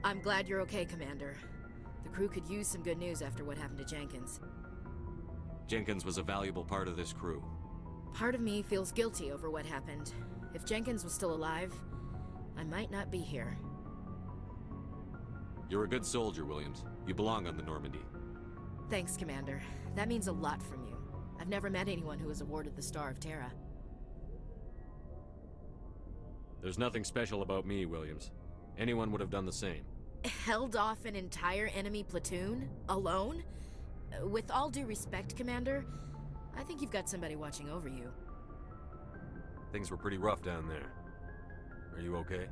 I'm glad you're okay, Commander. The crew could use some good news after what happened to Jenkins. Jenkins was a valuable part of this crew. Part of me feels guilty over what happened. If Jenkins was still alive, I might not be here. You're a good soldier, Williams. You belong on the Normandy. Thanks, Commander. That means a lot from you. I've never met anyone who was awarded the Star of Terra. There's nothing special about me, Williams. Anyone would have done the same. Held off an entire enemy platoon? Alone? With all due respect, Commander, I think you've got somebody watching over you. Things were pretty rough down there. Are you okay?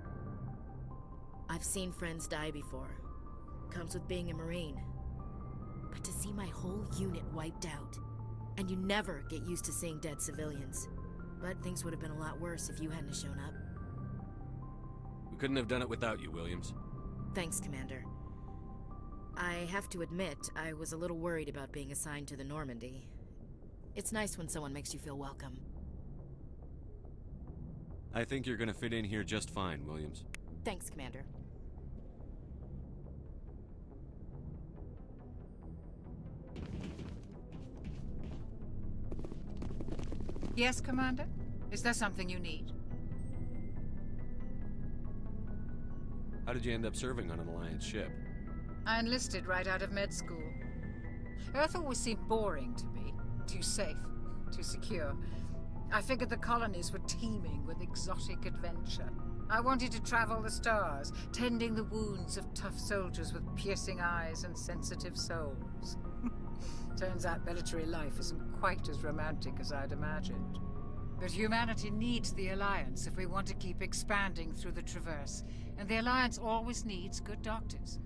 I've seen friends die before. Comes with being a Marine. But to see my whole unit wiped out, and you never get used to seeing dead civilians. But things would have been a lot worse if you hadn't shown up. We couldn't have done it without you, Williams. Thanks, Commander. I have to admit, I was a little worried about being assigned to the Normandy. It's nice when someone makes you feel welcome. I think you're gonna fit in here just fine, Williams. Thanks, Commander. Yes, Commander? Is there something you need? How did you end up serving on an Alliance ship? I enlisted right out of med school. Earth always seemed boring to me. Too safe, too secure. I figured the colonies were teeming with exotic adventure. I wanted to travel the stars, tending the wounds of tough soldiers with piercing eyes and sensitive souls. Turns out military life isn't quite as romantic as I'd imagined. But humanity needs the Alliance if we want to keep expanding through the Traverse, and the Alliance always needs good doctors.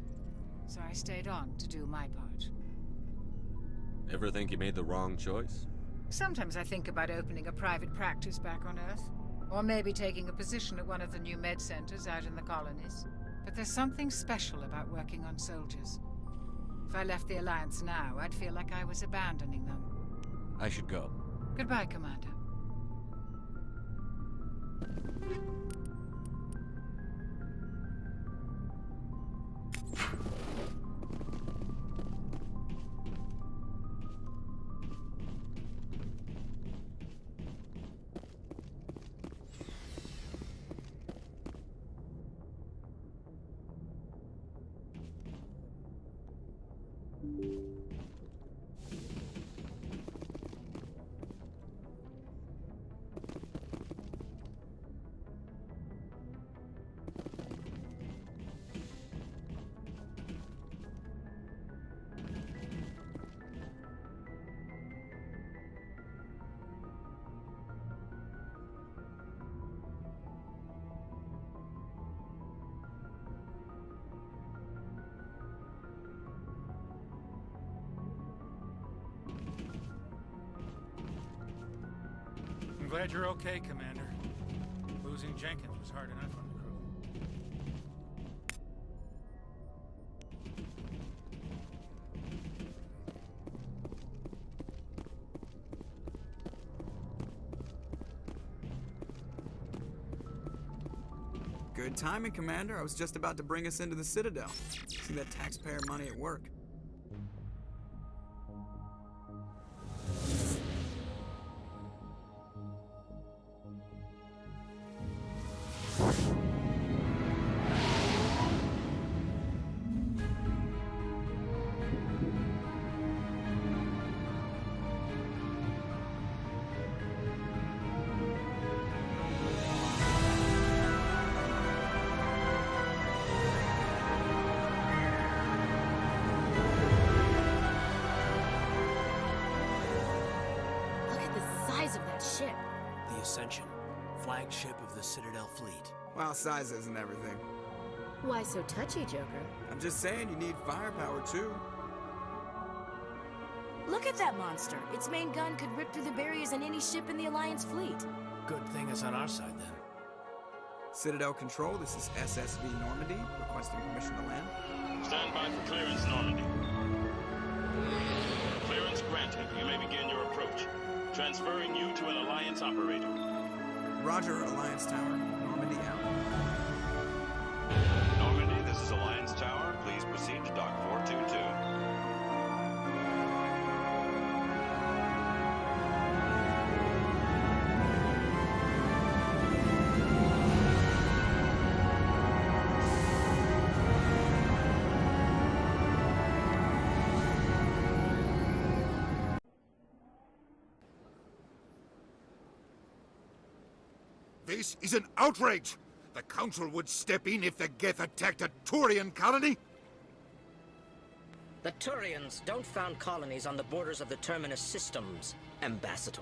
So I stayed on to do my part. Ever think you made the wrong choice? Sometimes I think about opening a private practice back on Earth, or maybe taking a position at one of the new med centers out in the colonies. But there's something special about working on soldiers. If I left the Alliance now, I'd feel like I was abandoning them. I should go. Goodbye, Commander. I'm glad you're okay, Commander. Losing Jenkins was hard enough on the crew. Good timing, Commander. I was just about to bring us into the Citadel. See that taxpayer money at work. Flagship of the Citadel fleet. Well, size isn't everything. Why so touchy, Joker? I'm just saying you need firepower, too. Look at that monster. Its main gun could rip through the barriers in any ship in the Alliance fleet. Good thing it's on our side, then. Citadel Control, this is SSV Normandy, requesting permission to land. Stand by for clearance, Normandy. Clearance granted. You may begin your approach. Transferring you to an Alliance operator. Roger, Alliance Tower. Normandy out. Normandy, this is Alliance Tower. This is an outrage! The Council would step in if the Geth attacked a Turian colony? The Turians don't found colonies on the borders of the Terminus systems, Ambassador.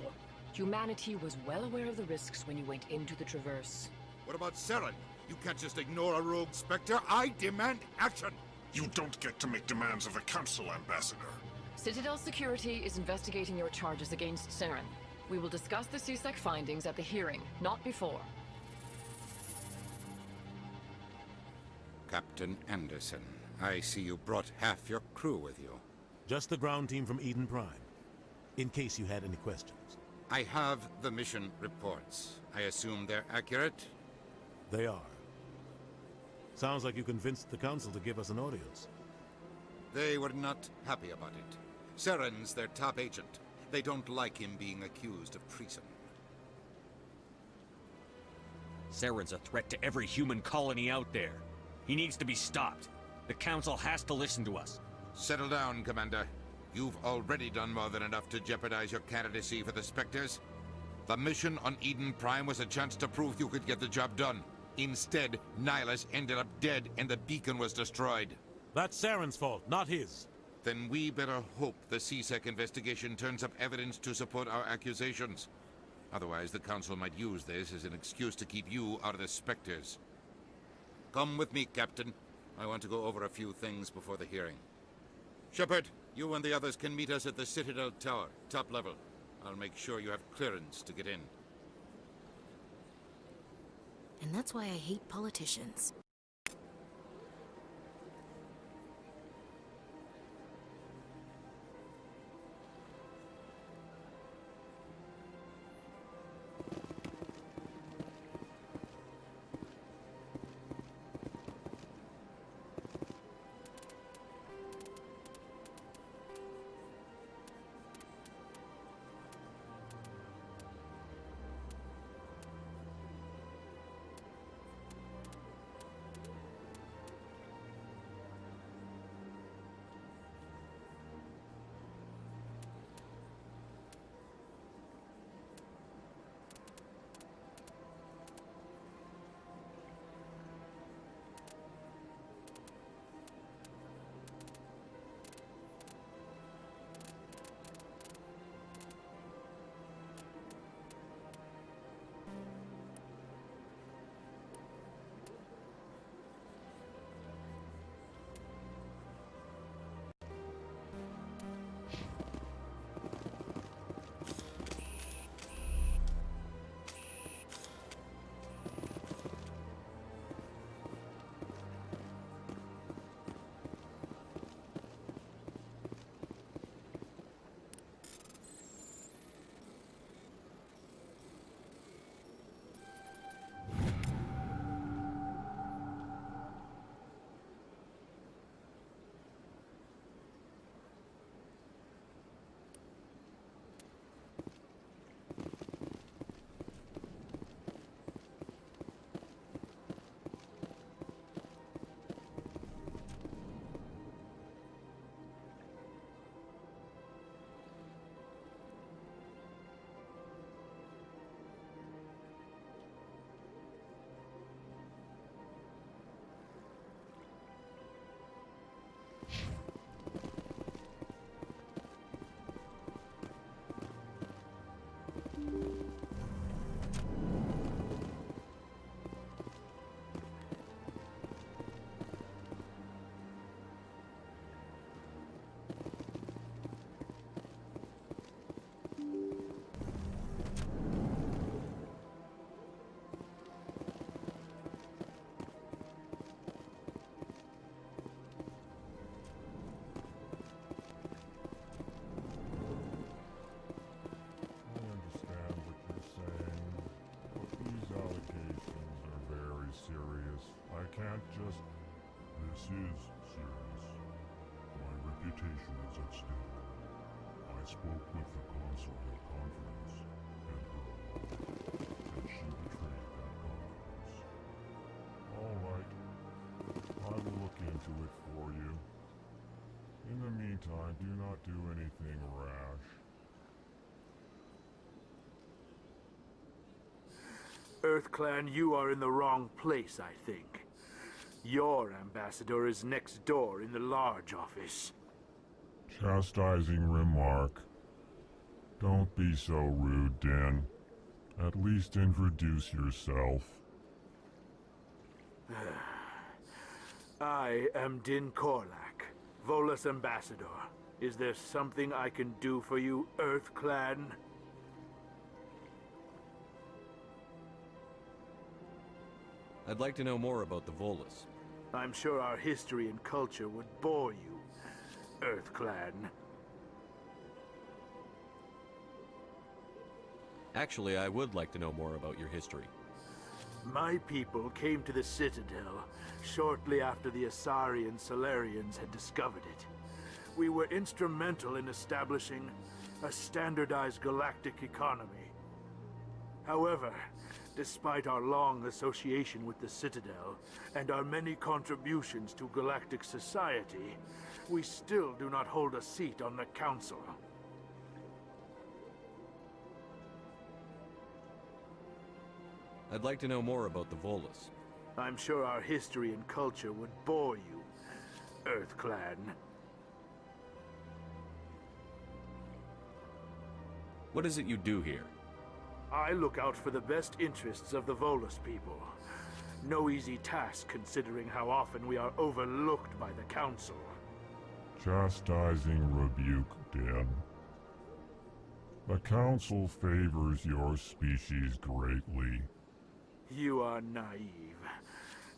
Humanity was well aware of the risks when you went into the Traverse. What about Saren? You can't just ignore a rogue Spectre. I demand action! You don't get to make demands of the Council, Ambassador. Citadel Security is investigating your charges against Saren. We will discuss the CSEC findings at the hearing, not before. Captain Anderson, I see you brought half your crew with you. Just the ground team from Eden Prime, in case you had any questions. I have the mission reports. I assume they're accurate? They are. Sounds like you convinced the Council to give us an audience. They were not happy about it. Saren's their top agent. They don't like him being accused of treason. Saren's a threat to every human colony out there. He needs to be stopped. The Council has to listen to us. Settle down, Commander. You've already done more than enough to jeopardize your candidacy for the Spectres. The mission on Eden Prime was a chance to prove you could get the job done. Instead, Nihilus ended up dead and the beacon was destroyed. That's Saren's fault, not his. Then we better hope the CSEC investigation turns up evidence to support our accusations. Otherwise, the Council might use this as an excuse to keep you out of the Spectres. Come with me, Captain. I want to go over a few things before the hearing. Shepard, you and the others can meet us at the Citadel Tower, top level. I'll make sure you have clearance to get in. And that's why I hate politicians. Can't just... This is serious. My reputation is at stake. I spoke with the console at conference, and her alone, and she betrayed that confidence. All right. I will look into it for you. In the meantime, do not do anything rash. EarthClan, you are in the wrong place, I think. Your ambassador is next door in the large office. Chastising remark. Don't be so rude, Din. At least introduce yourself. I am Din Korlak, Volus ambassador. Is there something I can do for you, EarthClan? I'd like to know more about the Volus. I'm sure our history and culture would bore you, EarthClan. Actually, I would like to know more about your history. My people came to the Citadel shortly after the Asari and Solarians had discovered it. We were instrumental in establishing a standardized galactic economy. However, despite our long association with the Citadel and our many contributions to galactic society, we still do not hold a seat on the Council. I'd like to know more about the Volus. I'm sure our history and culture would bore you, EarthClan. What is it you do here? I look out for the best interests of the Volus people. No easy task considering how often we are overlooked by the Council. Chastising rebuke, Din. The Council favors your species greatly. You are naive.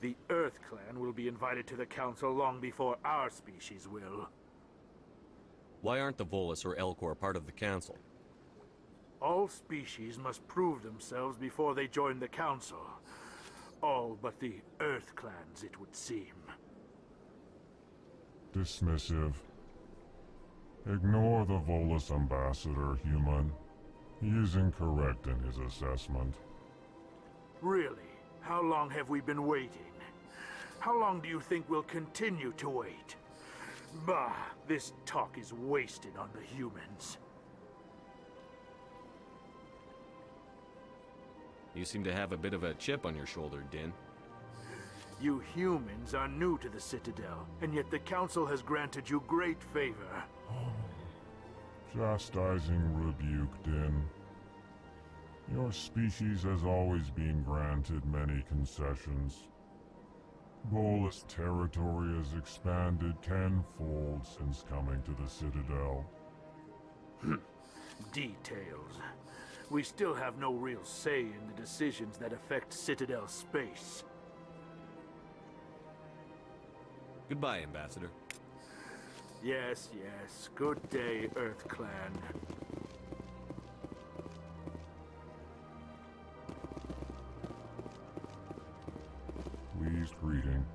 The EarthClan will be invited to the Council long before our species will. Why aren't the Volus or Elcor part of the Council? All species must prove themselves before they join the Council. All but the EarthClans, it would seem. Dismissive. Ignore the Volus ambassador, human. He is incorrect in his assessment. Really? How long have we been waiting? How long do you think we'll continue to wait? Bah, this talk is wasted on the humans. You seem to have a bit of a chip on your shoulder, Din. You humans are new to the Citadel, and yet the Council has granted you great favor. Chastising rebuke, Din. Your species has always been granted many concessions. Volus territory has expanded tenfold since coming to the Citadel. Details. We still have no real say in the decisions that affect Citadel space. Goodbye, Ambassador. Yes, yes. Good day, EarthClan. Pleased greeting.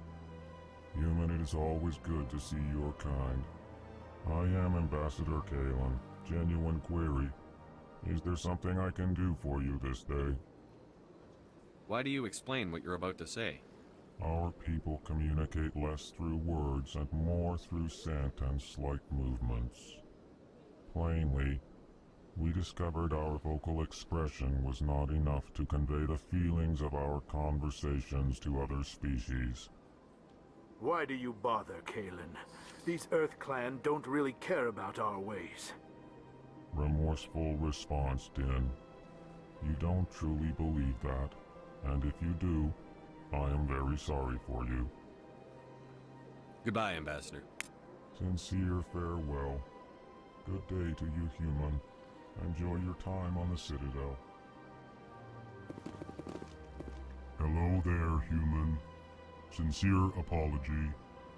Human, it is always good to see your kind. I am Ambassador Kalen. Genuine query. Is there something I can do for you this day? Why do you explain what you're about to say? Our people communicate less through words and more through scent and slight movements. Plainly, we discovered our vocal expression was not enough to convey the feelings of our conversations to other species. Why do you bother, Kalen? These EarthClan don't really care about our ways. Remorseful response, Din. You don't truly believe that, and if you do, I am very sorry for you. Goodbye, Ambassador. Sincere farewell. Good day to you, human. Enjoy your time on the Citadel. Hello there, human. Sincere apology,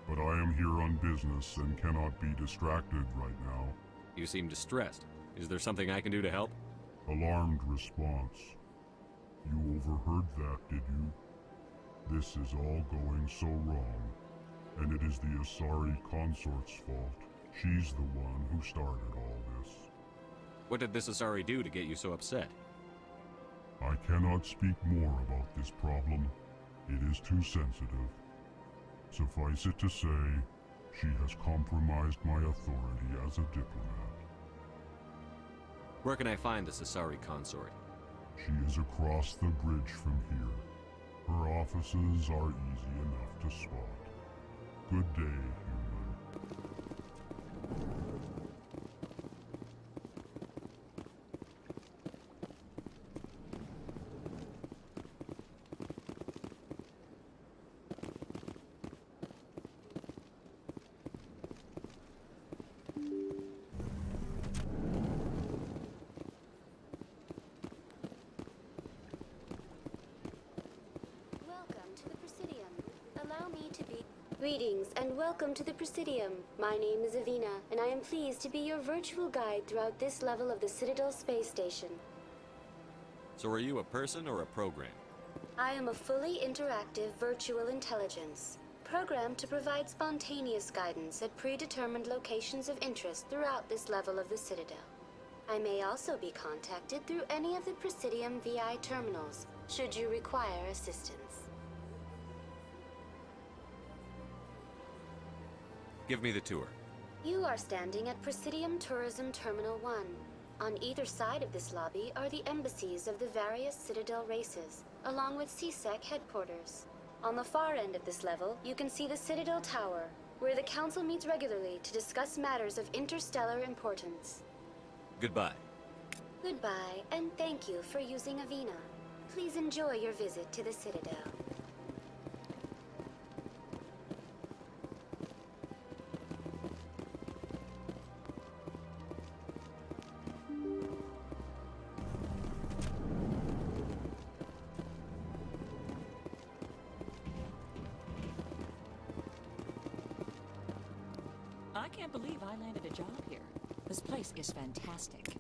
but I am here on business and cannot be distracted right now. You seem distressed. Is there something I can do to help? Alarmed response. You overheard that, did you? This is all going so wrong, and it is the Asari consort's fault. She's the one who started all this. What did this Asari do to get you so upset? I cannot speak more about this problem. It is too sensitive. Suffice it to say, she has compromised my authority as a diplomat. Where can I find this Asari consort? She is across the bridge from here. Her offices are easy enough to spot. Good day, human. Greetings and welcome to the Presidium. My name is Avina, and I am pleased to be your virtual guide throughout this level of the Citadel space station. So are you a person or a program? I am a fully interactive virtual intelligence, programmed to provide spontaneous guidance at predetermined locations of interest throughout this level of the Citadel. I may also be contacted through any of the Presidium VI terminals, should you require assistance. Give me the tour. You are standing at Presidium Tourism Terminal 1. On either side of this lobby are the embassies of the various Citadel races, along with CSEC headquarters. On the far end of this level, you can see the Citadel Tower, where the Council meets regularly to discuss matters of interstellar importance. Goodbye. Goodbye, and thank you for using Avina. Please enjoy your visit to the Citadel. I can't believe I landed a job here. This place is fantastic.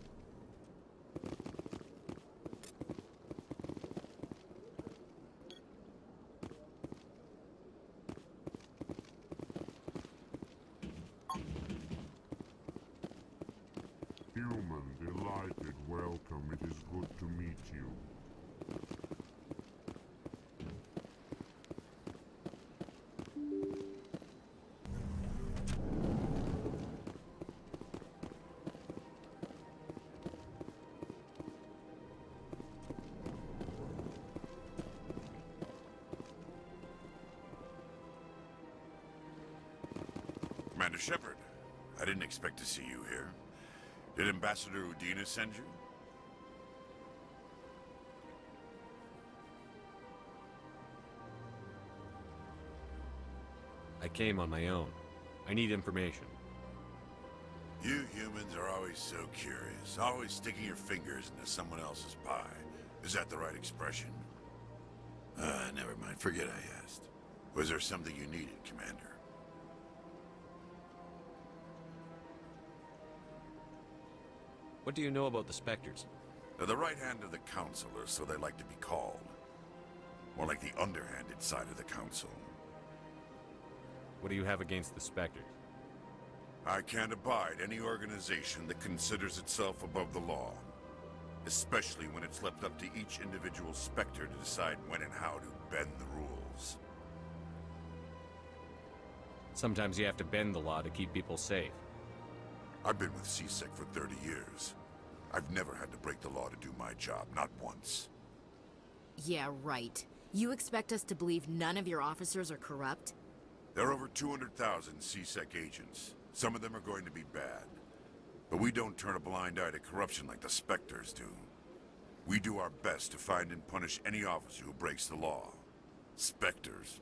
Human, delighted, welcome. It is good to meet you. Commander Shepard, I didn't expect to see you here. Did Ambassador Udina send you? I came on my own. I need information. You humans are always so curious, always sticking your fingers into someone else's pie. Is that the right expression? Never mind, forget I asked. Was there something you needed, Commander? What do you know about the Spectres? They're the right hand of the Council, or so they like to be called. More like the underhanded side of the Council. What do you have against the Spectres? I can't abide any organization that considers itself above the law. Especially when it's left up to each individual Spectre to decide when and how to bend the rules. Sometimes you have to bend the law to keep people safe. I've been with CSEC for 30 years. I've never had to break the law to do my job, not once. Yeah, right. You expect us to believe none of your officers are corrupt? There are over 200,000 CSEC agents. Some of them are going to be bad. But we don't turn a blind eye to corruption like the Spectres do. We do our best to find and punish any officer who breaks the law. Spectres,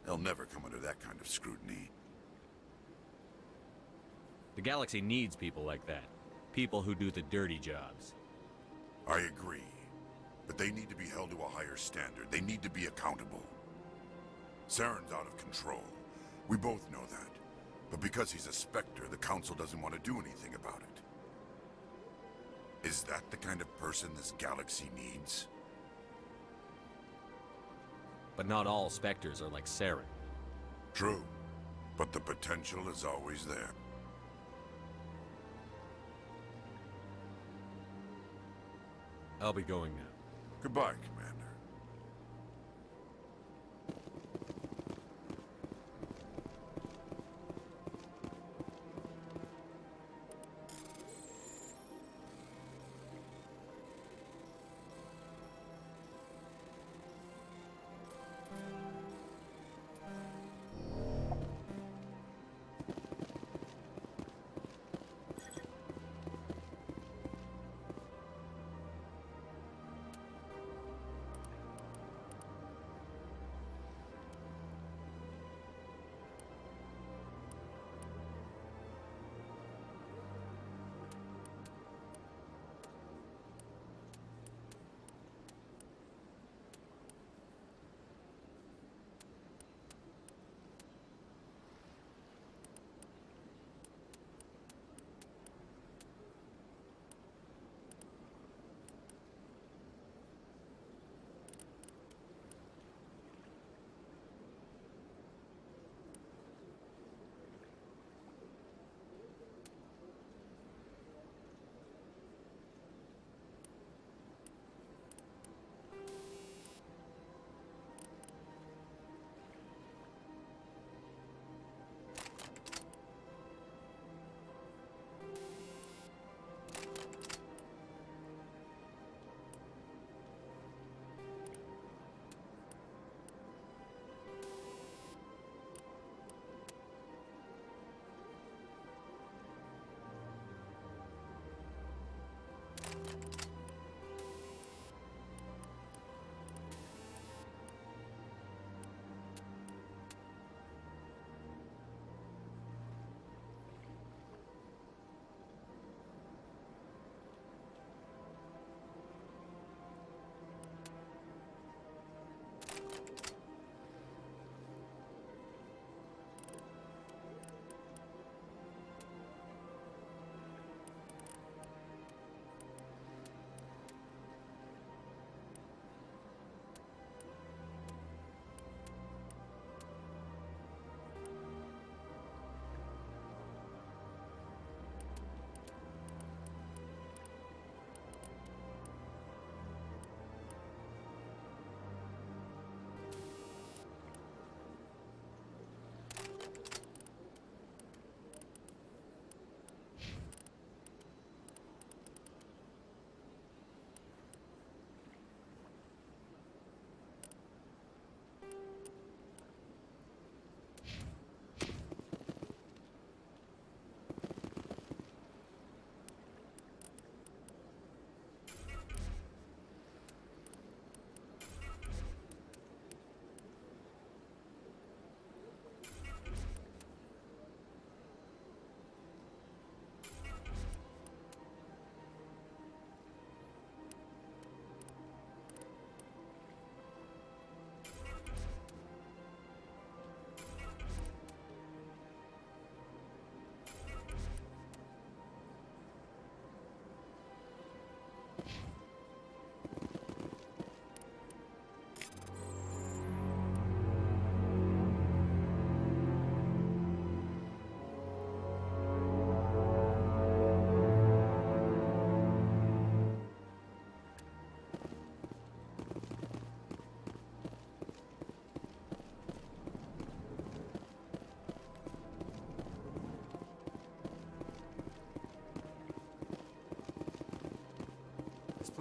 they'll never come under that kind of scrutiny. The galaxy needs people like that. People who do the dirty jobs. I agree. But they need to be held to a higher standard. They need to be accountable. Saren's out of control. We both know that. But because he's a Spectre, the Council doesn't want to do anything about it. Is that the kind of person this galaxy needs? But not all Spectres are like Saren. True. But the potential is always there. I'll be going now. Goodbye, Commander.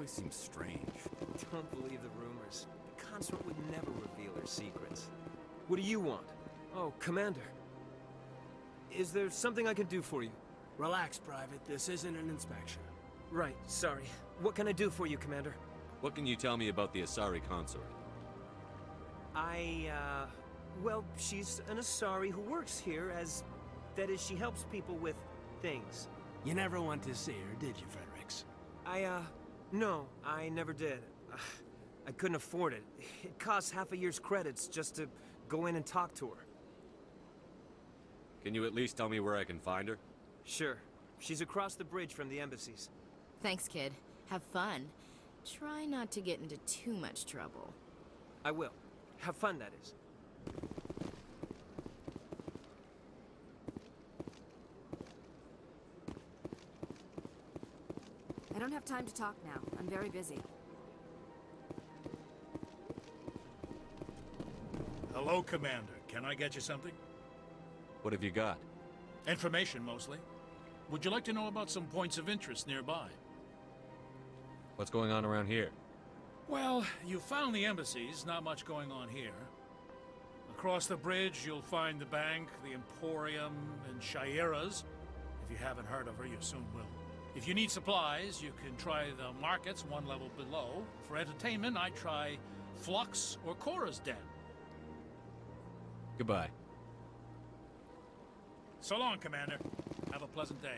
place seems strange. Don't believe the rumors. The consort would never reveal her secrets. What do you want? Oh, Commander. Is there something I can do for you? Relax, Private. This isn't an inspection. Right, sorry. What can I do for you, Commander? What can you tell me about the Asari consort? Well, she's an Asari who works here as... That is, she helps people with things. You never went to see her, did you, Fredericks? No, I never did. I couldn't afford it. It costs half a year's credits just to go in and talk to her. Can you at least tell me where I can find her? Sure. She's across the bridge from the embassies. Thanks, kid. Have fun. Try not to get into too much trouble. I will. Have fun, that is. I don't have time to talk now. I'm very busy. Hello, Commander. Can I get you something? What have you got? Information, mostly. Would you like to know about some points of interest nearby? What's going on around here? Well, you found the embassies. Not much going on here. Across the bridge, you'll find the bank, the Emporium, and Shaira's. If you haven't heard of her, you soon will. If you need supplies, you can try the markets one level below. For entertainment, I try Flux or Cora's Den. Goodbye. So long, Commander. Have a pleasant day.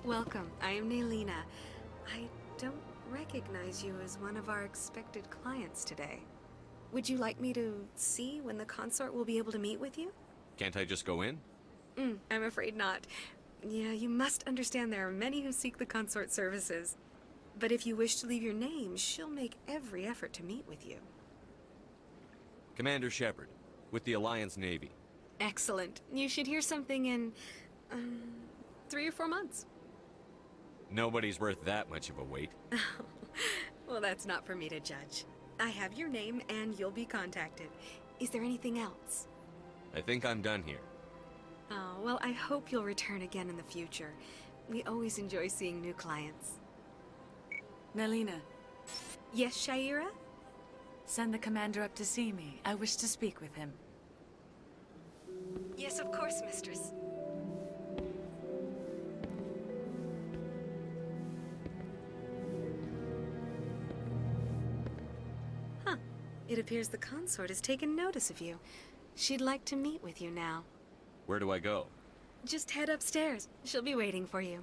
Welcome. I am Naylina. I don't recognize you as one of our expected clients today. Would you like me to see when the consort will be able to meet with you? Can't I just go in? I'm afraid not. Yeah, you must understand there are many who seek the consort services. But if you wish to leave your name, she'll make every effort to meet with you. Commander Shepard, with the Alliance Navy. Excellent. You should hear something in 3 or 4 months. Nobody's worth that much of a wait. Well, that's not for me to judge. I have your name and you'll be contacted. Is there anything else? I think I'm done here. Oh, well, I hope you'll return again in the future. We always enjoy seeing new clients. Naylina. Yes, Shaira? Send the commander up to see me. I wish to speak with him. Yes, of course, mistress. It appears the consort has taken notice of you. She'd like to meet with you now. Where do I go? Just head upstairs. She'll be waiting for you.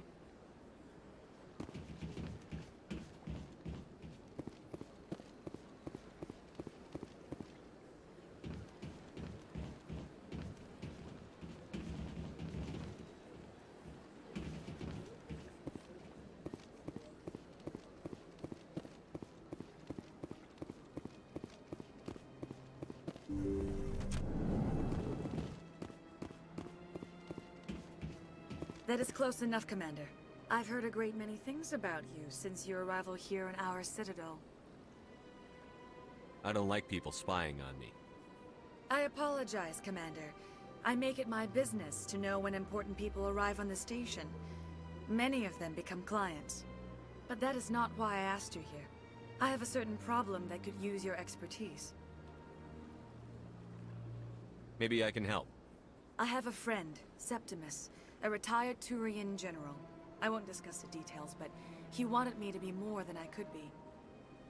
That is close enough, Commander. I've heard a great many things about you since your arrival here in our citadel. I don't like people spying on me. I apologize, Commander. I make it my business to know when important people arrive on the station. Many of them become clients. But that is not why I asked you here. I have a certain problem that could use your expertise. Maybe I can help. I have a friend, Septimus, a retired Turian general. I won't discuss the details, but he wanted me to be more than I could be.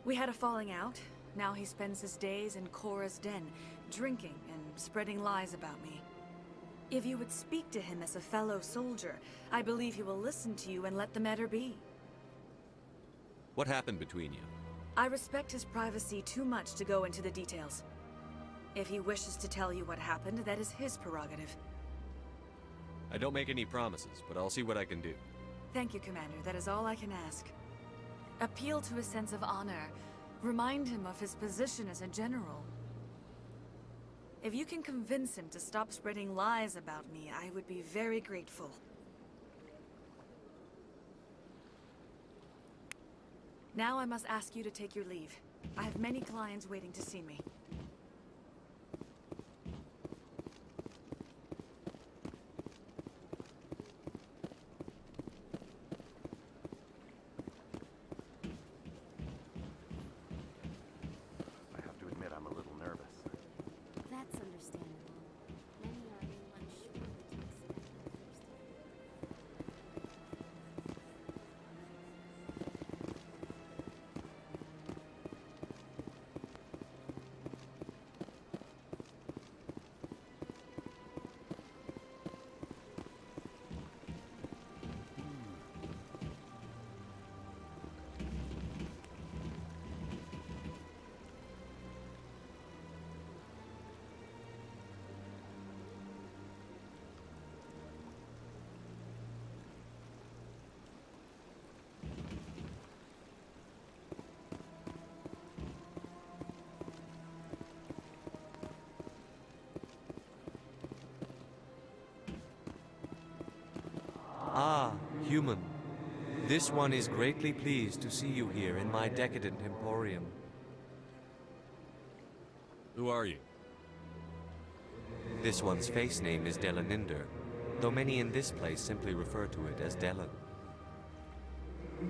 We had a falling out. Now he spends his days in Korra's den, drinking and spreading lies about me. If you would speak to him as a fellow soldier, I believe he will listen to you and let the matter be. What happened between you? I respect his privacy too much to go into the details. If he wishes to tell you what happened, that is his prerogative. I don't make any promises, but I'll see what I can do. Thank you, Commander. That is all I can ask. Appeal to his sense of honor. Remind him of his position as a general. If you can convince him to stop spreading lies about me, I would be very grateful. Now I must ask you to take your leave. I have many clients waiting to see me. That's understandable. Many are unsure what to expect the first Ah, human. This one is greatly pleased to see you here in my decadent emporium. Who are you? This one's face name is Delaninder, though many in this place simply refer to it as Delan.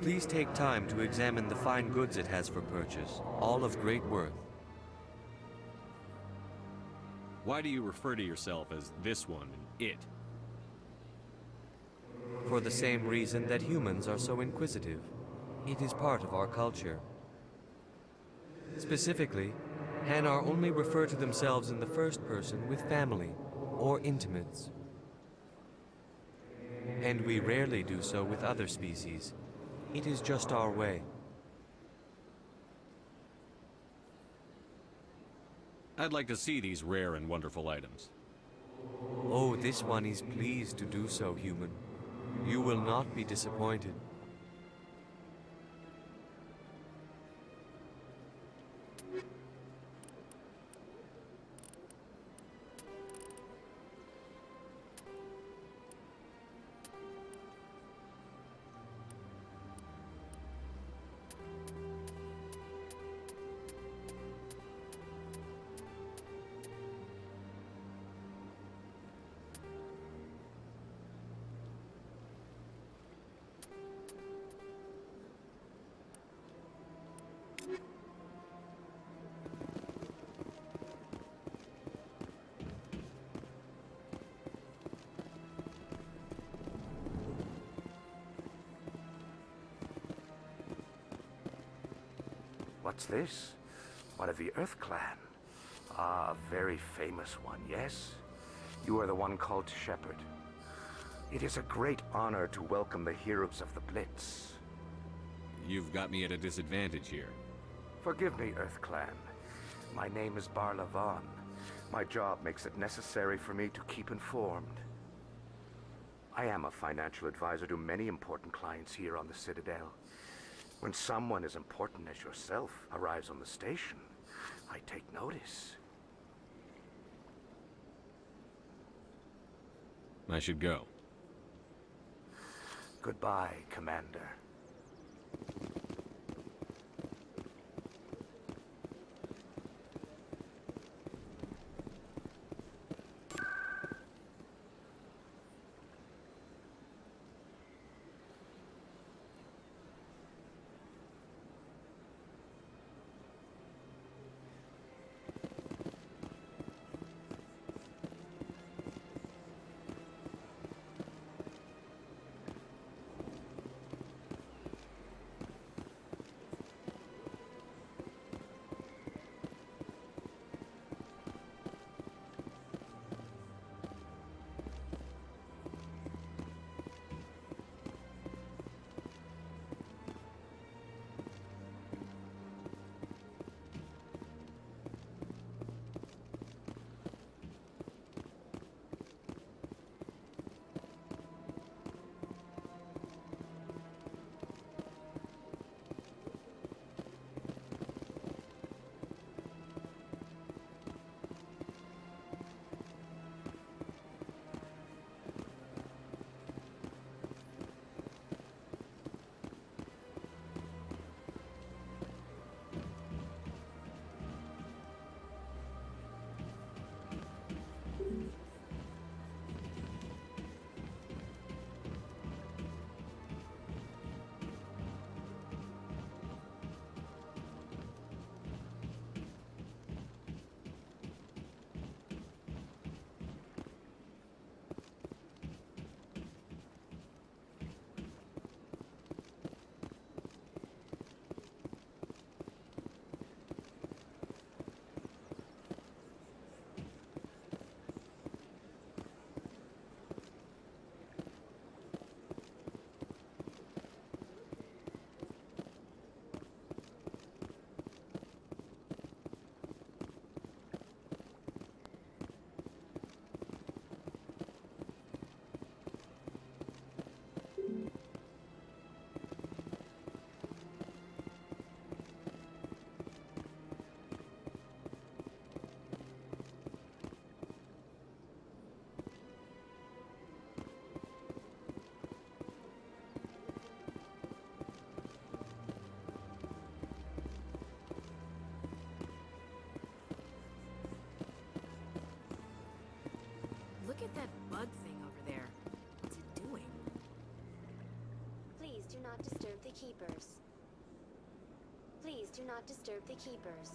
Please take time to examine the fine goods it has for purchase, all of great worth. Why do you refer to yourself as this one and it? For the same reason that humans are so inquisitive. It is part of our culture. Specifically, Hanar only refer to themselves in the first person with family or intimates. And we rarely do so with other species. It is just our way. I'd like to see these rare and wonderful items. Oh, this one is pleased to do so, human. You will not be disappointed. What's this? One of the Earth Clan. Ah, a very famous one, yes? You are the one called Shepard. It is a great honor to welcome the heroes of the Blitz. You've got me at a disadvantage here. Forgive me, Earth Clan. My name is Barla Vaughn. My job makes it necessary for me to keep informed. I am a financial advisor to many important clients here on the Citadel. When someone as important as yourself arrives on the station, I take notice. I should go. Goodbye, Commander. Look at that bug thing over there. What's it doing? Please do not disturb the Keepers. Please do not disturb the Keepers.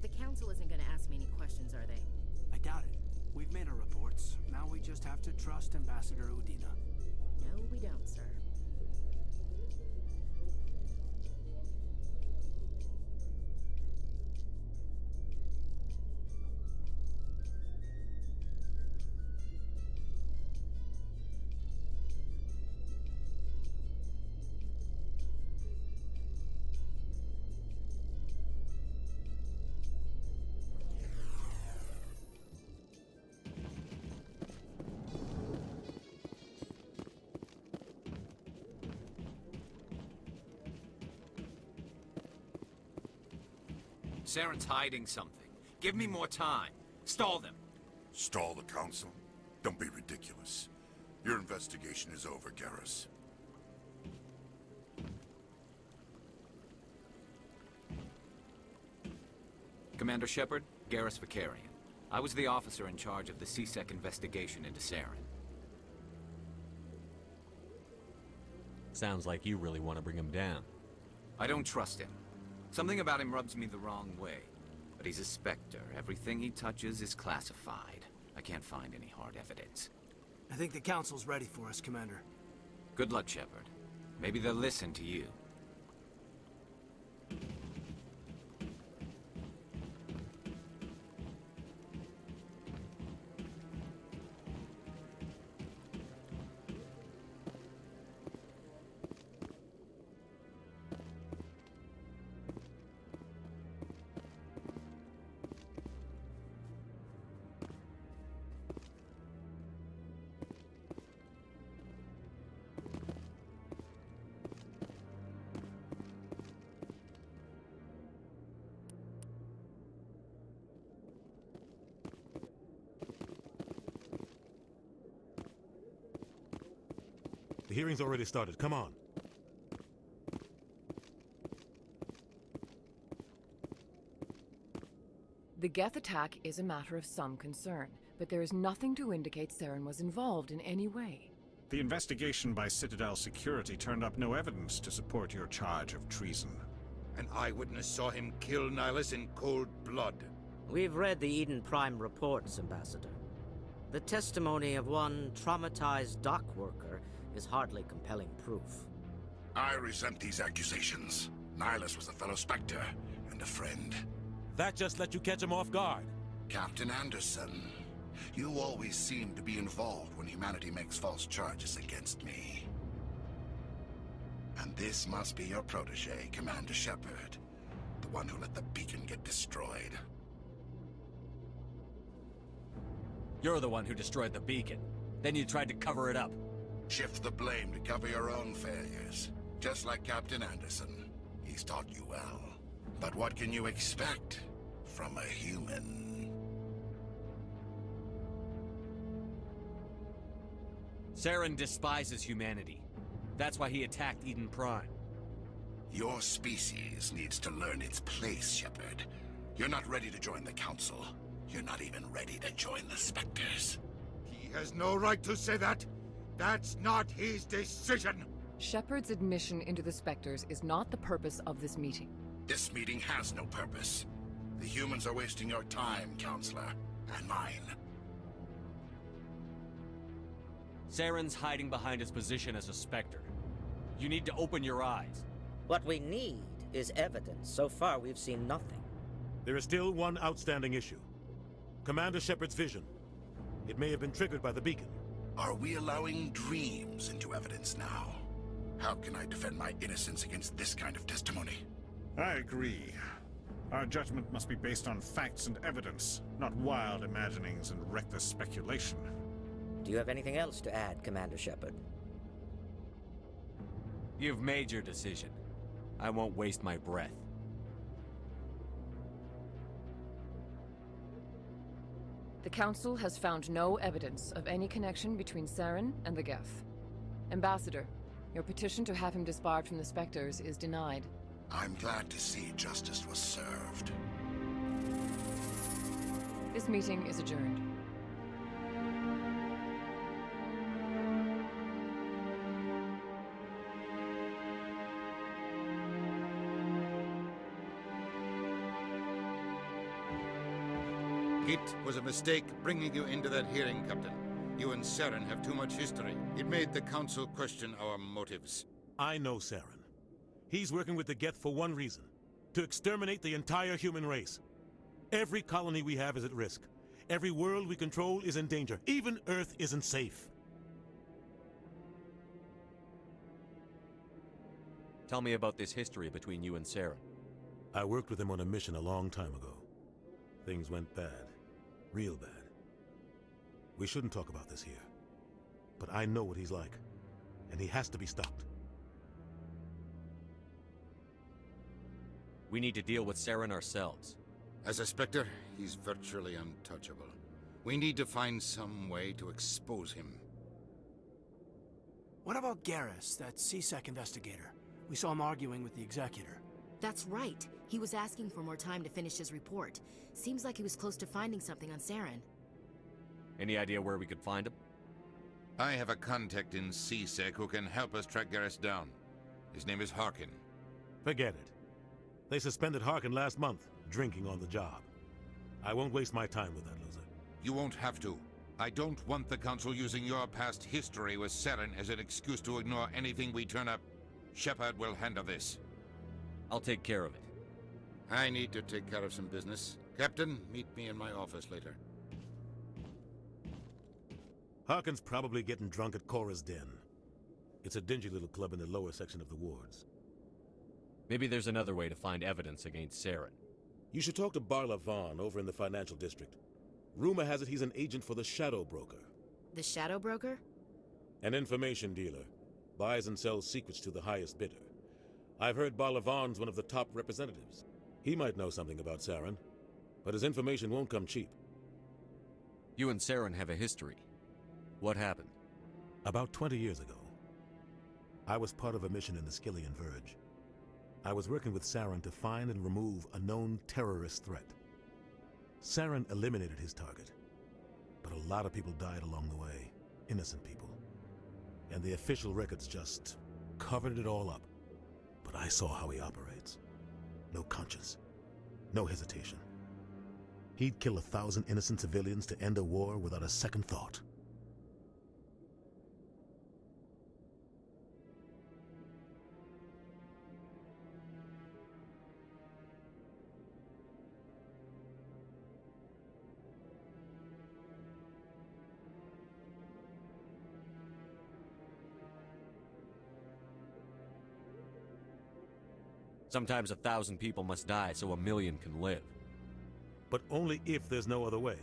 The Council isn't gonna ask me any questions, are they? I doubt it. We've made our reports. Now we just have to trust Ambassador Udina. No, we don't, sir. Saren's hiding something. Give me more time. Stall them. Stall the Council? Don't be ridiculous. Your investigation is over, Garrus. Commander Shepard, Garrus Vicarian. I was the officer in charge of the CSEC investigation into Saren. Sounds like you really want to bring him down. I don't trust him. Something about him rubs me the wrong way. But he's a Spectre. Everything he touches is classified. I can't find any hard evidence. I think the Council's ready for us, Commander. Good luck, Shepard. Maybe they'll listen to you. The hearing's already started. Come on. The Geth attack is a matter of some concern, but there is nothing to indicate Saren was involved in any way. The investigation by Citadel Security turned up no evidence to support your charge of treason. An eyewitness saw him kill Nihilus in cold blood. We've read the Eden Prime reports, Ambassador. The testimony of one traumatized dock worker is hardly compelling proof. I resent these accusations. Nihilus was a fellow Spectre and a friend. That just let you catch him off guard. Captain Anderson, you always seem to be involved when humanity makes false charges against me. And this must be your protege, Commander Shepard. The one who let the beacon get destroyed. You're the one who destroyed the beacon. Then you tried to cover it up. Shift the blame to cover your own failures. Just like Captain Anderson. He's taught you well. But what can you expect from a human? Saren despises humanity. That's why he attacked Eden Prime. Your species needs to learn its place, Shepard. You're not ready to join the Council. You're not even ready to join the Spectres. He has no right to say that. That's not his decision. Shepard's admission into the Spectres is not the purpose of this meeting. This meeting has no purpose. The humans are wasting your time, Counselor, and mine. Saren's hiding behind his position as a Spectre. You need to open your eyes. What we need is evidence. So far, we've seen nothing. There is still one outstanding issue. Commander Shepard's vision. It may have been triggered by the beacon. Are we allowing dreams into evidence now? How can I defend my innocence against this kind of testimony? I agree. Our judgment must be based on facts and evidence, not wild imaginings and reckless speculation. Do you have anything else to add, Commander Shepard? You've made your decision. I won't waste my breath. The Council has found no evidence of any connection between Saren and the Geth. Ambassador, your petition to have him disbarred from the Spectres is denied. I'm glad to see justice was served. This meeting is adjourned. It was a mistake bringing you into that hearing, Captain. You and Saren have too much history. It made the Council question our motives. I know Saren. He's working with the Geth for one reason. To exterminate the entire human race. Every colony we have is at risk. Every world we control is in danger. Even Earth isn't safe. Tell me about this history between you and Saren. I worked with him on a mission a long time ago. Things went bad. Real bad. We shouldn't talk about this here. But I know what he's like. And he has to be stopped. We need to deal with Saren ourselves. As a Spectre, he's virtually untouchable. We need to find some way to expose him. What about Garrus, that CSEC investigator? We saw him arguing with the Executor. That's right. He was asking for more time to finish his report. Seems like he was close to finding something on Saren. Any idea where we could find him? I have a contact in CSEC who can help us track Garrus down. His name is Harkin. Forget it. They suspended Harkin last month, drinking on the job. I won't waste my time with that loser. You won't have to. I don't want the Council using your past history with Saren as an excuse to ignore anything we turn up. Shepard will handle this. I'll take care of it. I need to take care of some business. Captain, meet me in my office later. Harkin's probably getting drunk at Cora's Den. It's a dingy little club in the lower section of the wards. Maybe there's another way to find evidence against Saren. You should talk to Barla Vaughn over in the financial district. Rumor has it he's an agent for the Shadow Broker. The Shadow Broker? An information dealer. Buys and sells secrets to the highest bidder. I've heard Barla Vaughn's one of the top representatives. He might know something about Saren, but his information won't come cheap. You and Saren have a history. What happened? About 20 years ago, I was part of a mission in the Skillian Verge. I was working with Saren to find and remove a known terrorist threat. Saren eliminated his target, but a lot of people died along the way, innocent people. And the official records just covered it all up. But I saw how he operates. No conscience, no hesitation. He'd kill 1,000 innocent civilians to end a war without a second thought. Sometimes 1,000 people must die so 1,000,000 can live. But only if there's no other way.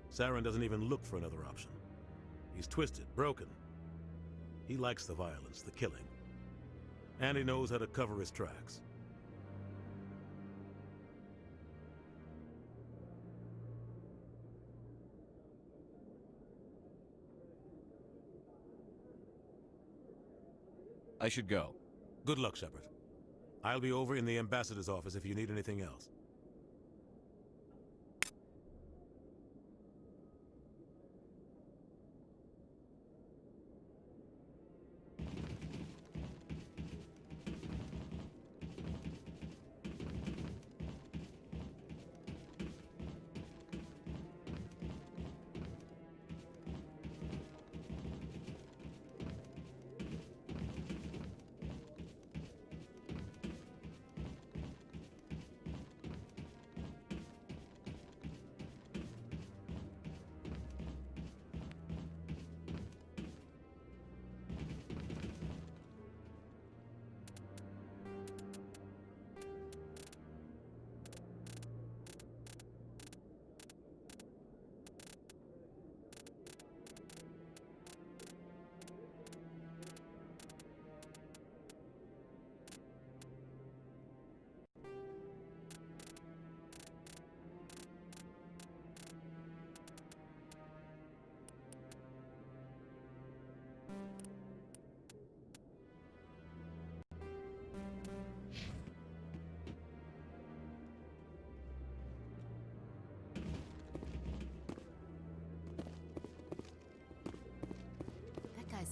Saren doesn't even look for another option. He's twisted, broken. He likes the violence, the killing. And he knows how to cover his tracks. I should go. Good luck, Shepard. I'll be over in the ambassador's office if you need anything else.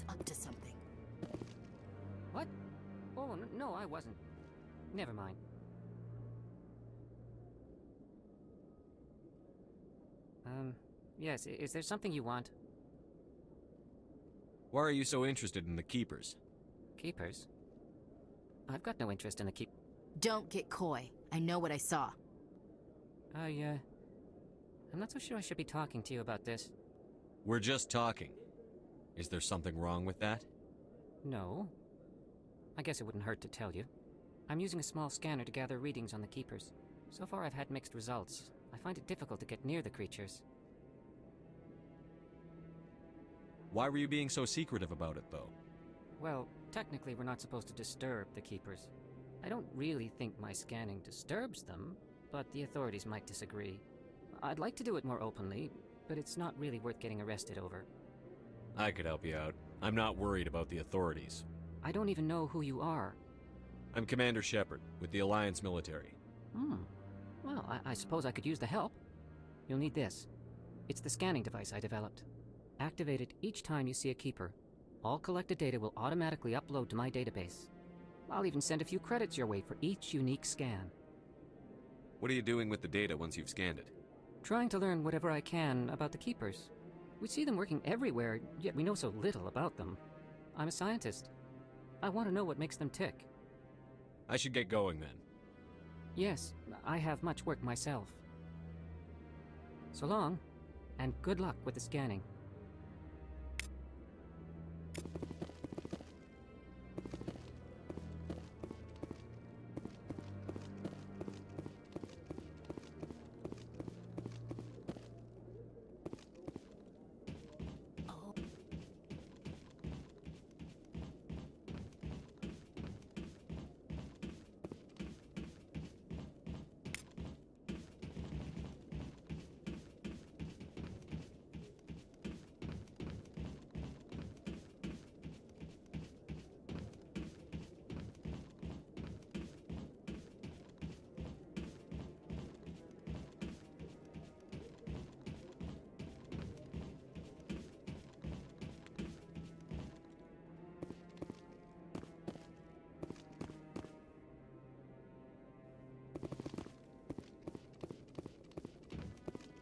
Up to something. What? Oh, no, I wasn't. Never mind. Yes, is there something you want? Why are you so interested in the Keepers? Keepers? I've got no interest in the Keep... Don't get coy. I know what I saw. I'm not so sure I should be talking to you about this. We're just talking. Is there something wrong with that? No. I guess it wouldn't hurt to tell you. I'm using a small scanner to gather readings on the Keepers. So far I've had mixed results. I find it difficult to get near the creatures. Why were you being so secretive about it, though? Well, technically we're not supposed to disturb the Keepers. I don't really think my scanning disturbs them, but the authorities might disagree. I'd like to do it more openly, but it's not really worth getting arrested over. I could help you out. I'm not worried about the authorities. I don't even know who you are. I'm Commander Shepard, with the Alliance military. Well, I suppose I could use the help. You'll need this. It's the scanning device I developed. Activate it each time you see a keeper. All collected data will automatically upload to my database. I'll even send a few credits your way for each unique scan. What are you doing with the data once you've scanned it? Trying to learn whatever I can about the keepers. We see them working everywhere, yet we know so little about them. I'm a scientist. I want to know what makes them tick. I should get going then. Yes, I have much work myself. So long, and good luck with the scanning.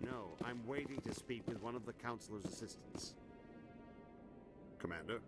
No, I'm waiting to speak with one of the Counselor's assistants. Commander?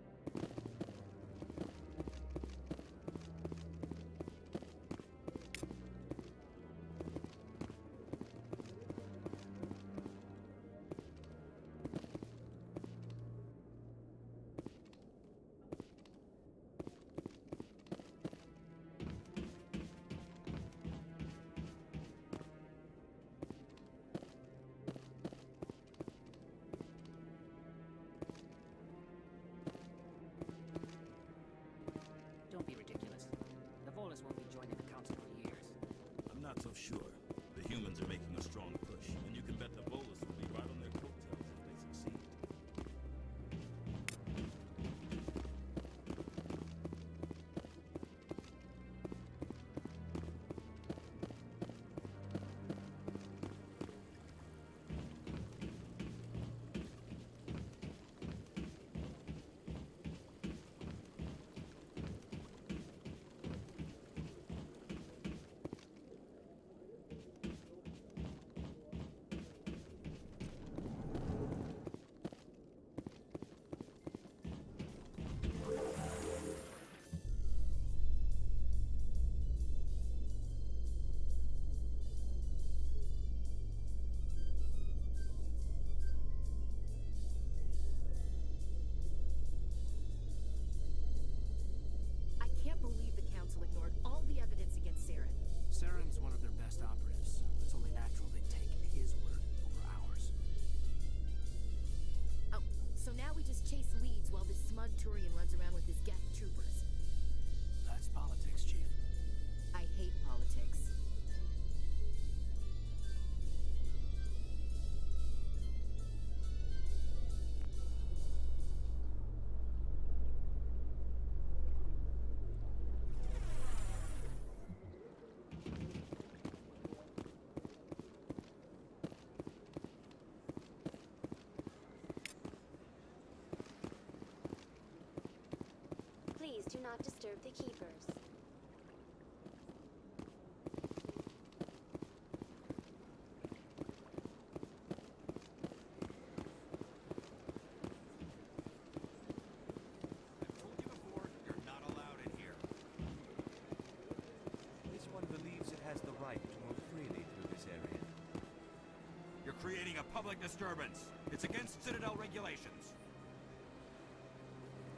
Don't be ridiculous. The Volus won't be joining the Council for years. I'm not so sure. The humans are making a strong push, and you can bet the Volus will be right on their coattails if they succeed. I can't believe the Council ignored all the evidence against Saren. Saren's one of their best operatives. It's only natural they'd take his word over ours. Oh, so now we just chase leads while this smug Turian runs around with his Geth troopers. That's politics, Chief. I hate politics. Please do not disturb the keepers. You're not allowed in here. This one believes it has the right to move freely through this area. You're creating a public disturbance. It's against Citadel regulations.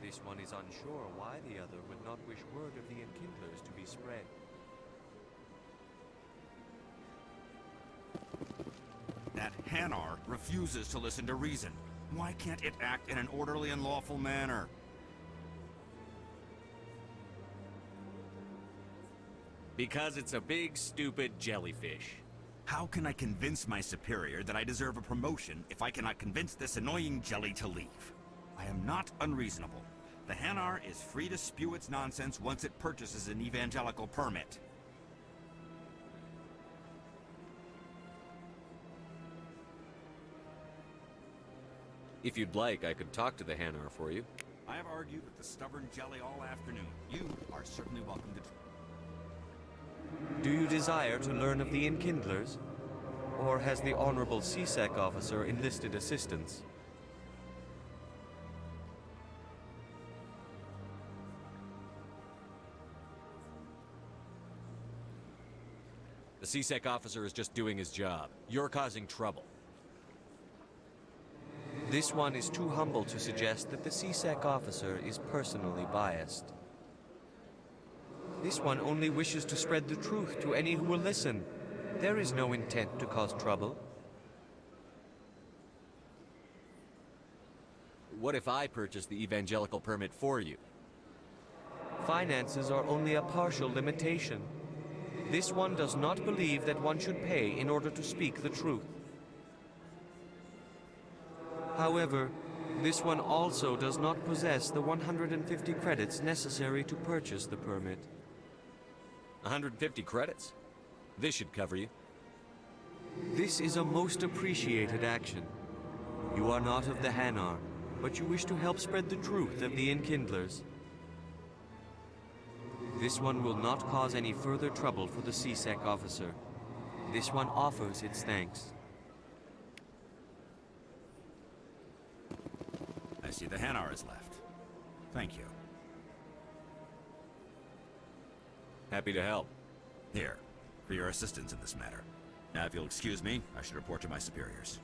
This one is unsure why the other would not wish word of the Enkindlers to be spread. That Hanar refuses to listen to reason. Why can't it act in an orderly and lawful manner? Because it's a big, stupid jellyfish. How can I convince my superior that I deserve a promotion if I cannot convince this annoying jelly to leave? I am not unreasonable, The Hanar is free to spew its nonsense once it purchases an evangelical permit. If you'd like, I could talk to the Hanar for you. I have argued with the stubborn jelly all afternoon. You are certainly welcome to... Do you desire to learn of the Enkindlers? Or has the Honorable CSEC officer enlisted assistance? The CSEC officer is just doing his job. You're causing trouble. This one is too humble to suggest that the CSEC officer is personally biased. This one only wishes to spread the truth to any who will listen. There is no intent to cause trouble. What if I purchase the evangelical permit for you? Finances are only a partial limitation. This one does not believe that one should pay in order to speak the truth. However, this one also does not possess the 150 credits necessary to purchase the permit. 150 credits? This should cover you. This is a most appreciated action. You are not of the Hanar, but you wish to help spread the truth of the Enkindlers. This one will not cause any further trouble for the CSEC officer. This one offers its thanks. I see the Hanar is left. Thank you. Happy to help. Here, for your assistance in this matter. Now, if you'll excuse me, I should report to my superiors.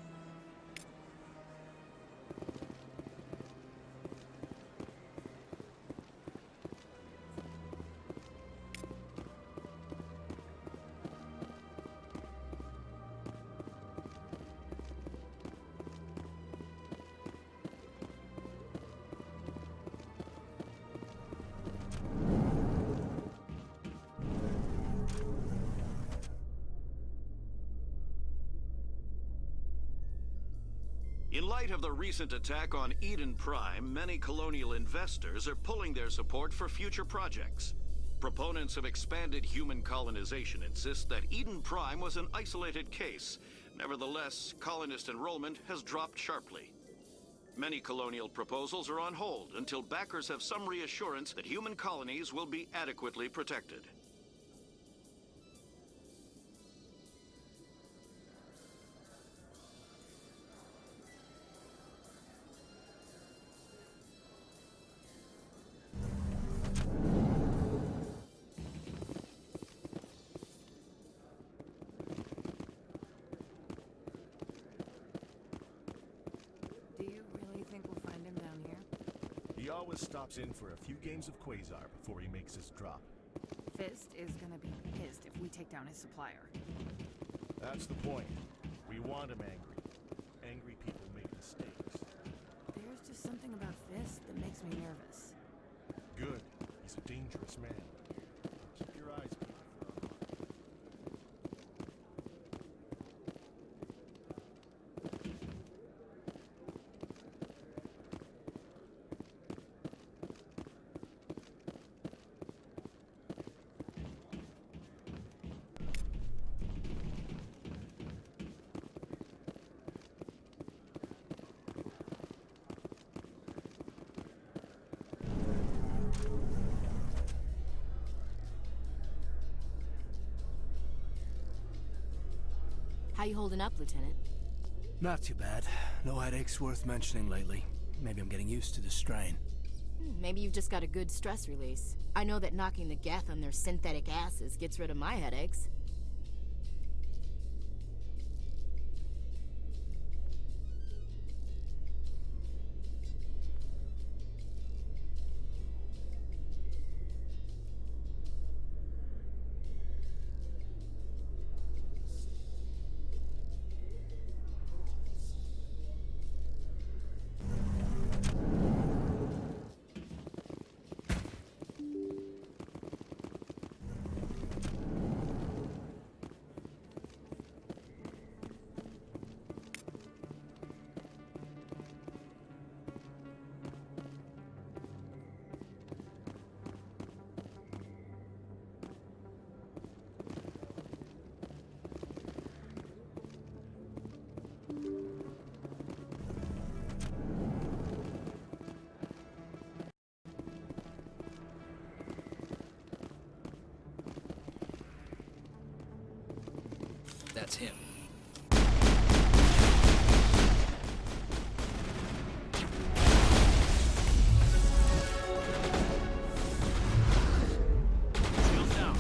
In light of the recent attack on Eden Prime, many colonial investors are pulling their support for future projects. Proponents of expanded human colonization insist that Eden Prime was an isolated case. Nevertheless, colonist enrollment has dropped sharply. Many colonial proposals are on hold until backers have some reassurance that human colonies will be adequately protected. He always stops in for a few games of Quasar before he makes his drop. Fist is gonna be pissed if we take down his supplier. That's the point. We want him angry. Angry people make mistakes. There's just something about Fist that makes me nervous. Good. He's a dangerous man. Keep your eyes peeled. How you holding up, Lieutenant? Not too bad. No headaches worth mentioning lately. Maybe I'm getting used to the strain. Maybe you've just got a good stress release. I know that knocking the Geth on their synthetic asses gets rid of my headaches. that's him. Shields down.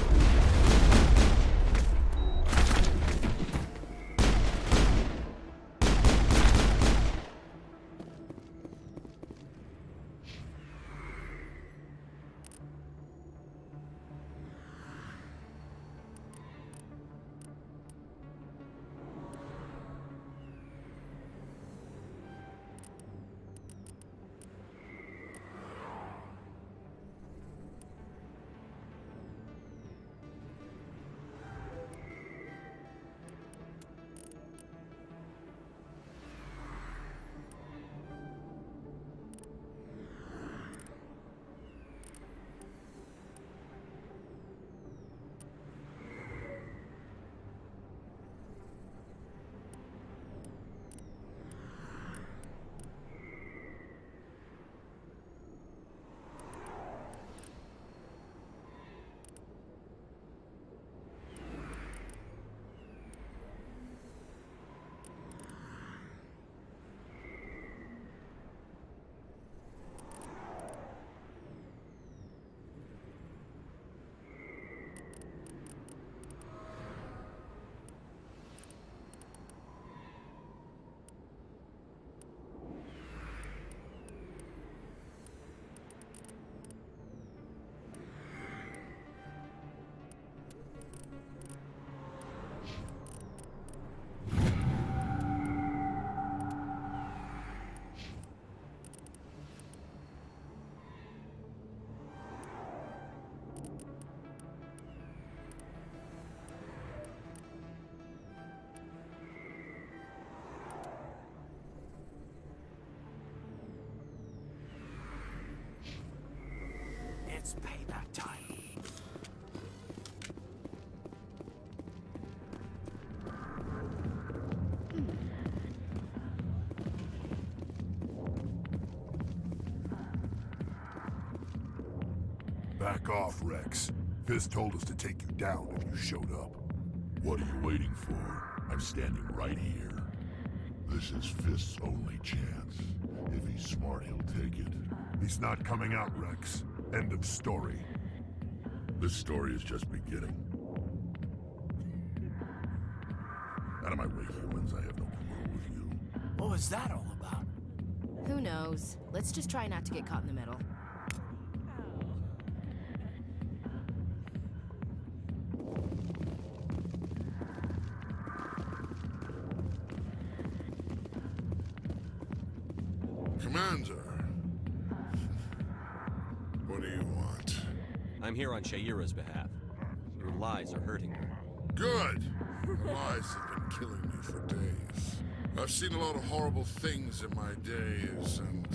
It's payback time. Back off, Rex. Fist told us to take you down if you showed up. What are you waiting for? I'm standing right here. This is Fist's only chance. If he's smart, he'll take it. He's not coming out, Rex. End of story. This story is just beginning. Out of my way, humans. I have no quarrel with you. What was that all about? Who knows? Let's just try not to get caught in the middle. Commander. What do you want? I'm here on Shaira's behalf. Your lies are hurting her. Good! Her lies have been killing me for days. I've seen a lot of horrible things in my days, and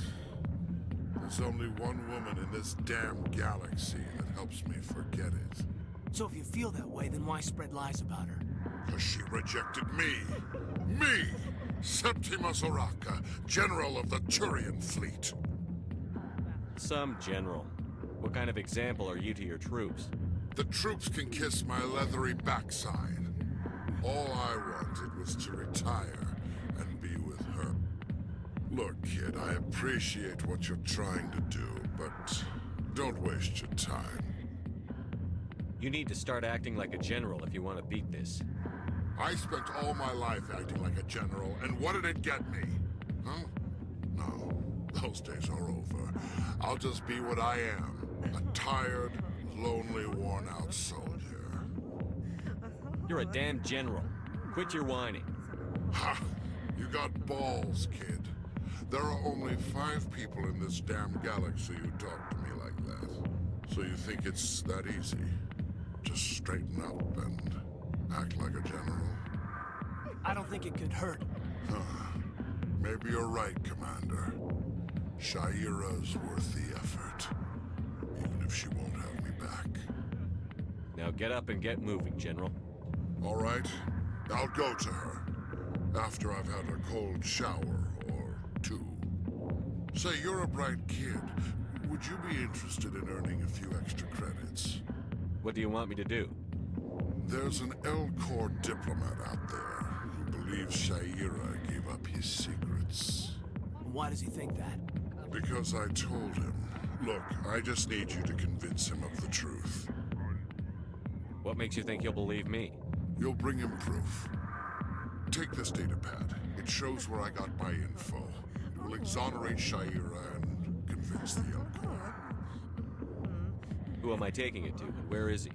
there's only one woman in this damn galaxy that helps me forget it. So if you feel that way, then why spread lies about her? Because she rejected me! Me! Septimus Oraka, General of the Turian Fleet. Some general. What kind of example are you to your troops? The troops can kiss my leathery backside. All I wanted was to retire and be with her. Look, kid, I appreciate what you're trying to do, but don't waste your time. You need to start acting like a general if you want to beat this. I spent all my life acting like a general, and what did it get me? Huh? No, those days are over. I'll just be what I am. A tired, lonely, worn-out soldier. You're a damn general. Quit your whining. Ha! You got balls, kid. There are only 5 people in this damn galaxy who talk to me like that. So you think it's that easy? Just straighten up and act like a general? I don't think it could hurt. Maybe you're right, Commander. Shaira's worth the effort. Even if she won't have me back. Now get up and get moving, General. All right. I'll go to her. After I've had a cold shower or 2. Say, you're a bright kid. Would you be interested in earning a few extra credits? What do you want me to do? There's an L-Corps diplomat out there who believes Shaira gave up his secrets. Why does he think that? Because I told him. Look, I just need you to convince him of the truth. What makes you think he'll believe me? You'll bring him proof. Take this data pad. It shows where I got my info. It will exonerate Shaira and convince the L-Corps. Who am I taking it to, and where is he?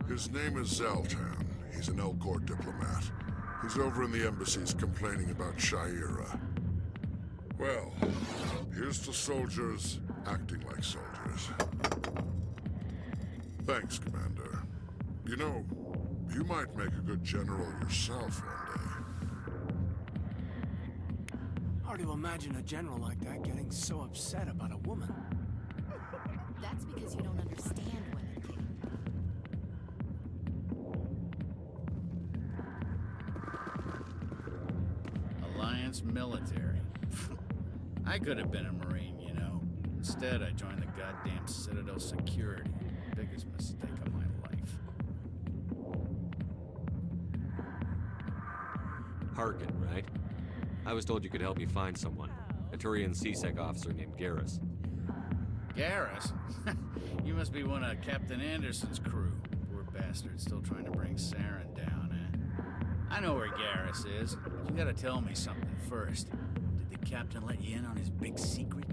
His name is Zaltan. He's an L-Corps diplomat. He's over in the embassies complaining about Shaira. Well, here's to soldiers acting like soldiers. Thanks, Commander. You know, you might make a good general yourself one day. Hard to imagine a general like that getting so upset about a woman. That's because you don't understand women, King. Alliance military. I could have been a Marine, you know. Instead, I joined the goddamn Citadel security. Biggest mistake of my life. Harkin, right? I was told you could help me find someone. A Turian CSEC officer named Garrus. Garrus? You must be one of Captain Anderson's crew. Poor bastard, still trying to bring Saren down, eh? I know where Garrus is, but you gotta tell me something first. Did the captain let you in on his big secret?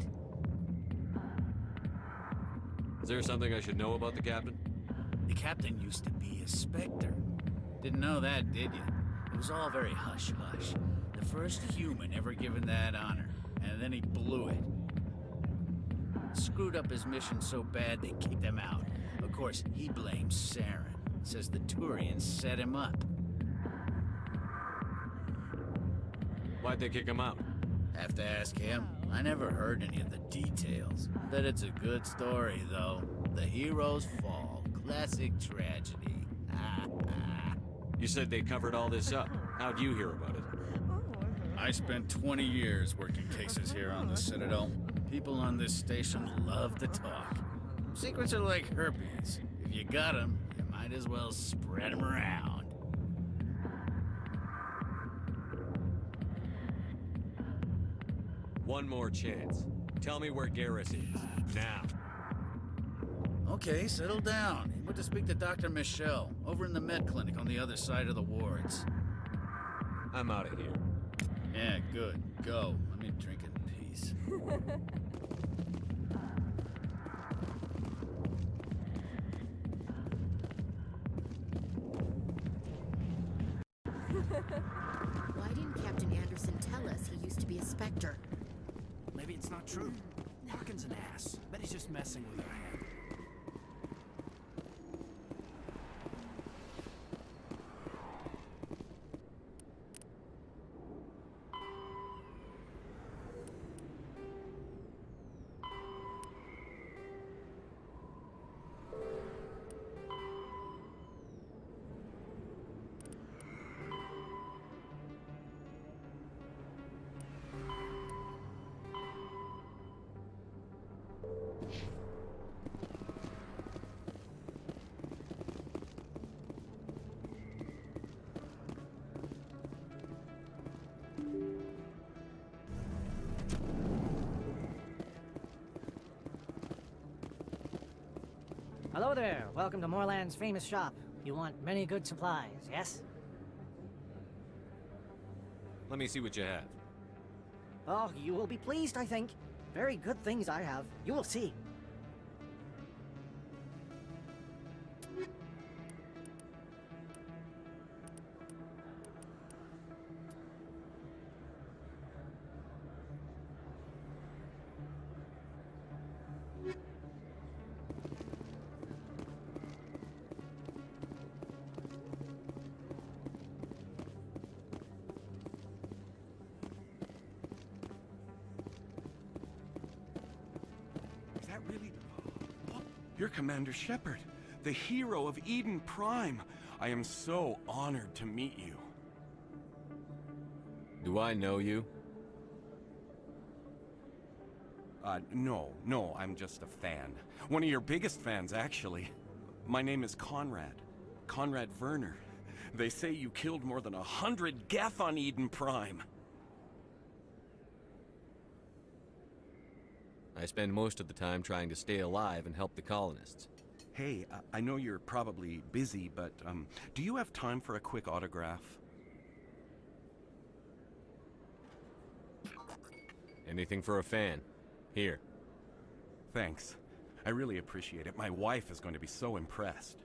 Is there something I should know about the captain? The captain used to be a Spectre. Didn't know that, did you? It was all very hush-hush. The first human ever given that honor, and then he blew it. Screwed up his mission so bad they kicked him out. Of course, he blames Saren. Says the Turians set him up. Why'd they kick him out? Have to ask him. I never heard any of the details. Bet it's a good story, though. The heroes fall. Classic tragedy. You said they covered all this up. How'd you hear about it? I spent 20 years working cases here on the Citadel. People on this station love to talk. Secrets are like herpes. If you got them, you might as well spread them around. One more chance. Tell me where Garrus is. Now. Okay, settle down. He went to speak to Dr. Michelle, over in the med clinic on the other side of the wards. I'm out of here. Yeah, good. Go. Let me drink in peace. Why didn't Captain Anderson tell us he used to be a Spectre? Maybe it's not true. Harkin's an ass. Bet he's just messing with her hand. Hello there. Welcome to Moorland's famous shop. You want many good supplies, yes? Let me see what you have. Oh, you will be pleased, I think. Very good things I have. You will see. You're Commander Shepard, the hero of Eden Prime. I am so honored to meet you. Do I know you? No, I'm just a fan. One of your biggest fans, actually. My name is Conrad. Conrad Werner. They say you killed more than 100 Geth on Eden Prime. I spend most of the time trying to stay alive and help the colonists. Hey, I know you're probably busy, but do you have time for a quick autograph? Anything for a fan. Here. Thanks. I really appreciate it. My wife is going to be so impressed.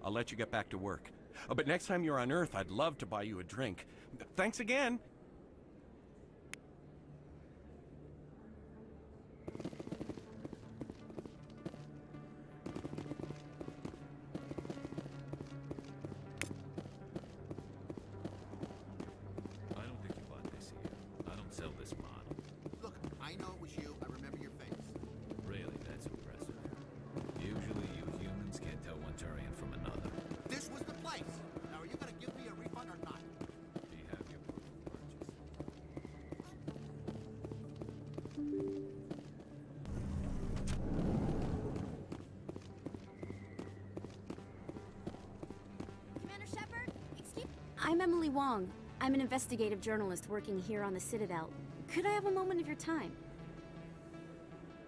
I'll let you get back to work. But next time you're on Earth, I'd love to buy you a drink. Thanks again! I don't think you bought this here. I don't sell this model. Look, I know it was you. I remember your face. Really, that's impressive. Usually you humans can't tell one Turian from another. This was the place. Now, are you going to give me a refund or not? Do you have your proof of purchase? Commander Shepard, excuse... I'm Emily Wong. I'm an investigative journalist working here on the Citadel. Could I have a moment of your time?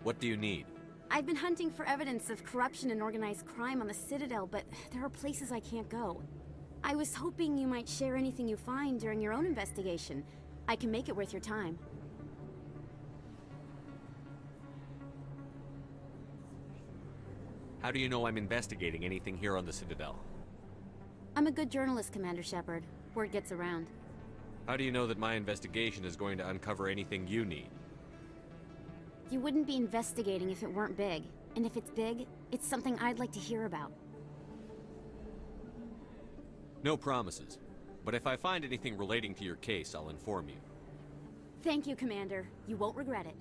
What do you need? I've been hunting for evidence of corruption and organized crime on the Citadel, but there are places I can't go. I was hoping you might share anything you find during your own investigation. I can make it worth your time. How do you know I'm investigating anything here on the Citadel? I'm a good journalist, Commander Shepard. Word gets around. How do you know that my investigation is going to uncover anything you need? You wouldn't be investigating if it weren't big. And if it's big, it's something I'd like to hear about. No promises. But if I find anything relating to your case, I'll inform you. Thank you, Commander. You won't regret it.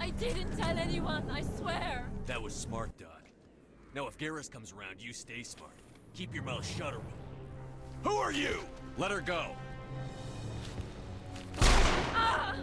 I didn't tell anyone, I swear! That was smart, Doc. Now if Garrus comes around, you stay smart. Keep your mouth shut or we'll... Who are you? Let her go! Ah!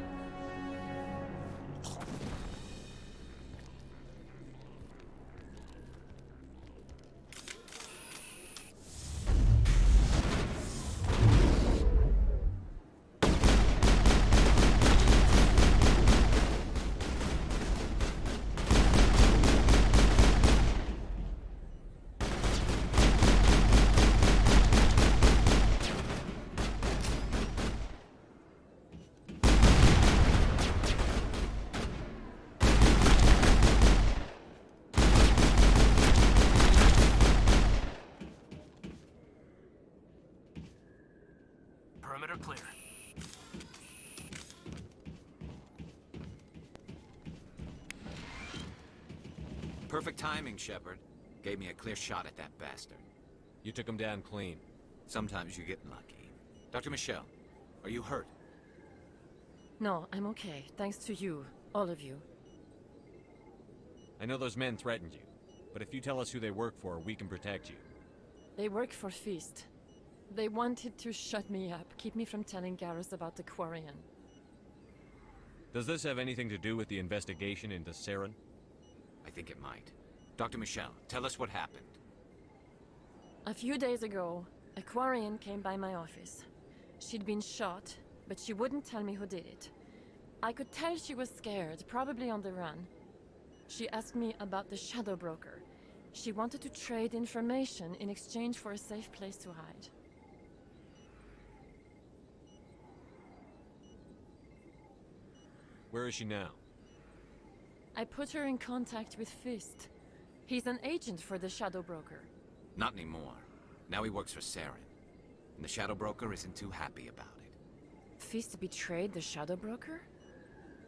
Perimeter clear. Perfect timing, Shepard. Gave me a clear shot at that bastard. You took him down clean. Sometimes you get lucky. Dr. Michelle, are you hurt? No, I'm okay. Thanks to you. All of you. I know those men threatened you, but if you tell us who they work for, we can protect you. They work for Feast. They wanted to shut me up, keep me from telling Garrus about the Quarian. Does this have anything to do with the investigation into Saren? I think it might. Dr. Michelle, tell us what happened. A few days ago, a Quarian came by my office. She'd been shot, but she wouldn't tell me who did it. I could tell she was scared, probably on the run. She asked me about the Shadow Broker. She wanted to trade information in exchange for a safe place to hide. Where is she now? I put her in contact with Fist. He's an agent for the Shadow Broker. Not anymore. Now he works for Saren. And the Shadow Broker isn't too happy about it. Fist betrayed the Shadow Broker?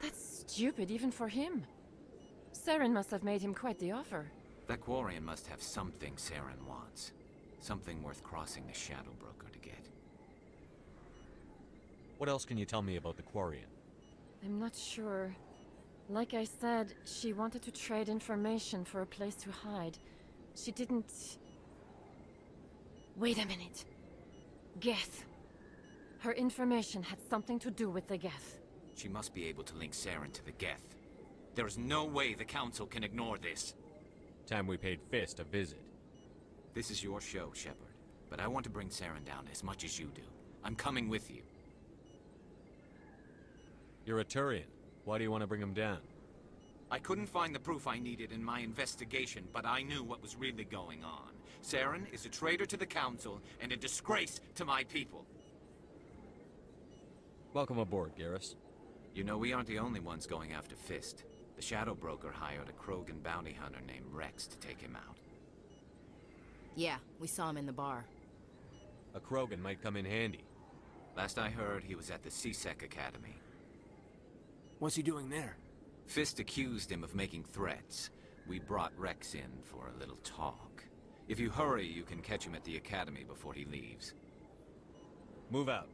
That's stupid even for him. Saren must have made him quite the offer. That Quarian must have something Saren wants. Something worth crossing the Shadow Broker to get. What else can you tell me about the Quarian? I'm not sure. Like I said, she wanted to trade information for a place to hide. She didn't... Wait a minute. Geth. Her information had something to do with the Geth. She must be able to link Saren to the Geth. There is no way the Council can ignore this. Time we paid Fist a visit. This is your show, Shepard. But I want to bring Saren down as much as you do. I'm coming with you. You're a Turian. Why do you want to bring him down? I couldn't find the proof I needed in my investigation, but I knew what was really going on. Saren is a traitor to the Council and a disgrace to my people. Welcome aboard, Garrus. You know, we aren't the only ones going after Fist. The Shadow Broker hired a Krogan bounty hunter named Rex to take him out. Yeah, we saw him in the bar. A Krogan might come in handy. Last I heard, he was at the CSEC Academy. What's he doing there? Fist accused him of making threats. We brought Rex in for a little talk. If you hurry, you can catch him at the Academy before he leaves. Move out.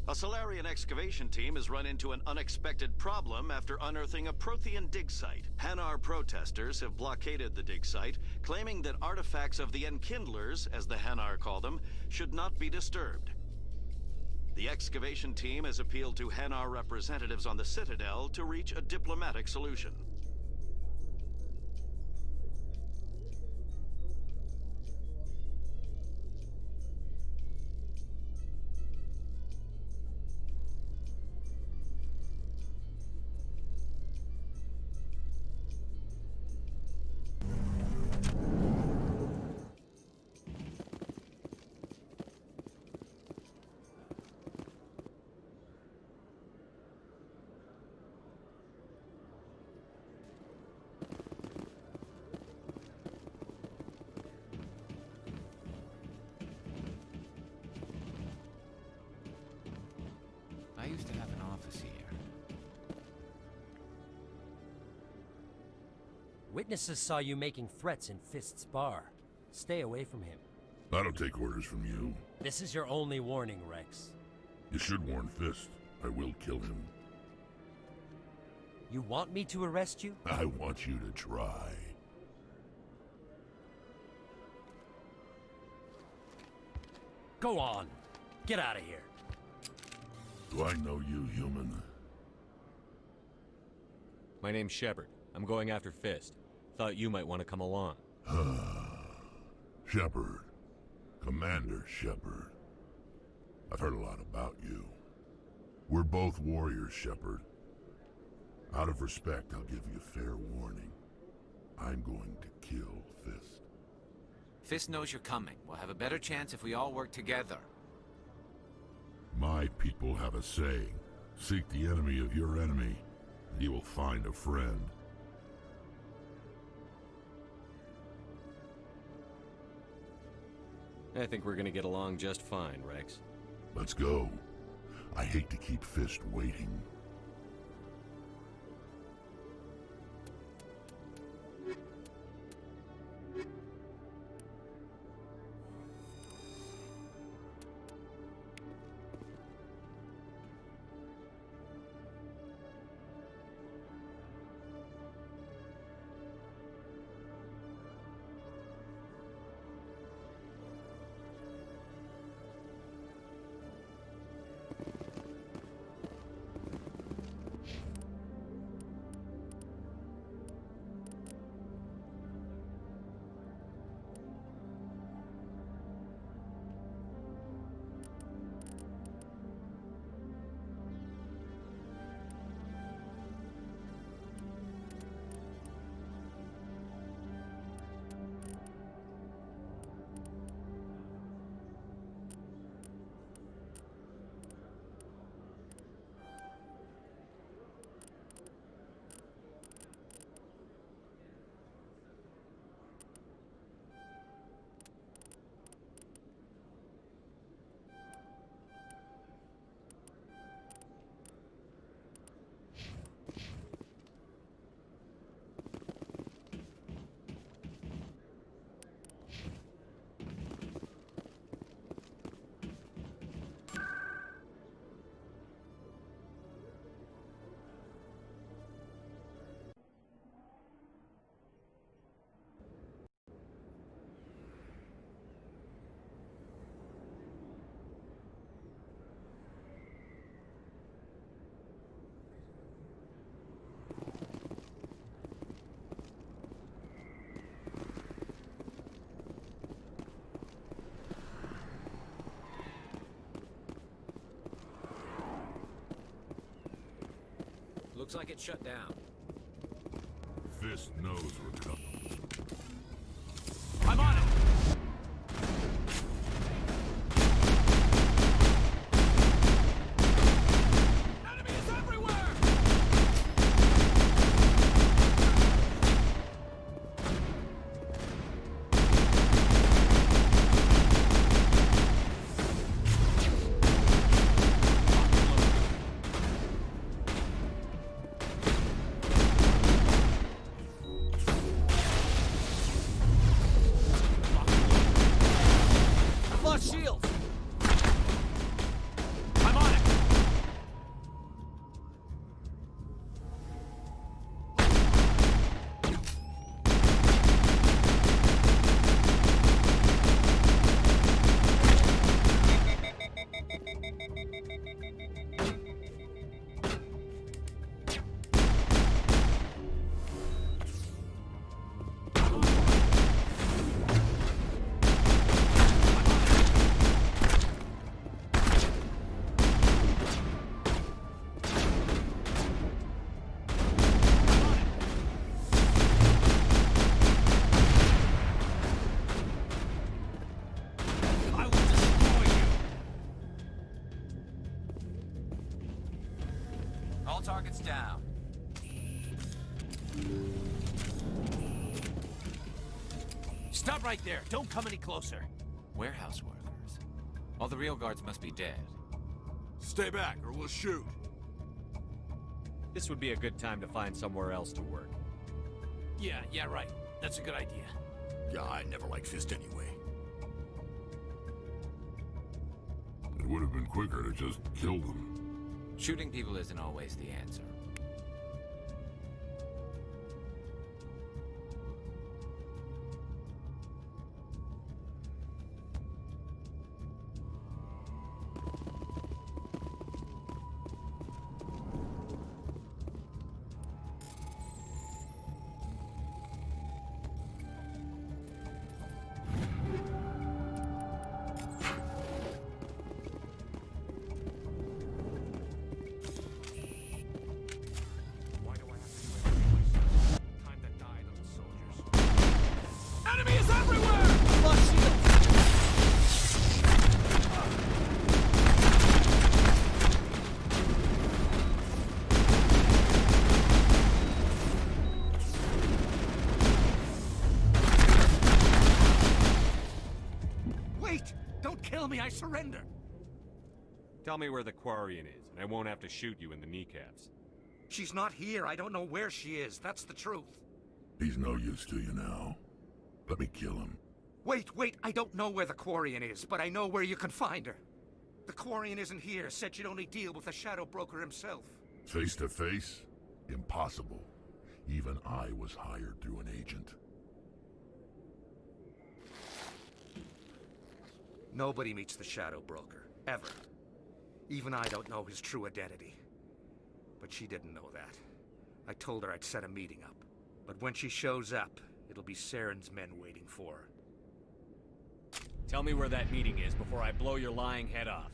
A Solarian excavation team has run into an unexpected problem after unearthing a Prothean dig site. Hanar protesters have blockaded the dig site, claiming that artifacts of the Enkindlers, as the Hanar call them, should not be disturbed. The excavation team has appealed to Hanar representatives on the Citadel to reach a diplomatic solution. I used to have an office here. Witnesses saw you making threats in Fist's bar. Stay away from him. I don't take orders from you. This is your only warning, Rex. You should warn Fist. I will kill him. You want me to arrest you? I want you to try. Go on. Get out of here. Do I know you, human? My name's Shepard. I'm going after Fist. Thought you might want to come along. Shepard. Commander Shepard. I've heard a lot about you. We're both warriors, Shepard. Out of respect, I'll give you fair warning. I'm going to kill Fist. Fist knows you're coming. We'll have a better chance if we all work together. My people have a saying. Seek the enemy of your enemy, and you will find a friend. I think we're gonna get along just fine, Rex. Let's go. I hate to keep Fist waiting. Looks like it's shut down. Fist knows we're coming. I'm on it! Stop right there. Don't come any closer. Warehouse workers. All the real guards must be dead. Stay back, or we'll shoot. This would be a good time to find somewhere else to work. Yeah, right. That's a good idea. Yeah, I never liked Fist anyway. It would have been quicker to just kill them. Shooting people isn't always the answer. Enemy is everywhere! Lost shield! Wait! Don't kill me, I surrender! Tell me where the Quarian is, and I won't have to shoot you in the kneecaps. She's not here. I don't know where she is. That's the truth. He's no use to you now. Let me kill him. Wait, I don't know where the Quarian is, but I know where you can find her. The Quarian isn't here, said she'd only deal with the Shadow Broker himself. Face to face? Impossible. Even I was hired through an agent. Nobody meets the Shadow Broker, ever. Even I don't know his true identity. But she didn't know that. I told her I'd set a meeting up. But when she shows up, it'll be Saren's men waiting for her. Tell me where that meeting is before I blow your lying head off.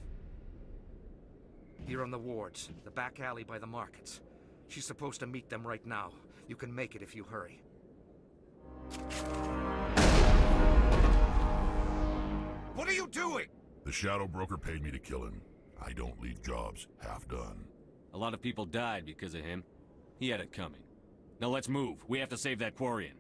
Here on the wards, the back alley by the markets. She's supposed to meet them right now. You can make it if you hurry. What are you doing? The Shadow Broker paid me to kill him. I don't leave jobs half done. A lot of people died because of him. He had it coming. Now let's move. We have to save that Quarian.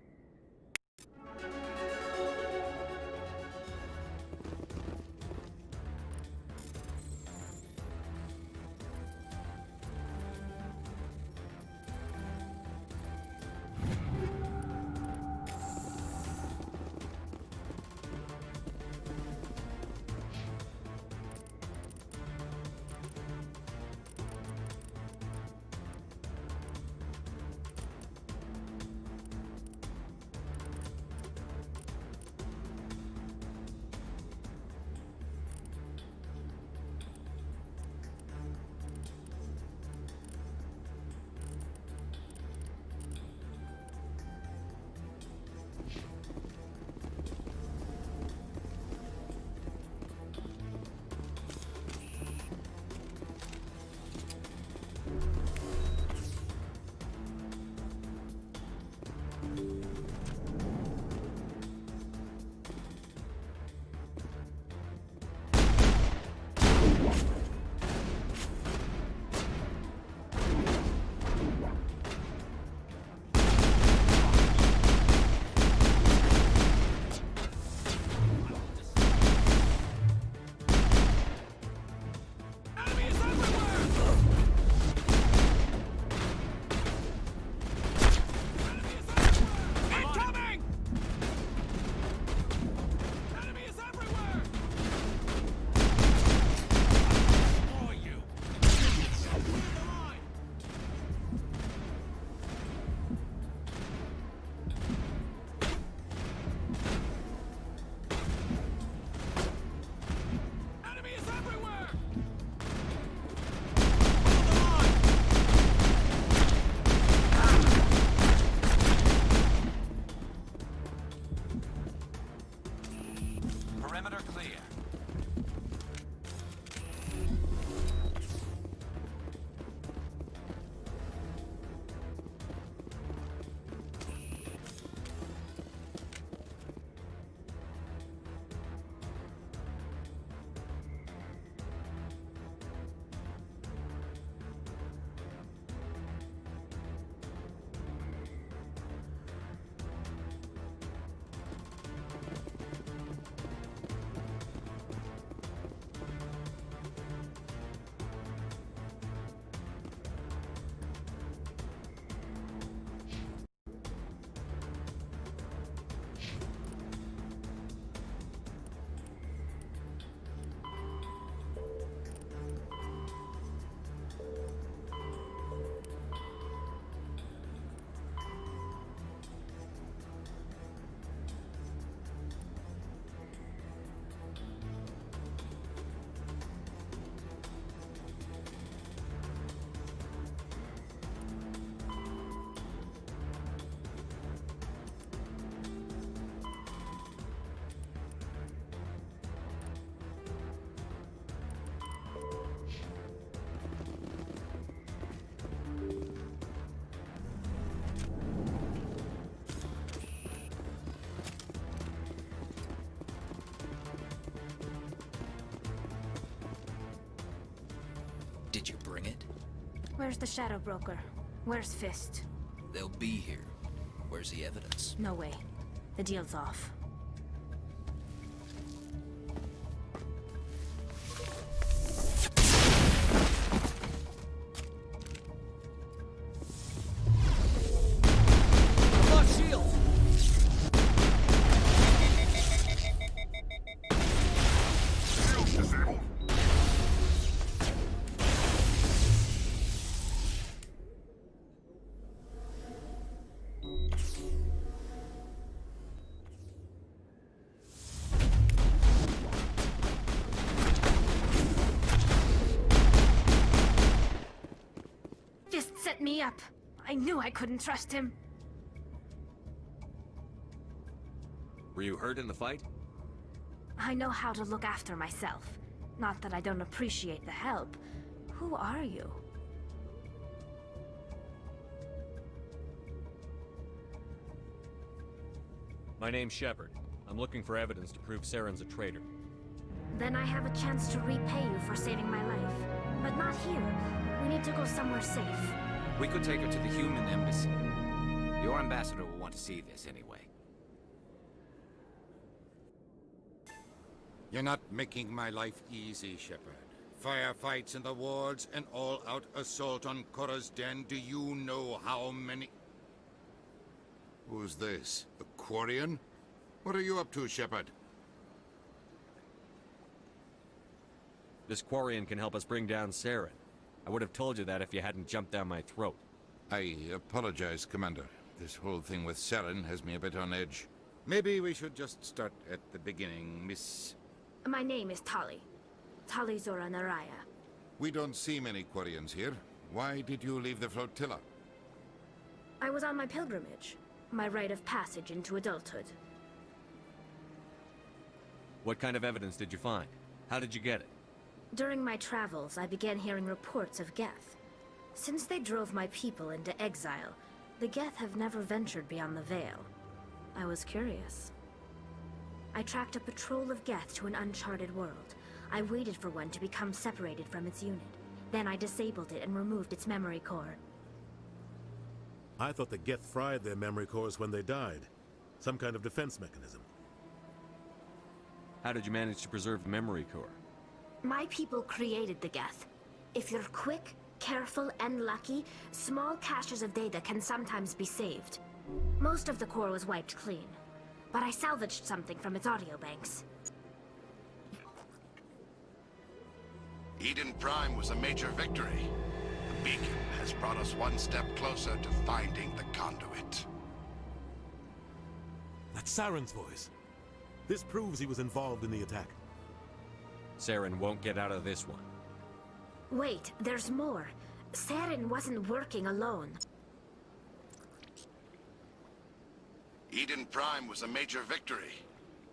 Where's the Shadow Broker? Where's Fist? They'll be here. Where's the evidence? No way. The deal's off. Lost shield! Fist set me up. I knew I couldn't trust him. Were you hurt in the fight? I know how to look after myself. Not that I don't appreciate the help. Who are you? My name's Shepard. I'm looking for evidence to prove Saren's a traitor. Then I have a chance to repay you for saving my life. But not here. We need to go somewhere safe. We could take her to the human embassy. Your ambassador will want to see this anyway. You're not making my life easy, Shepard. Firefights in the wards, an all-out assault on Korra's den. Do you know how many... Who's this? A Quarian? What are you up to, Shepard? This Quarian can help us bring down Saren. I would have told you that if you hadn't jumped down my throat. I apologize, Commander. This whole thing with Saren has me a bit on edge. Maybe we should just start at the beginning, Miss... My name is Tali. Tali Zora Naraya. We don't see many Quarians here. Why did you leave the flotilla? I was on my pilgrimage. My rite of passage into adulthood. What kind of evidence did you find? How did you get it? During my travels, I began hearing reports of Geth. Since they drove my people into exile, the Geth have never ventured beyond the Veil. I was curious. I tracked a patrol of Geth to an uncharted world. I waited for one to become separated from its unit. Then I disabled it and removed its memory core. I thought the Geth fried their memory cores when they died. Some kind of defense mechanism. How did you manage to preserve the memory core? My people created the Geth. If you're quick, careful, and lucky, small caches of data can sometimes be saved. Most of the core was wiped clean, but I salvaged something from its audio banks. Eden Prime was a major victory. The beacon has brought us one step closer to finding the conduit. That's Saren's voice. This proves he was involved in the attack. Saren won't get out of this one. Wait, there's more. Saren wasn't working alone. Eden Prime was a major victory.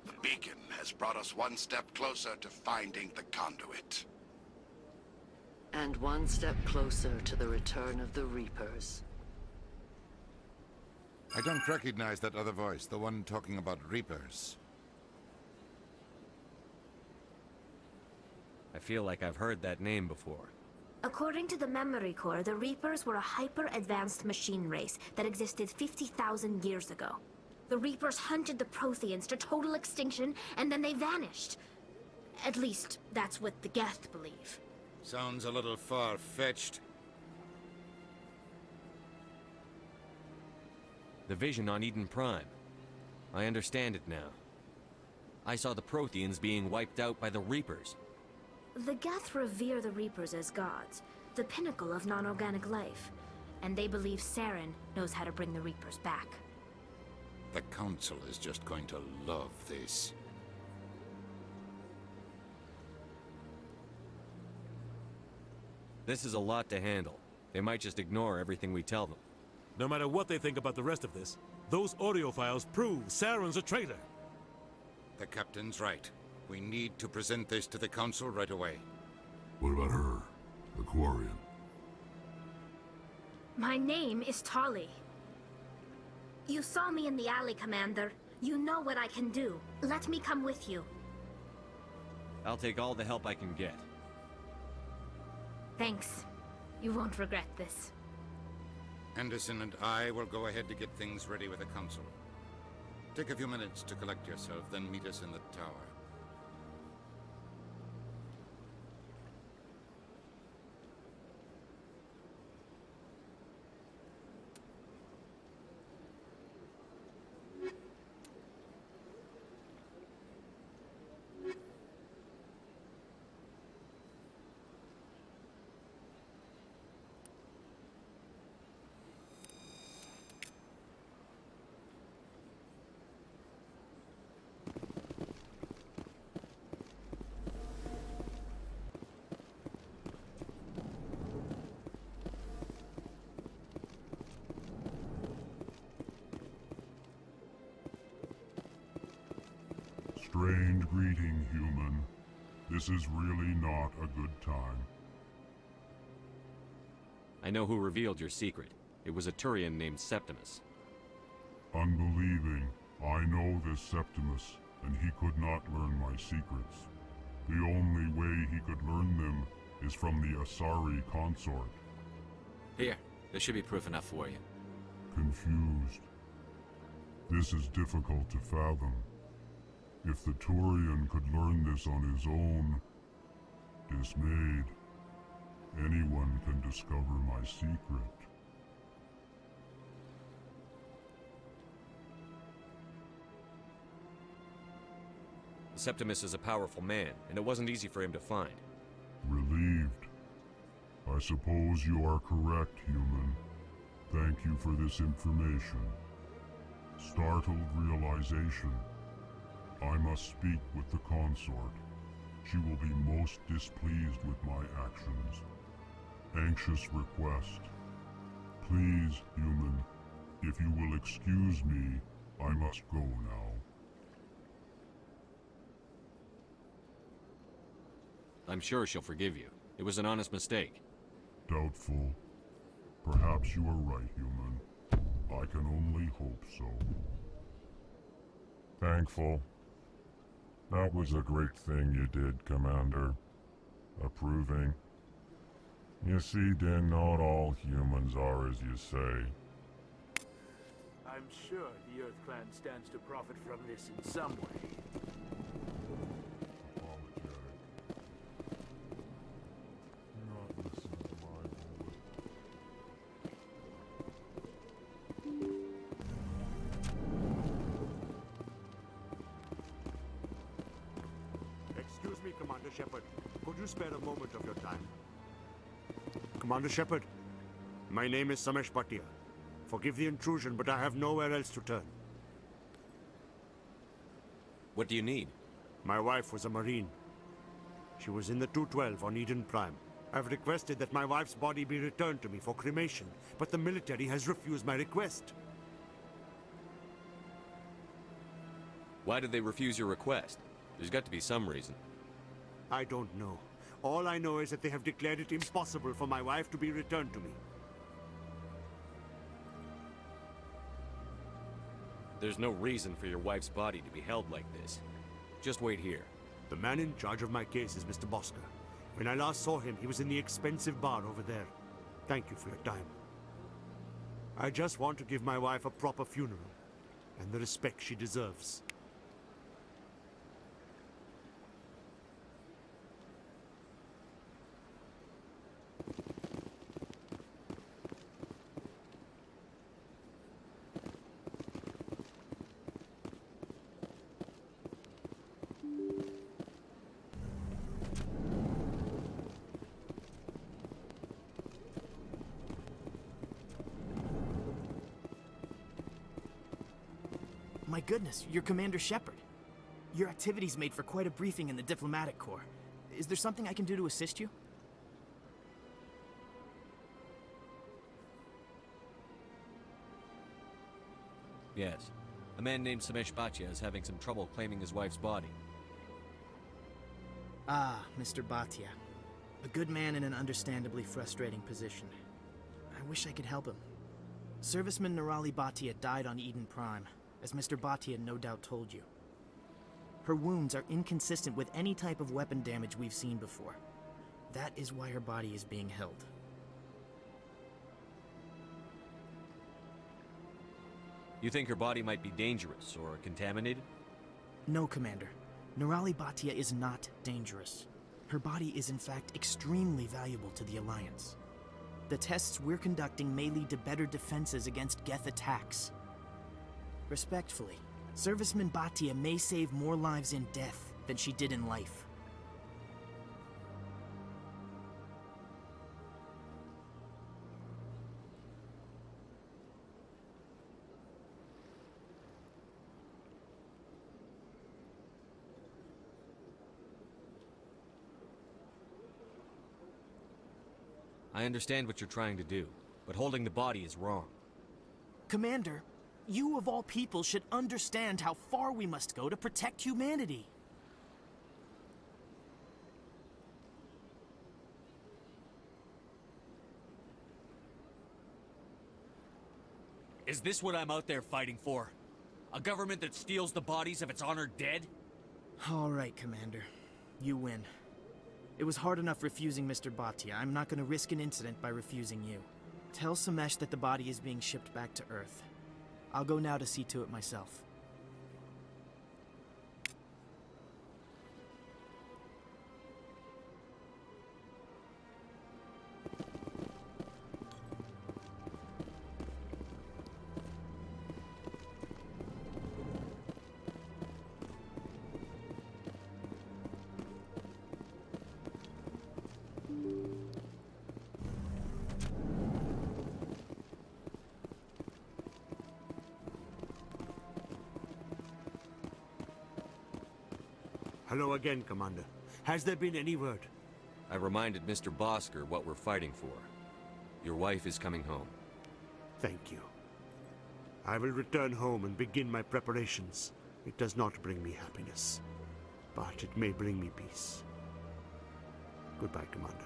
The beacon has brought us one step closer to finding the conduit. And one step closer to the return of the Reapers. I don't recognize that other voice, the one talking about Reapers. I feel like I've heard that name before. According to the memory core, the Reapers were a hyper-advanced machine race that existed 50,000 years ago. The Reapers hunted the Protheans to total extinction, and then they vanished. At least, that's what the Geth believe. Sounds a little far-fetched. The vision on Eden Prime. I understand it now. I saw the Protheans being wiped out by the Reapers. The Geth revere the Reapers as gods, the pinnacle of non-organic life. And they believe Saren knows how to bring the Reapers back. The Council is just going to love this. This is a lot to handle. They might just ignore everything we tell them. No matter what they think about the rest of this, those audio files prove Saren's a traitor. The Captain's right. We need to present this to the Council right away. What about her? The Quarian? My name is Tali. You saw me in the alley, Commander. You know what I can do. Let me come with you. I'll take all the help I can get. Thanks. You won't regret this. Anderson and I will go ahead to get things ready with the council. Take a few minutes to collect yourself, then meet us in the tower. Strange greeting, human. This is really not a good time. I know who revealed your secret. It was a Turian named Septimus. Unbelieving. I know this Septimus, and he could not learn my secrets. The only way he could learn them is from the Asari consort. Here, this should be proof enough for you. Confused. This is difficult to fathom. If the Turian could learn this on his own, dismayed, anyone can discover my secret. Septimus is a powerful man, and it wasn't easy for him to find. Relieved. I suppose you are correct, human. Thank you for this information. Startled realization. I must speak with the consort. She will be most displeased with my actions. Anxious request. Please, human, if you will excuse me, I must go now. I'm sure she'll forgive you. It was an honest mistake. Doubtful. Perhaps you are right, human. I can only hope so. Thankful. That was a great thing you did, Commander. Approving. You see, Din, not all humans are as you say. I'm sure the Earth Clan stands to profit from this in some way. Excuse me, Commander Shepard. Could you spare a moment of your time? Commander Shepard, my name is Samesh Bhatia. Forgive the intrusion, but I have nowhere else to turn. What do you need? My wife was a Marine. She was in the 212 on Eden Prime. I've requested that my wife's body be returned to me for cremation, but the military has refused my request. Why did they refuse your request? There's got to be some reason. I don't know. All I know is that they have declared it impossible for my wife to be returned to me. There's no reason for your wife's body to be held like this. Just wait here. The man in charge of my case is Mr. Bosca. When I last saw him, he was in the expensive bar over there. Thank you for your time. I just want to give my wife a proper funeral, and the respect she deserves. My goodness, you're Commander Shepard. Your activities made for quite a briefing in the Diplomatic Corps. Is there something I can do to assist you? Yes. A man named Samesh Bhatia is having some trouble claiming his wife's body. Ah, Mr. Bhatia. A good man in an understandably frustrating position. I wish I could help him. Serviceman Nirali Bhatia died on Eden Prime, as Mr. Bhatia no doubt told you. Her wounds are inconsistent with any type of weapon damage we've seen before. That is why her body is being held. You think her body might be dangerous or contaminated? No, Commander. Nerali Batia is not dangerous. Her body is in fact extremely valuable to the Alliance. The tests we're conducting may lead to better defenses against Geth attacks. Respectfully, Serviceman Batia may save more lives in death than she did in life. I understand what you're trying to do, but holding the body is wrong. Commander, you of all people should understand how far we must go to protect humanity. Is this what I'm out there fighting for? A government that steals the bodies of its honored dead? All right, Commander. You win. It was hard enough refusing Mr. Batia. I'm not going to risk an incident by refusing you. Tell Samesh that the body is being shipped back to Earth. I'll go now to see to it myself. Hello again, Commander. Has there been any word? I reminded Mr. Bosker what we're fighting for. Your wife is coming home. Thank you. I will return home and begin my preparations. It does not bring me happiness, but it may bring me peace. Goodbye, Commander.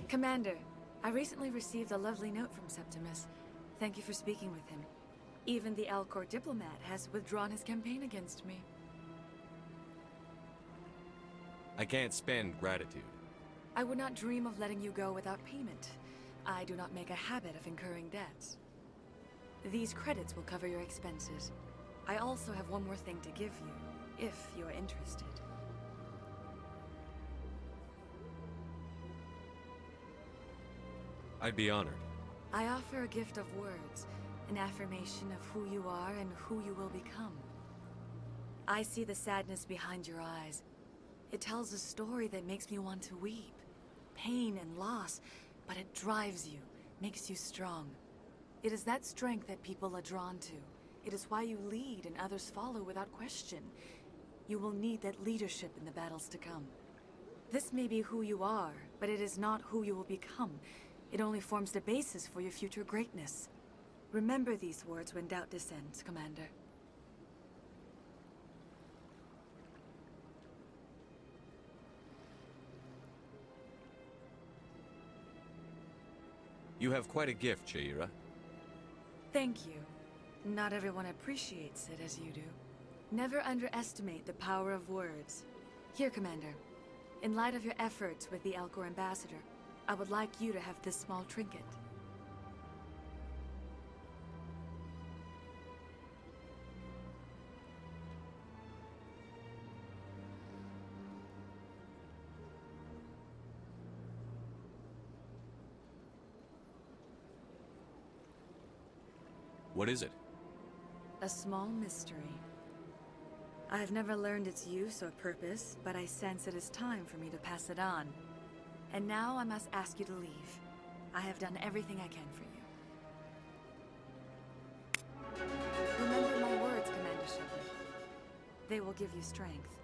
Commander, I recently received a lovely note from Septimus. Thank you for speaking with him. Even the Alcor diplomat has withdrawn his campaign against me. I can't spend gratitude. I would not dream of letting you go without payment. I do not make a habit of incurring debts. These credits will cover your expenses. I also have one more thing to give you, if you are interested. I'd be honored. I offer a gift of words, an affirmation of who you are and who you will become. I see the sadness behind your eyes. It tells a story that makes me want to weep. Pain and loss, but it drives you, makes you strong. It is that strength that people are drawn to. It is why you lead and others follow without question. You will need that leadership in the battles to come. This may be who you are, but it is not who you will become. It only forms the basis for your future greatness. Remember these words when doubt descends, Commander. You have quite a gift, Shaira. Thank you. Not everyone appreciates it as you do. Never underestimate the power of words. Here, Commander. In light of your efforts with the Elcor ambassador, I would like you to have this small trinket. What is it? A small mystery. I have never learned its use or purpose, but I sense it is time for me to pass it on. And now I must ask you to leave. I have done everything I can for you. Remember my words, Commander Shepard. They will give you strength.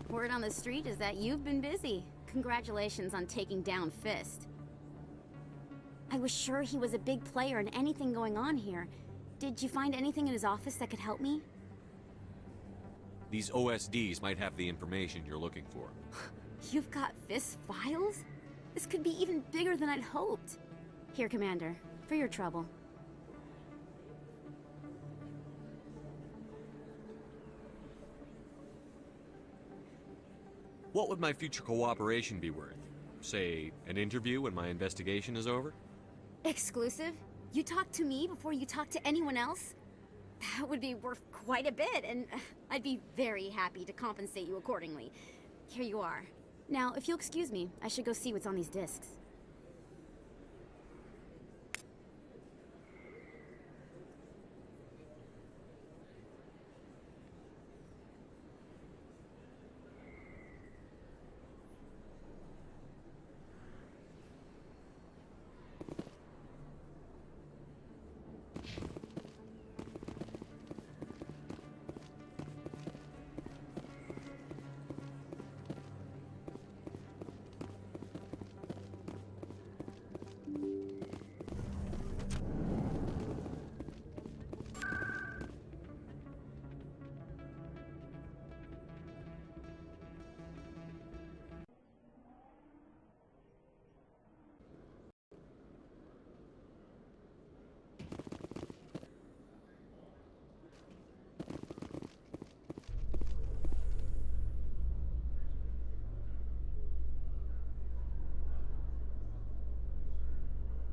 Word on the street is that you've been busy. Congratulations on taking down Fist. I was sure he was a big player in anything going on here. Did you find anything in his office that could help me? These OSDs might have the information you're looking for. You've got Fist's files? This could be even bigger than I'd hoped. Here, Commander, for your trouble. What would my future cooperation be worth? Say, an interview when my investigation is over? Exclusive? You talk to me before you talk to anyone else? That would be worth quite a bit, and I'd be very happy to compensate you accordingly. Here you are. Now, if you'll excuse me, I should go see what's on these discs.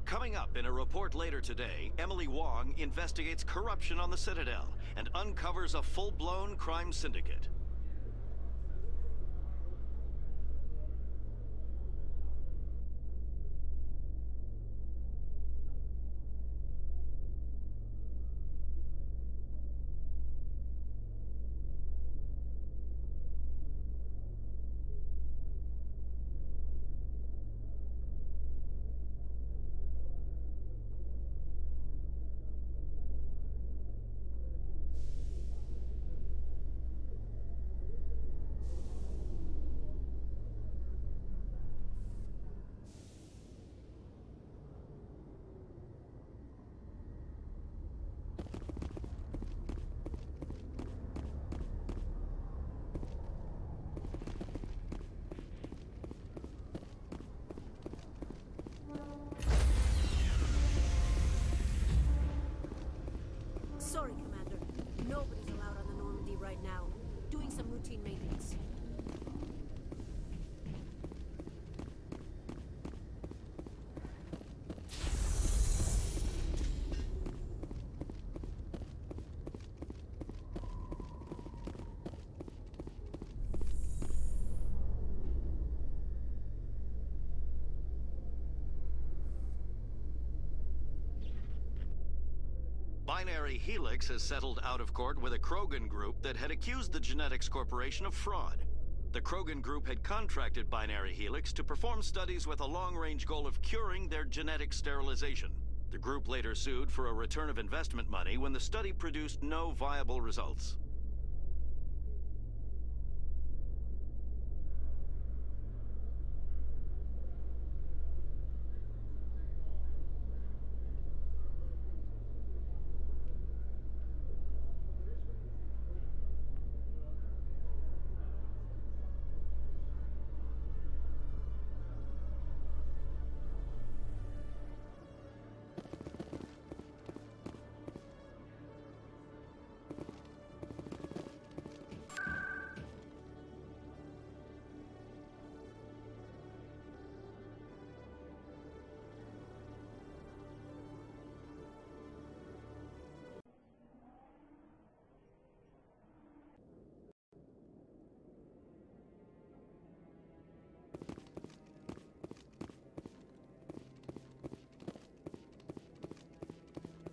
Coming up in a report later today, Emily Wong investigates corruption on the Citadel and uncovers a full-blown crime syndicate. Sorry, Commander. Nobody's allowed on the Normandy right now. Doing some routine maintenance. Binary Helix has settled out of court with a Krogan group that had accused the Genetics Corporation of fraud. The Krogan group had contracted Binary Helix to perform studies with a long-range goal of curing their genetic sterilization. The group later sued for a return of investment money when the study produced no viable results.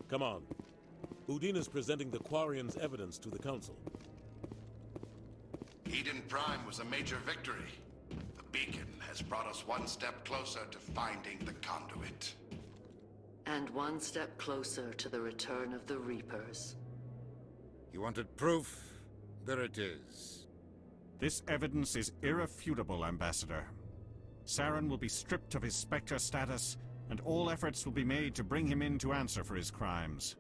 Come on. Udina's presenting the Quarians' evidence to the Council. Eden Prime was a major victory. The beacon has brought us one step closer to finding the conduit. And one step closer to the return of the Reapers. You wanted proof? There it is. This evidence is irrefutable, Ambassador. Saren will be stripped of his Spectre status, and all efforts will be made to bring him in to answer for his crimes.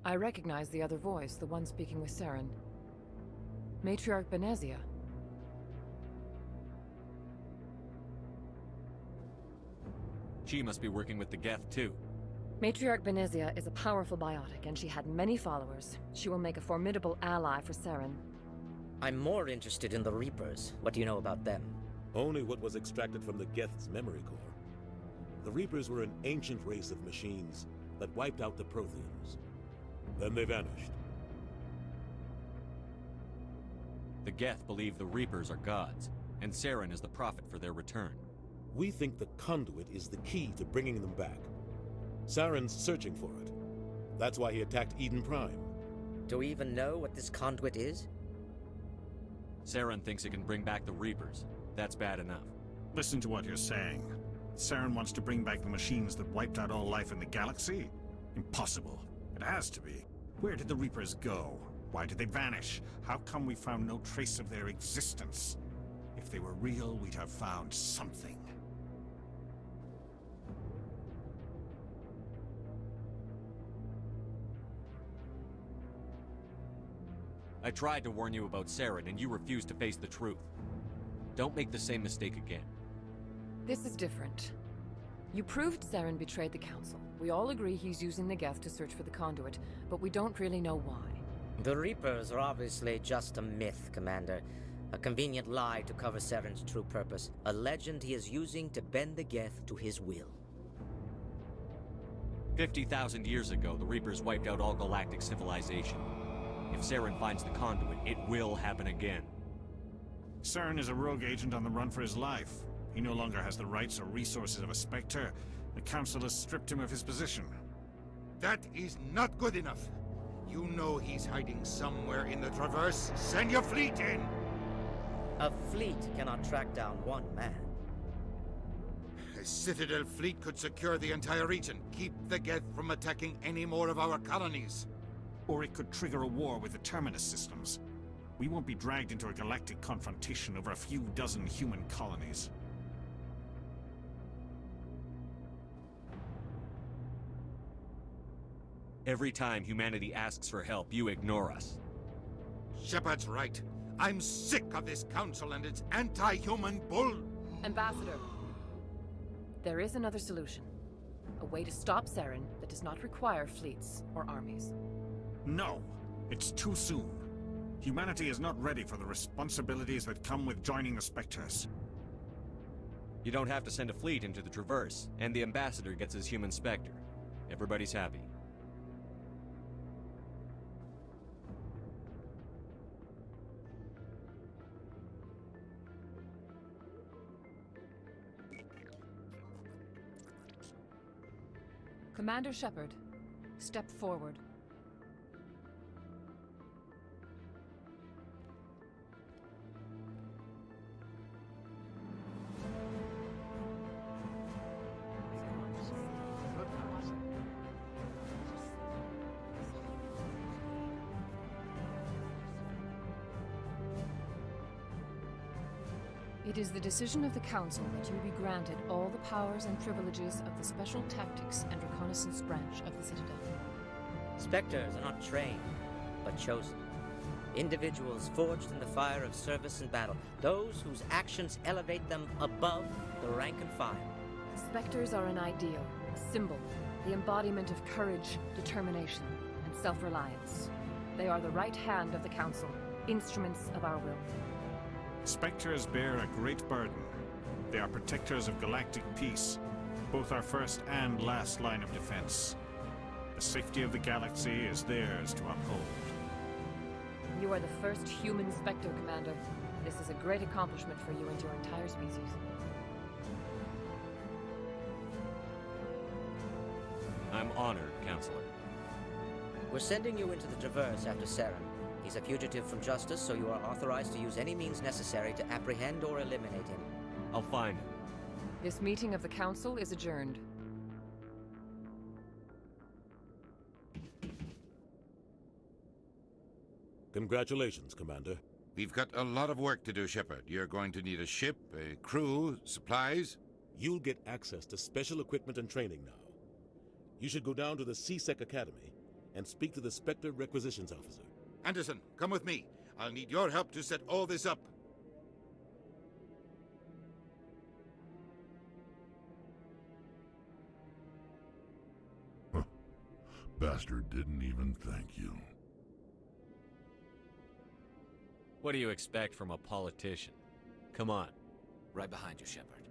I recognize the other voice, the one speaking with Saren. Matriarch Benezia. She must be working with the Geth, too. Matriarch Benezia is a powerful biotic, and she had many followers. She will make a formidable ally for Saren. I'm more interested in the Reapers. What do you know about them? Only what was extracted from the Geth's memory core. The Reapers were an ancient race of machines that wiped out the Protheans. Then they vanished. The Geth believe the Reapers are gods, and Saren is the prophet for their return. We think the conduit is the key to bringing them back. Saren's searching for it. That's why he attacked Eden Prime. Do we even know what this conduit is? Saren thinks it can bring back the Reapers. That's bad enough. Listen to what you're saying. Saren wants to bring back the machines that wiped out all life in the galaxy? Impossible. It has to be. Where did the Reapers go? Why did they vanish? How come we found no trace of their existence? If they were real, we'd have found something. I tried to warn you about Saren, and you refused to face the truth. Don't make the same mistake again. This is different. You proved Saren betrayed the Council. We all agree he's using the Geth to search for the conduit, but we don't really know why. The Reapers are obviously just a myth, Commander. A convenient lie to cover Saren's true purpose. A legend he is using to bend the Geth to his will. 50,000 years ago, the Reapers wiped out all galactic civilization. If Saren finds the conduit, it will happen again. Saren is a rogue agent on the run for his life. He no longer has the rights or resources of a Spectre. The Council has stripped him of his position. That is not good enough. You know he's hiding somewhere in the Traverse. Send your fleet in! A fleet cannot track down one man. A Citadel fleet could secure the entire region, keep the Geth from attacking any more of our colonies. Or it could trigger a war with the Terminus systems. We won't be dragged into a galactic confrontation over a few dozen human colonies. Every time humanity asks for help, you ignore us. Shepard's right. I'm sick of this council and its anti-human bull... Ambassador, there is another solution. A way to stop Saren that does not require fleets or armies. No! It's too soon. Humanity is not ready for the responsibilities that come with joining the Spectres. You don't have to send a fleet into the Traverse, and the Ambassador gets his human Spectre. Everybody's happy. Commander Shepard, step forward. It is the decision of the Council that you be granted all the powers and privileges of the Special Tactics and Reconnaissance branch of the Citadel. Spectres are not trained, but chosen. Individuals forged in the fire of service and battle. Those whose actions elevate them above the rank and file. Spectres are an ideal, a symbol, the embodiment of courage, determination, and self-reliance. They are the right hand of the Council, instruments of our will. Spectres bear a great burden. They are protectors of galactic peace, both our first and last line of defense. The safety of the galaxy is theirs to uphold. You are the first human Spectre, Commander. This is a great accomplishment for you and your entire species. I'm honored, Counselor. We're sending you into the Traverse after Saren. He's a fugitive from justice, so you are authorized to use any means necessary to apprehend or eliminate him. I'll find him. This meeting of the Council is adjourned. Congratulations, Commander. We've got a lot of work to do, Shepard. You're going to need a ship, a crew, supplies. You'll get access to special equipment and training now. You should go down to the CSEC Academy and speak to the Spectre Requisitions Officer. Anderson, come with me. I'll need your help to set all this up. Bastard didn't even thank you. What do you expect from a politician? Come on. Right behind you, Shepard.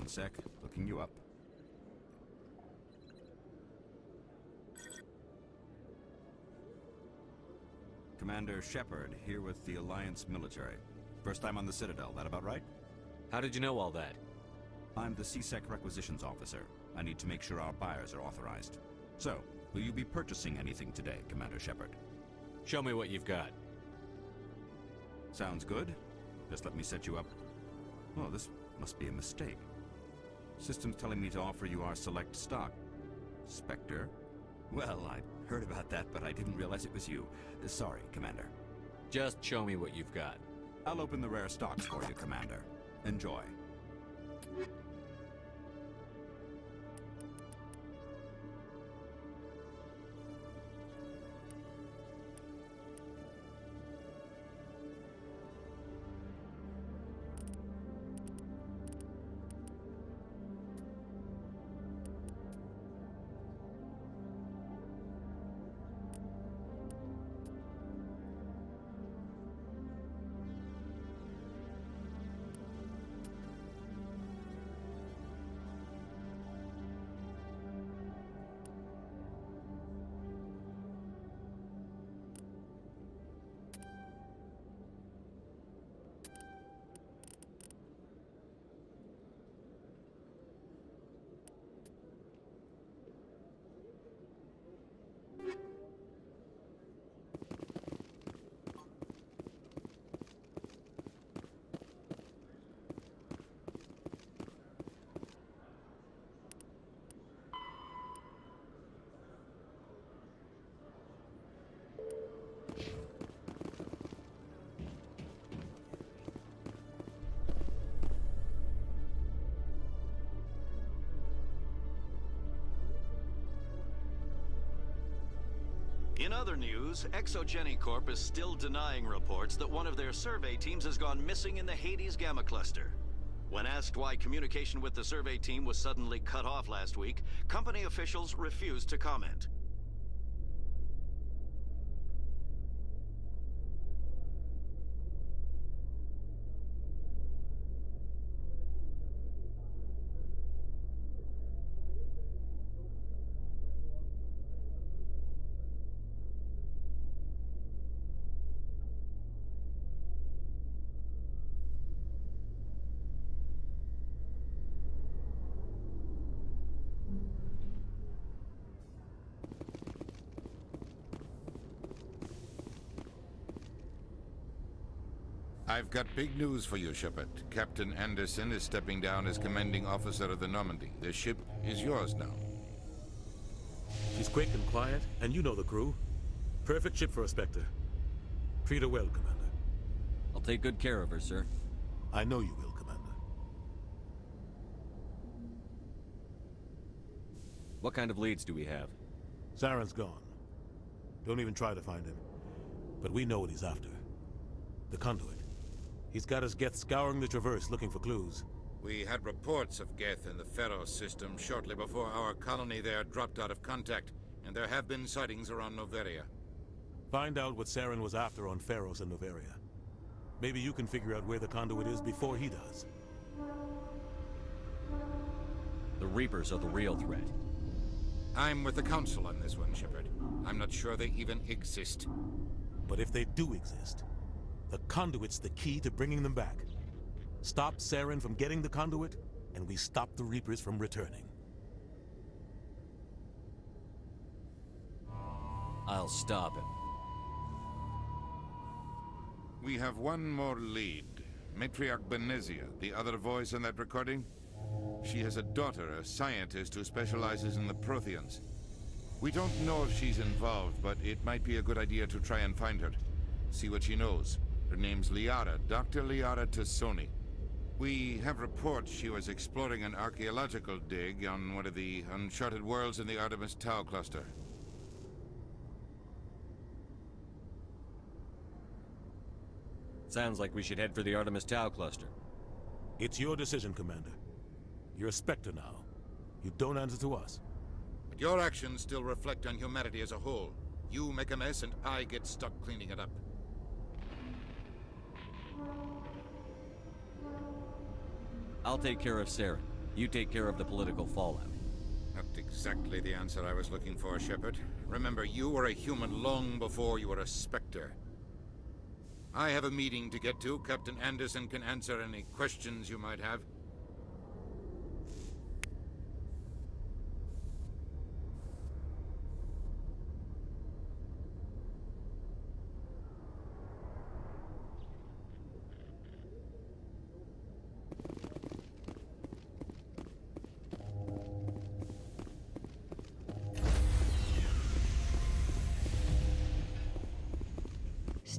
One sec, looking you up. Commander Shepard, here with the Alliance military. First time on the Citadel, that about right? How did you know all that? I'm the CSEC requisitions officer. I need to make sure our buyers are authorized. So, will you be purchasing anything today, Commander Shepard? Show me what you've got. Sounds good. Just let me set you up. Oh, this must be a mistake. System's telling me to offer you our select stock. Spectre? Well, I heard about that, but I didn't realize it was you. Sorry, Commander. Just show me what you've got. I'll open the rare stocks for you, Commander. Enjoy. In other news, Exogeny Corp is still denying reports that one of their survey teams has gone missing in the Hades Gamma Cluster. When asked why communication with the survey team was suddenly cut off last week, company officials refused to comment. I've got big news for you, Shepard. Captain Anderson is stepping down as commanding officer of the Normandy. The ship is yours now. She's quick and quiet, and you know the crew. Perfect ship for a Spectre. Treat her well, Commander. I'll take good care of her, sir. I know you will, Commander. What kind of leads do we have? Saren's gone. Don't even try to find him. But we know what he's after. The conduit. He's got his Geth scouring the Traverse looking for clues. We had reports of Geth in the Pharaoh system shortly before our colony there dropped out of contact, and there have been sightings around Noveria. Find out what Saren was after on Pharaohs and Noveria. Maybe you can figure out where the conduit is before he does. The Reapers are the real threat. I'm with the Council on this one, Shepard. I'm not sure they even exist. But if they do exist, the conduit's the key to bringing them back. Stop Saren from getting the conduit, and we stop the Reapers from returning. I'll stop him. We have one more lead. Matriarch Benezia, the other voice in that recording. She has a daughter, a scientist who specializes in the Protheans. We don't know if she's involved, but it might be a good idea to try and find her. See what she knows. Her name's Liara, Dr. Liara Tassoni. We have reports she was exploring an archaeological dig on one of the uncharted worlds in the Artemis Tau cluster. Sounds like we should head for the Artemis Tau cluster. It's your decision, Commander. You're a Spectre now. You don't answer to us. But your actions still reflect on humanity as a whole. You make a mess and I get stuck cleaning it up. I'll take care of Saren. You take care of the political fallout. Not exactly the answer I was looking for, Shepard. Remember, you were a human long before you were a Spectre. I have a meeting to get to. Captain Anderson can answer any questions you might have.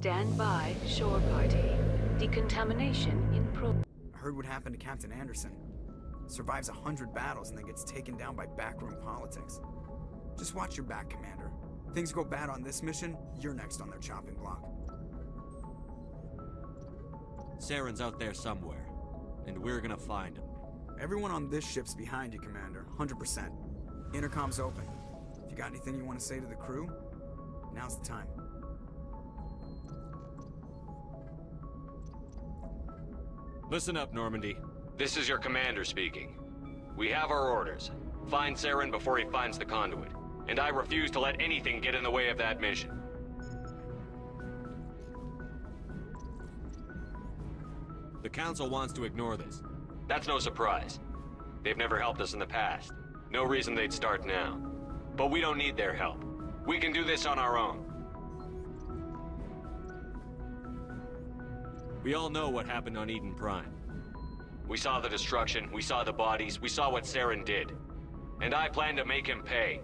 Stand by, shore party. Decontamination in pro. I heard what happened to Captain Anderson. Survives 100 battles and then gets taken down by backroom politics. Just watch your back, Commander. Things go bad on this mission, you're next on their chopping block. Saren's out there somewhere, and we're gonna find him. Everyone on this ship's behind you, Commander. 100%. Intercom's open. If you got anything you want to say to the crew, now's the time. Listen up, Normandy. This is your commander speaking. We have our orders. Find Saren before he finds the conduit. And I refuse to let anything get in the way of that mission. The Council wants to ignore this. That's no surprise. They've never helped us in the past. No reason they'd start now. But we don't need their help. We can do this on our own. We all know what happened on Eden Prime. We saw the destruction, we saw the bodies, we saw what Saren did. And I plan to make him pay.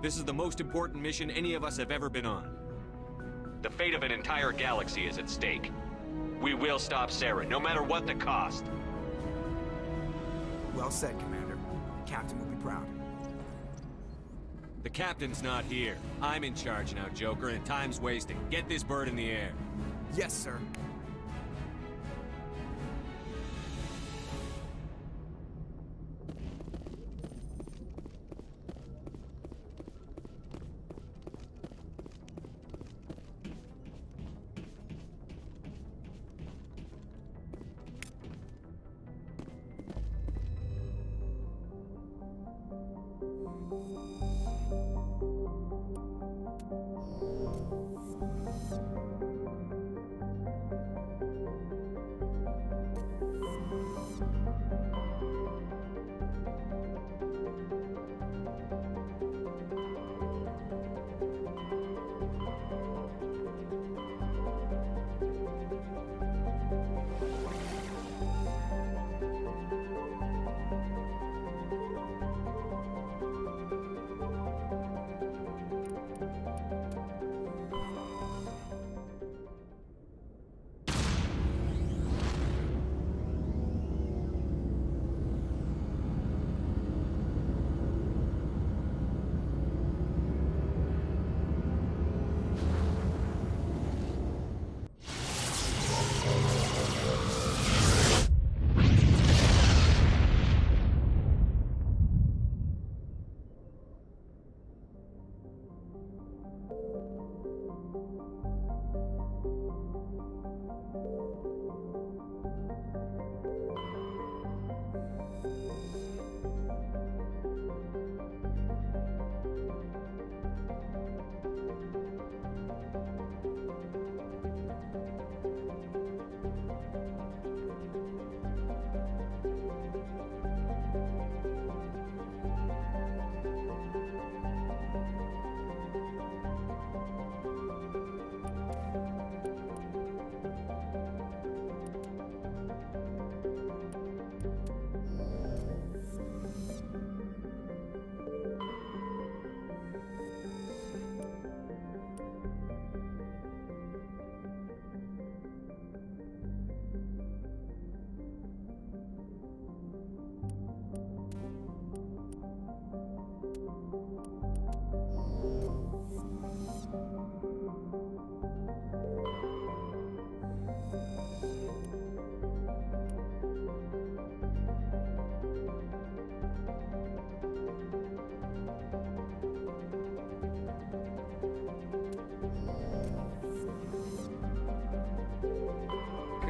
This is the most important mission any of us have ever been on. The fate of an entire galaxy is at stake. We will stop Saren, no matter what the cost. Well said, Commander. Captain will be proud. The captain's not here. I'm in charge now, Joker, and time's wasting. Get this bird in the air. Yes, sir.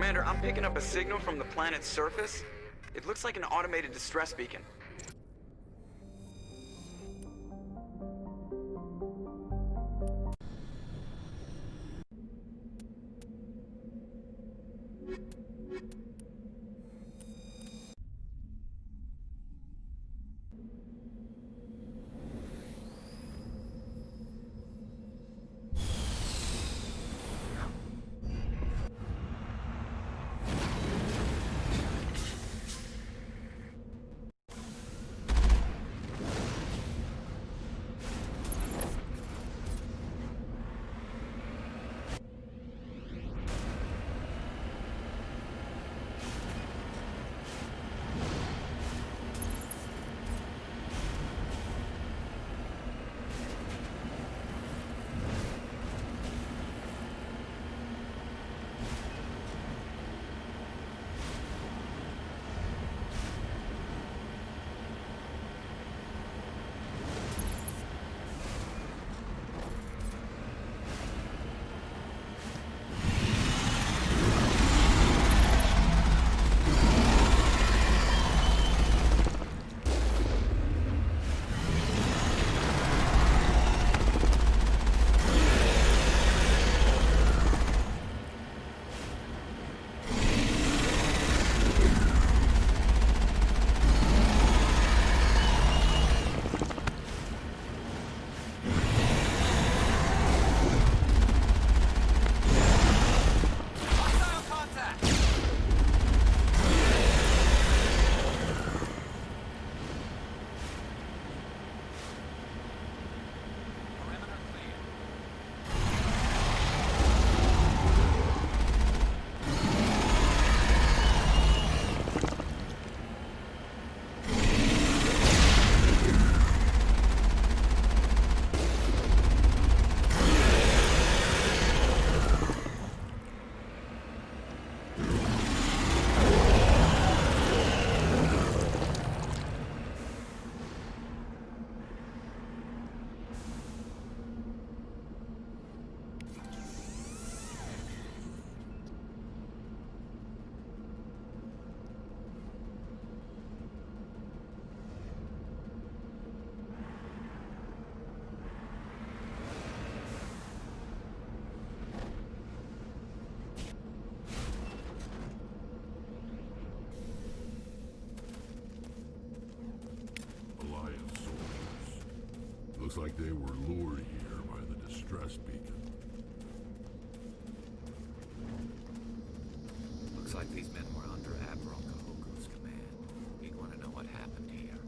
Commander, I'm picking up a signal from the planet's surface. It looks like an automated distress beacon. Looks like they were lured here by the distress beacon. Looks like these men were under Admiral Kahoku's command. He'd want to know what happened here.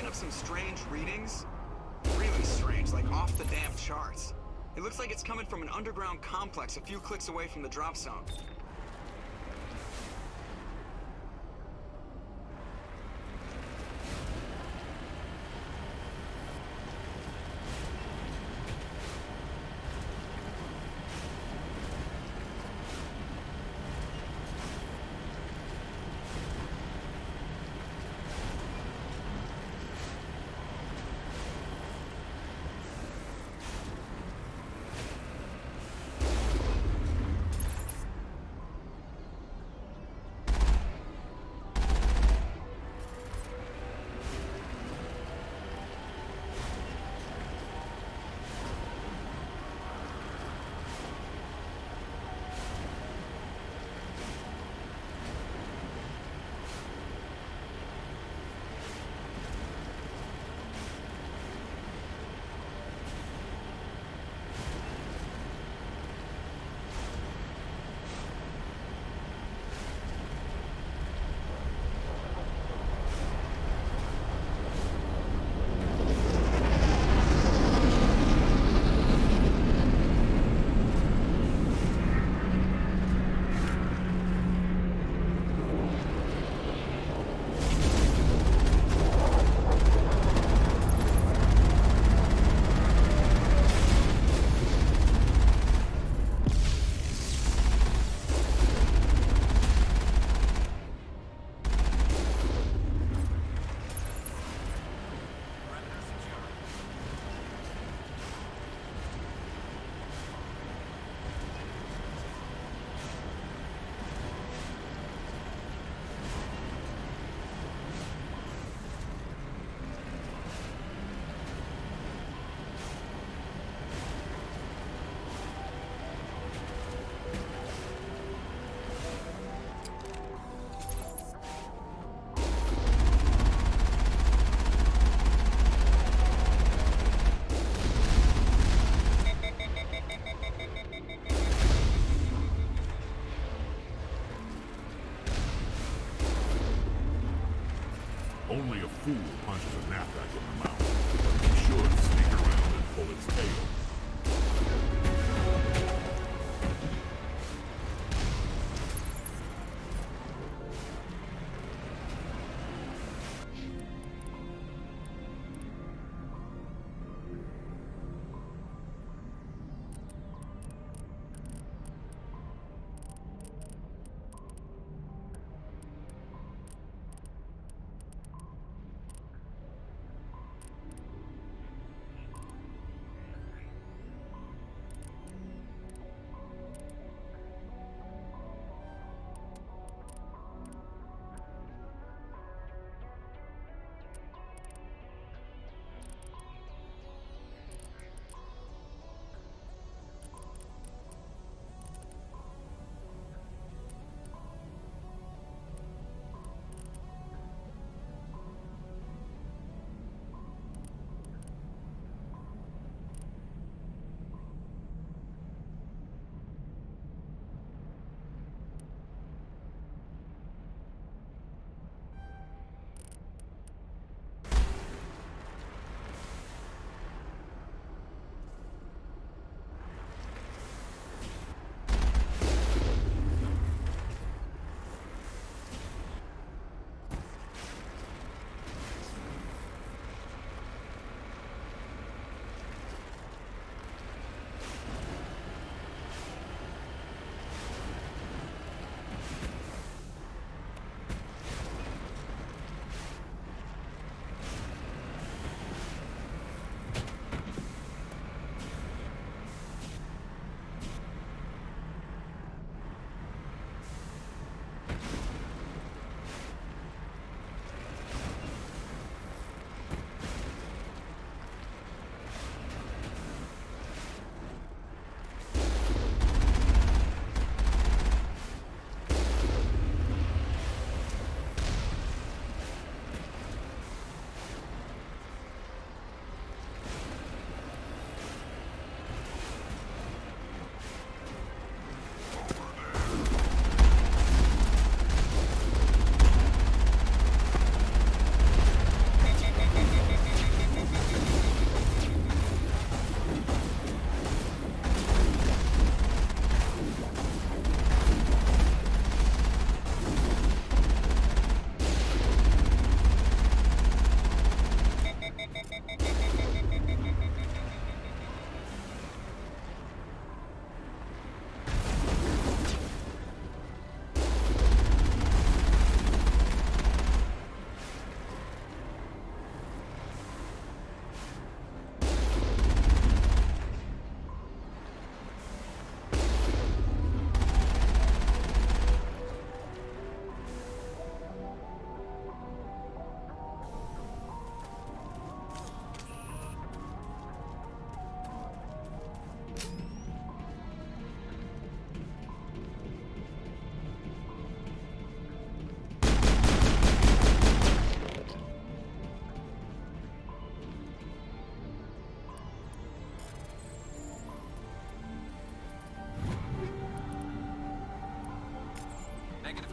up some strange readings. Really strange, like off the damn charts. It looks like it's coming from an underground complex a few clicks away from the drop zone. Only a fool punches a knapsack in the mouth. Be sure to sneak around and pull its tail.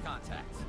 contact.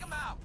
him out!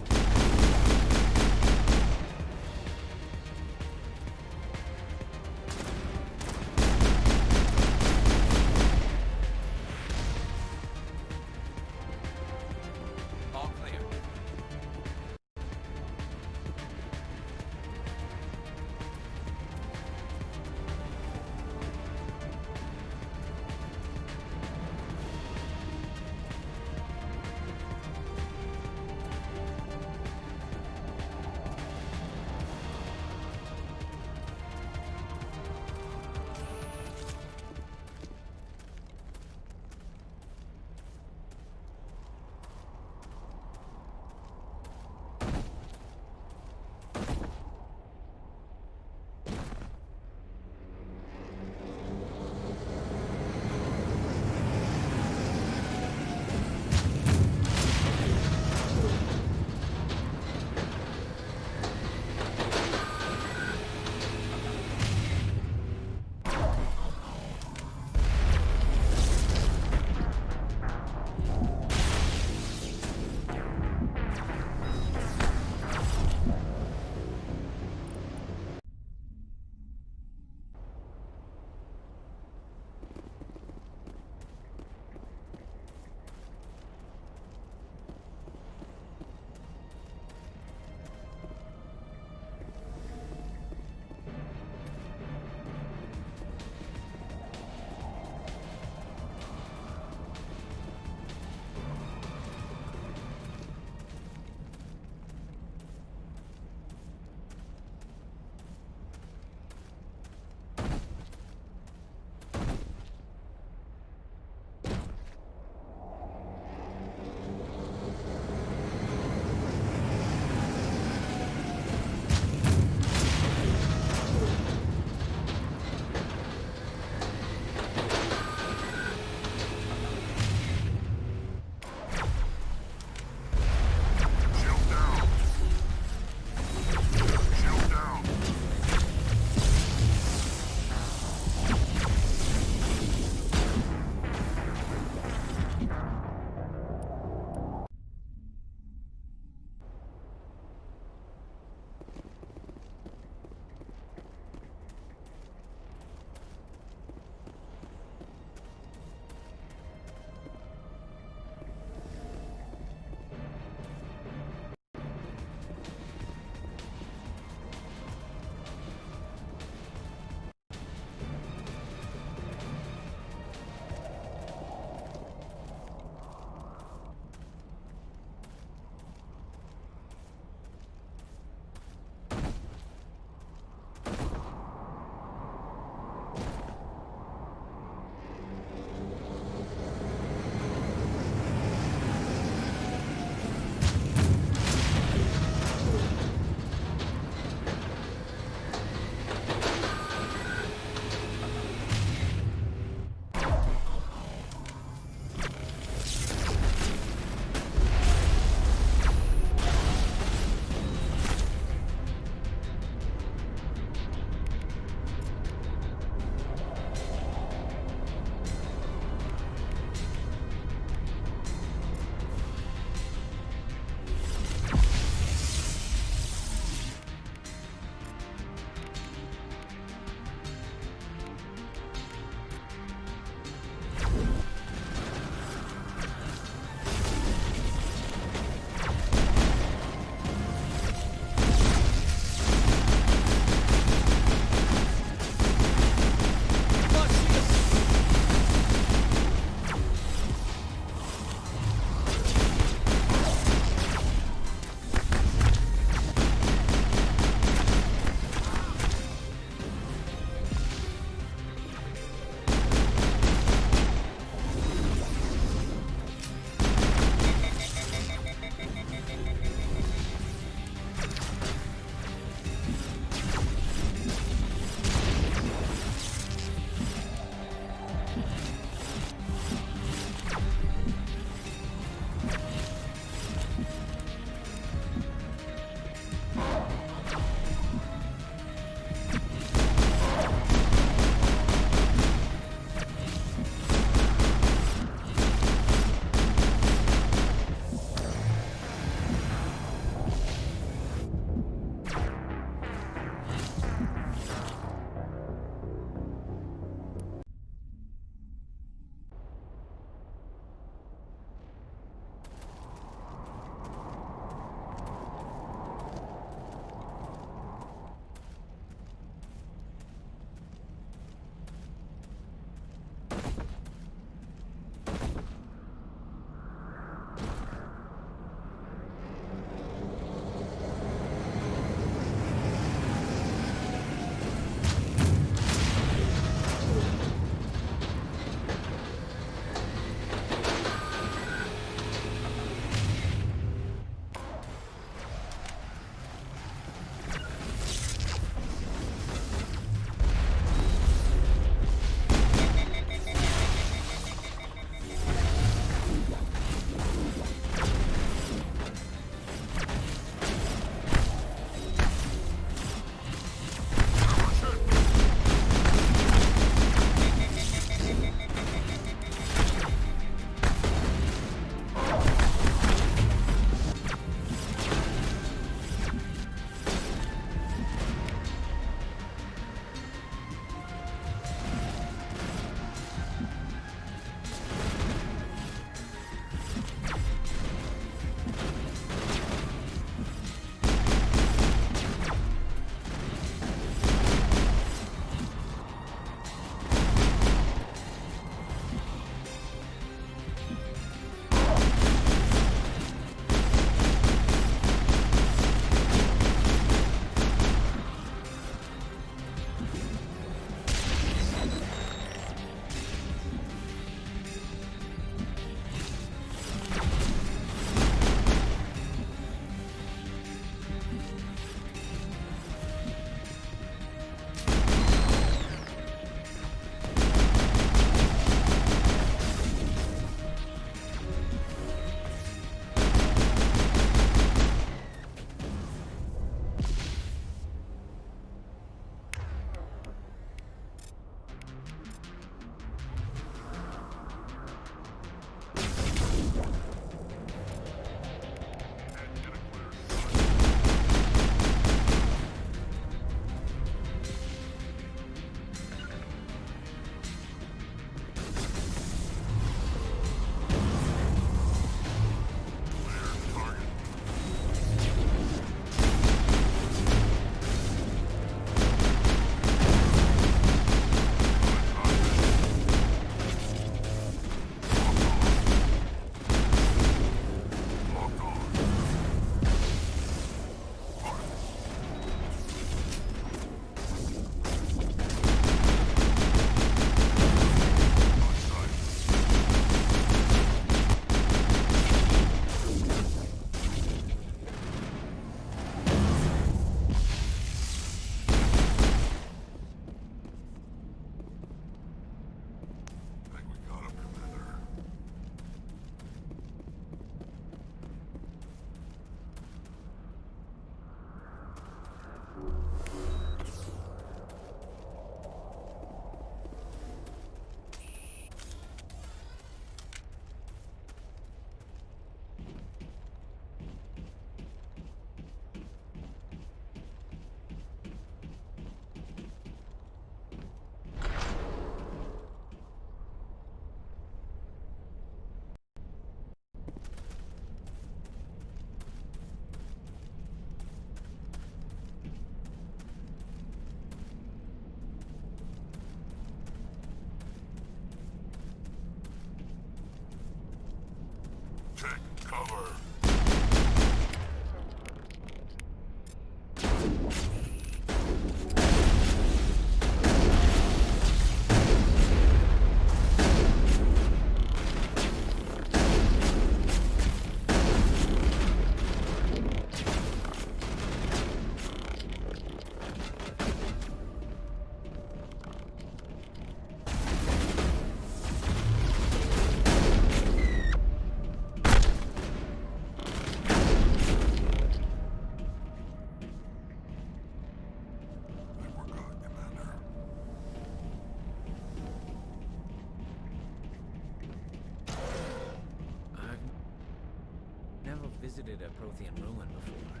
visited a Prothean ruin before.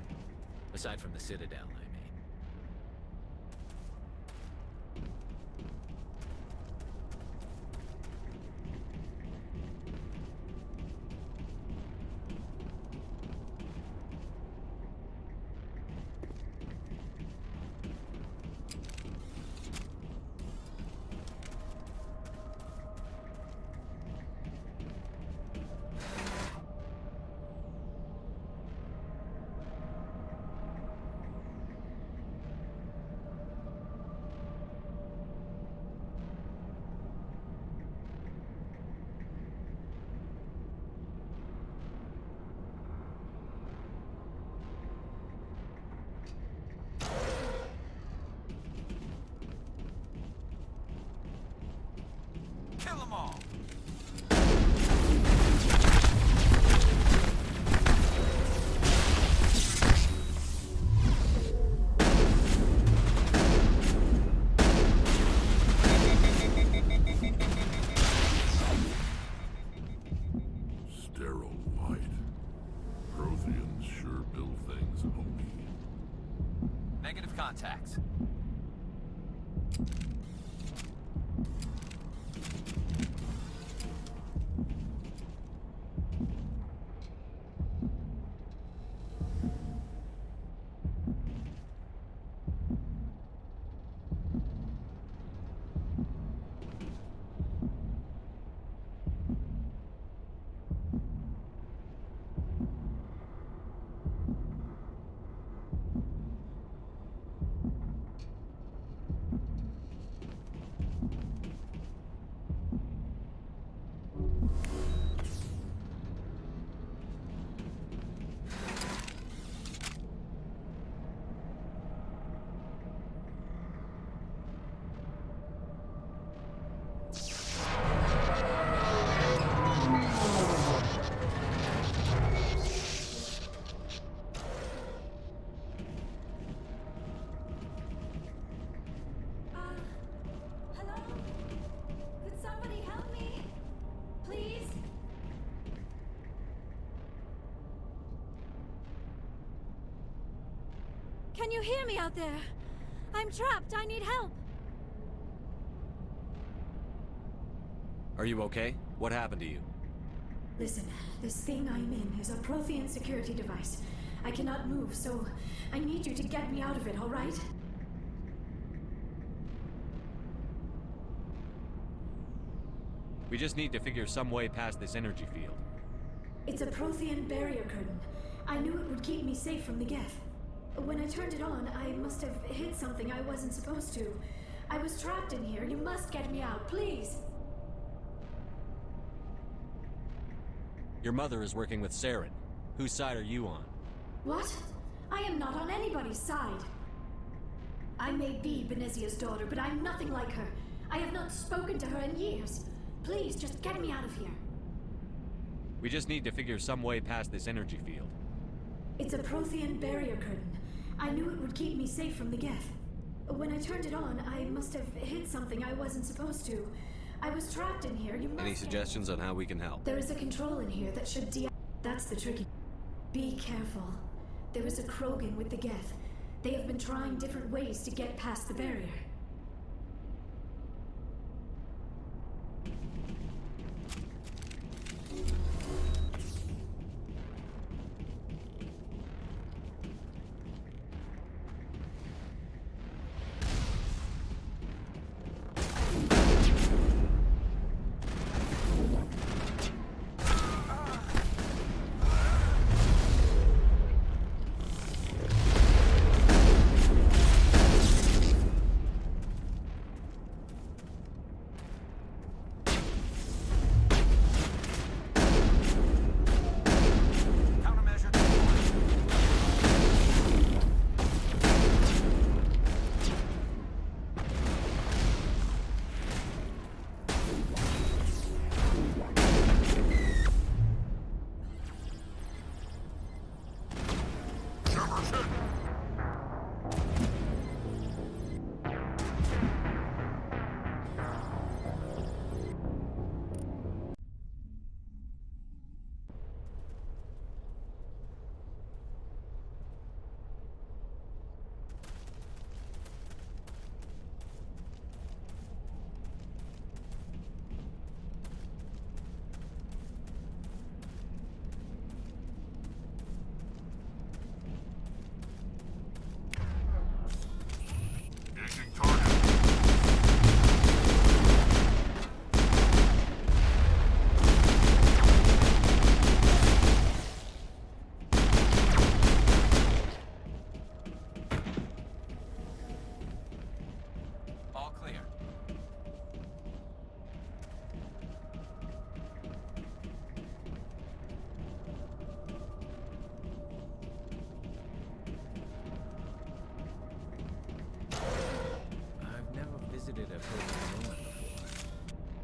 Aside from the Citadel, I mean. Kill them all! Sterile white. Protheans sure build things, homie. Negative contacts. Can you hear me out there? I'm trapped. I need help. Are you okay? What happened to you? Listen, this thing I'm in is a Prothean security device. I cannot move, so I need you to get me out of it, all right? We just need to figure some way past this energy field. It's a Prothean barrier curtain. I knew it would keep me safe from the Geth. When I turned it on, I must have hit something I wasn't supposed to. I was trapped in here. You must get me out, please. Your mother is working with Saren. Whose side are you on? What? I am not on anybody's side. I may be Benezia's daughter, but I'm nothing like her. I have not spoken to her in years. Please, just get me out of here. We just need to figure some way past this energy field. It's a Prothean barrier curtain. I knew it would keep me safe from the Geth. When I turned it on, I must have hit something I wasn't supposed to. I was trapped in here. You must Any suggestions on how we can help? There is a control in here that should That's the tricky. Be careful. There is a Krogan with the Geth. They have been trying different ways to get past the barrier.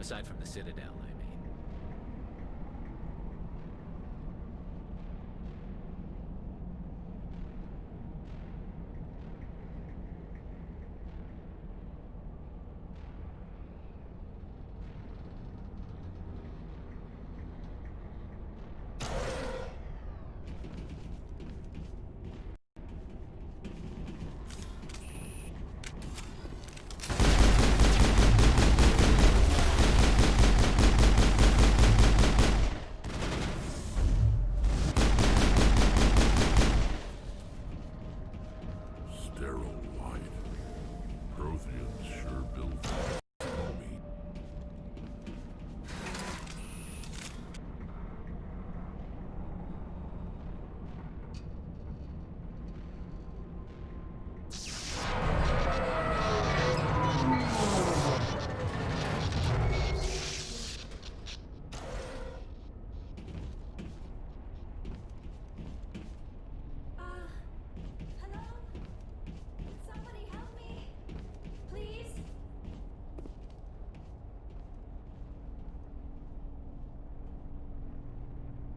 Aside from the Citadel, I mean. Sterile light. Protheans sure build fast, homie. Hello? Somebody help me! Please?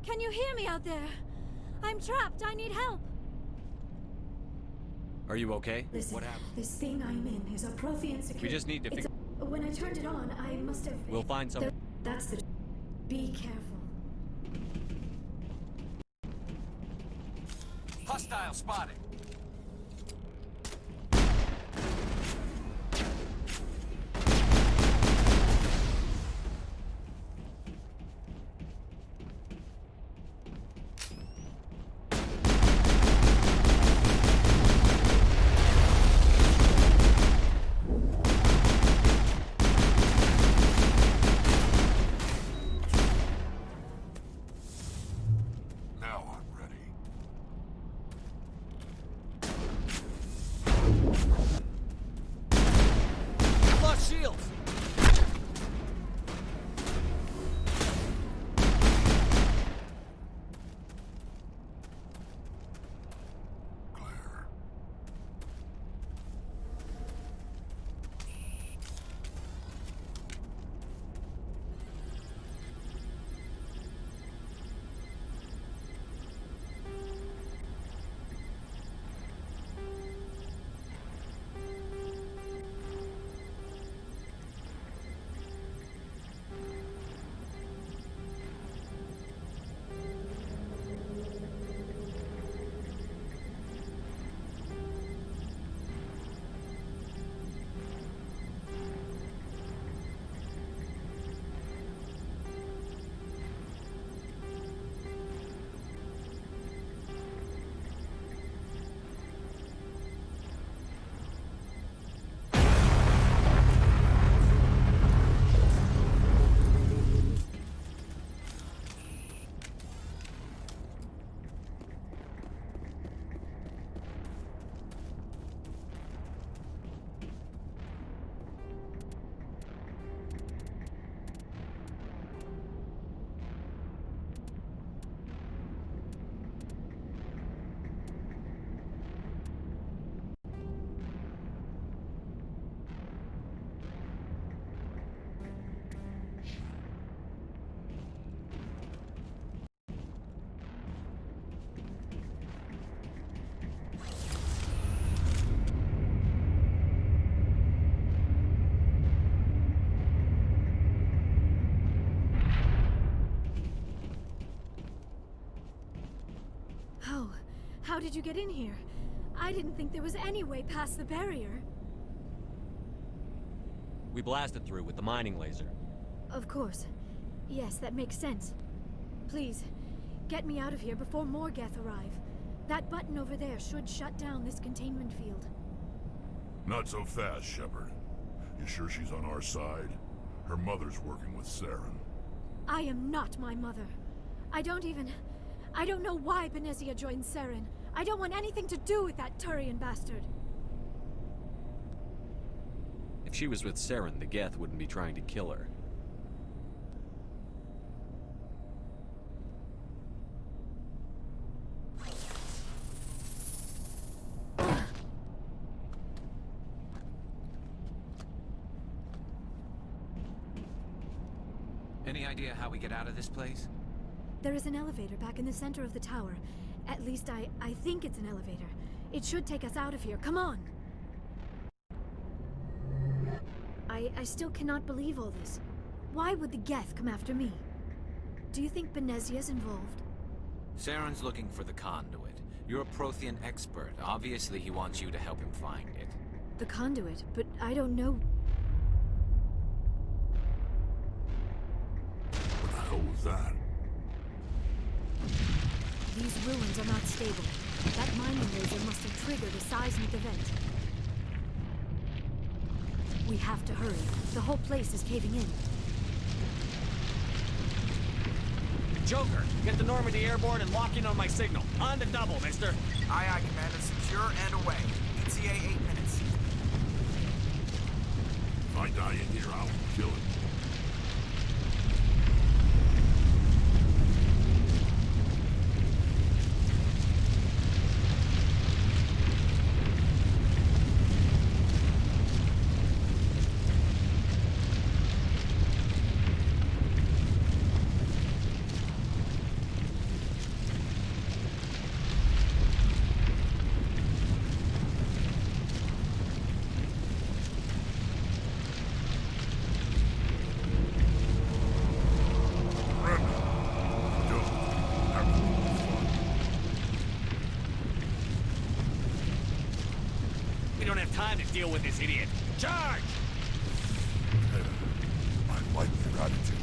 Can you hear me out there? I'm trapped. I need help. Are you okay? Listen, What happened? this thing I'm in is a Prothean security. We just need to figure... When I turned it on, I must have... We'll find some... That's the... Be careful. Hostile spotted. Now I'm ready. Lost shields. Claire. How did you get in here? I didn't think there was any way past the barrier. We blasted through with the mining laser. Of course. Yes, that makes sense. Please, get me out of here before more Geth arrive. That button over there should shut down this containment field. Not so fast, Shepard. You sure she's on our side? Her mother's working with Saren. I am not my mother. I don't know why Benezia joined Saren. I don't want anything to do with that Turian bastard. If she was with Saren, the Geth wouldn't be trying to kill her. any idea how we get out of this place? There is an elevator back in the center of the tower. At least I think it's an elevator. It should take us out of here. Come on! I still cannot believe all this. Why would the Geth come after me? Do you think Benezia's involved? Saren's looking for the conduit. You're a Prothean expert. Obviously, he wants you to help him find it. The conduit, but I don't know. What the hell was that? These ruins are not stable. That mining laser must have triggered a seismic event. We have to hurry. The whole place is caving in. Joker, get the Normandy airborne and lock in on my signal. On the double, mister. Aye, aye, Commander. Secure and away. ETA 8 minutes. If I die in here, I'll kill it. We don't have time to deal with this idiot. Charge! I like your attitude.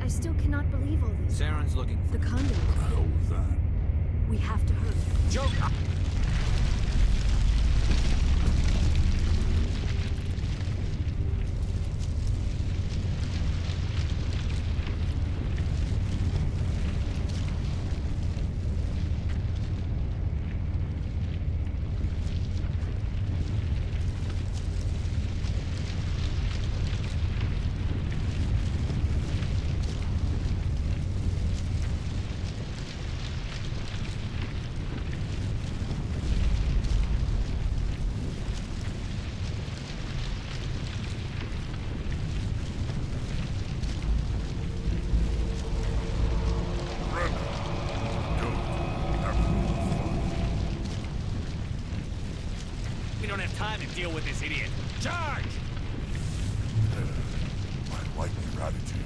I still cannot believe all this. Saren's looking for the conduit. What the hell was that? We have to hurry. Joker! We don't have time to deal with this idiot. Charge! I like your attitude.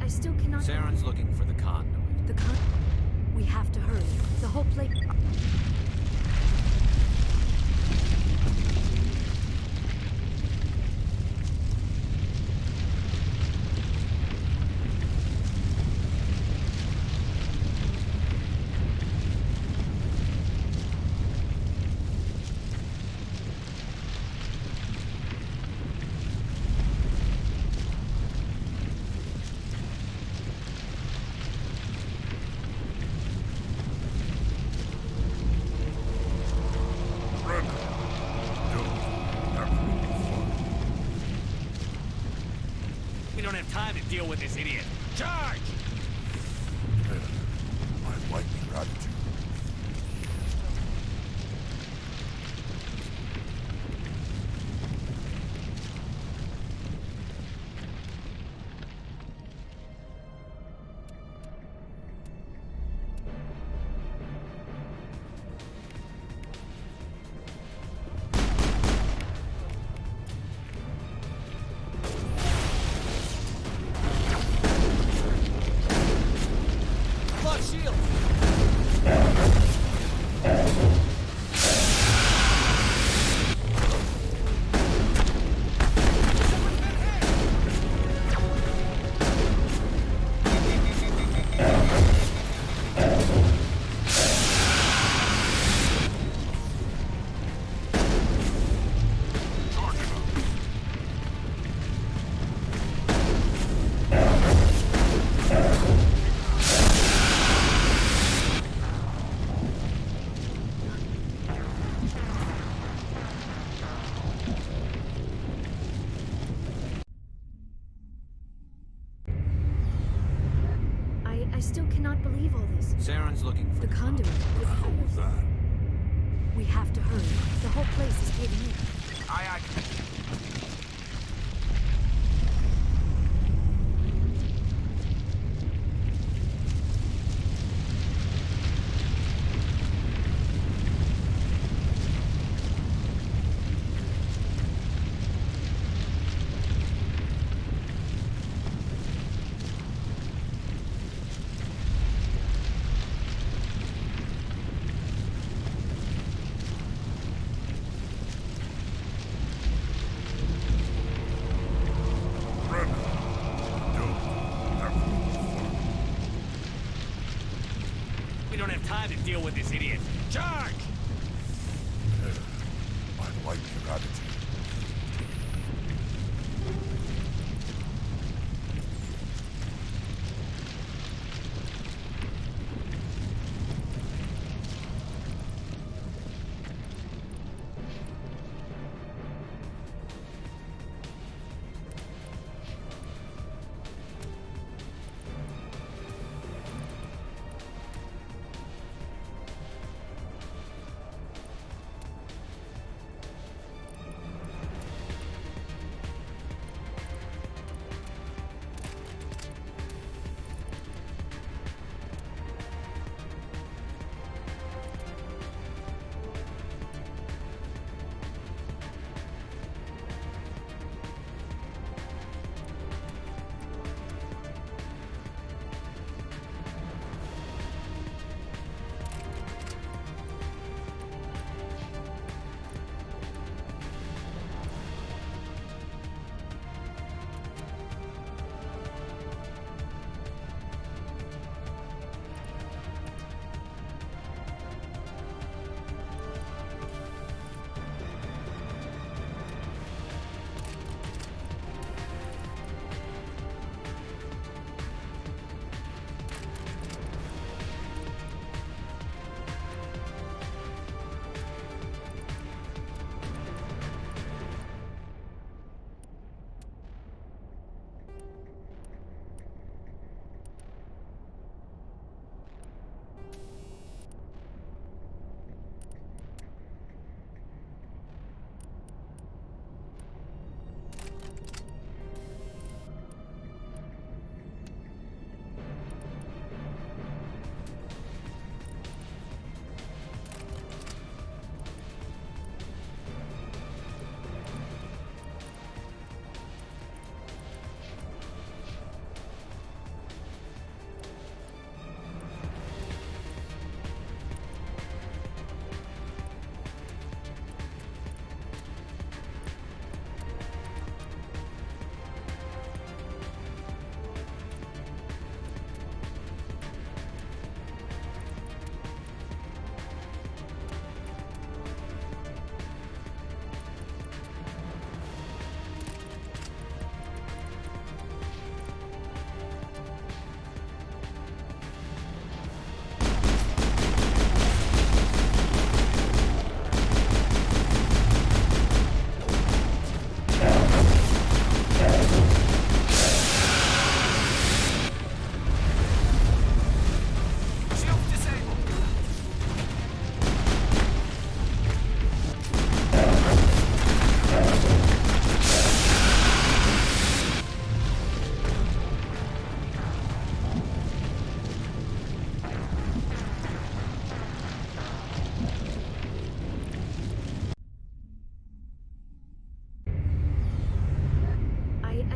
I still cannot... Saren's looking for the conduit. We have to hurry. The whole place... We don't have time to deal with this idiot. Charge! I like your attitude. I still cannot believe all this. Saren's looking for the conduit. What the hell was that? We have to hurry. The whole place is caving in. Aye. We don't have time to deal with this idiot. Charge! I like your attitude.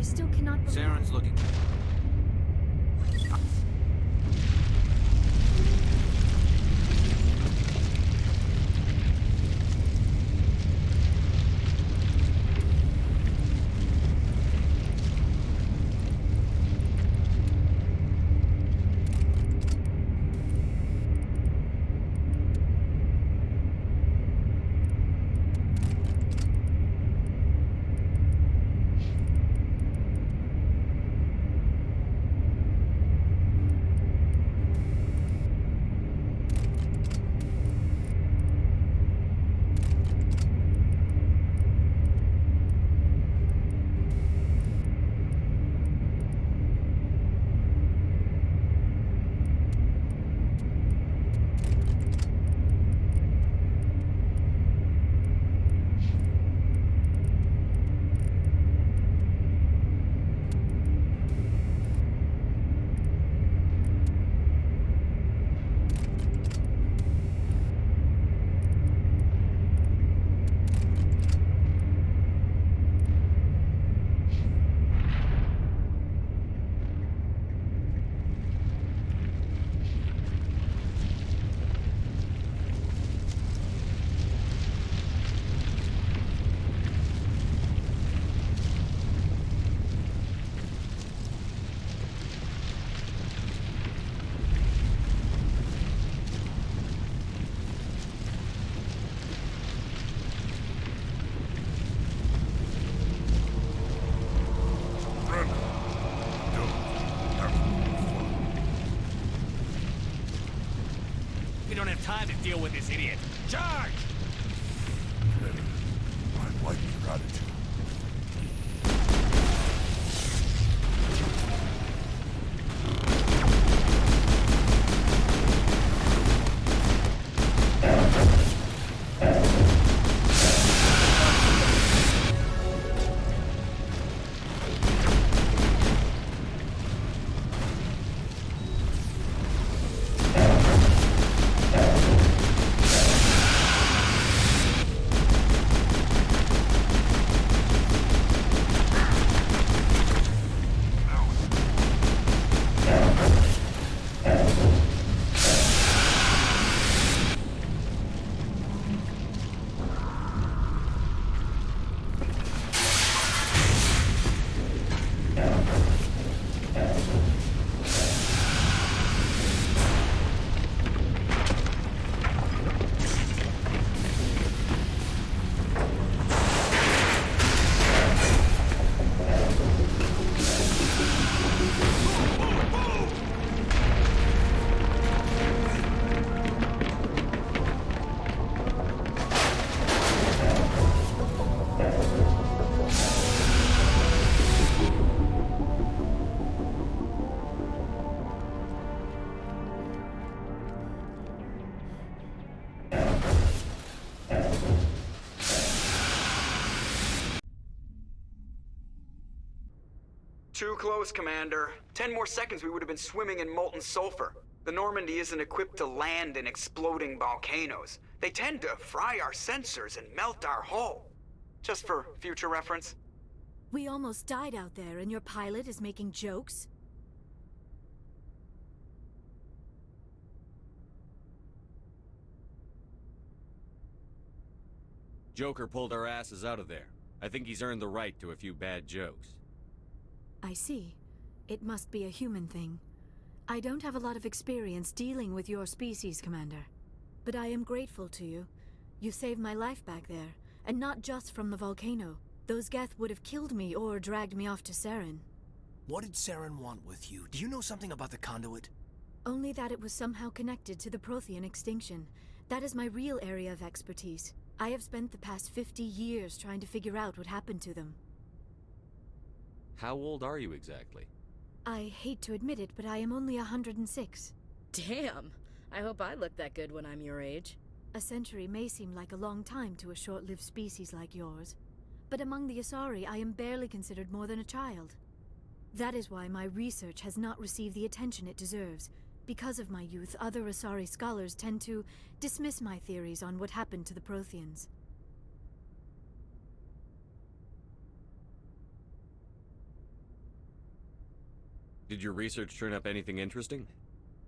still cannot believe... Saren's looking. We don't have time to deal with this idiot. Charge! I like your attitude. Too close, Commander. 10 more seconds we would have been swimming in molten sulfur. The Normandy isn't equipped to land in exploding volcanoes. They tend to fry our sensors and melt our hull. Just for future reference. We almost died out there, and your pilot is making jokes? Joker pulled our asses out of there. I think he's earned the right to a few bad jokes. I see. It must be a human thing. I don't have a lot of experience dealing with your species, Commander. But I am grateful to you. You saved my life back there, and not just from the volcano. Those Geth would have killed me or dragged me off to Saren. What did Saren want with you? Do you know something about the conduit? Only that it was somehow connected to the Prothean extinction. That is my real area of expertise. I have spent the past 50 years trying to figure out what happened to them. How old are you exactly? I hate to admit it, but I am only 106. Damn! I hope I look that good when I'm your age. A century may seem like a long time to a short-lived species like yours. But among the Asari, I am barely considered more than a child. That is why my research has not received the attention it deserves. Because of my youth, other Asari scholars tend to dismiss my theories on what happened to the Protheans. Did your research turn up anything interesting?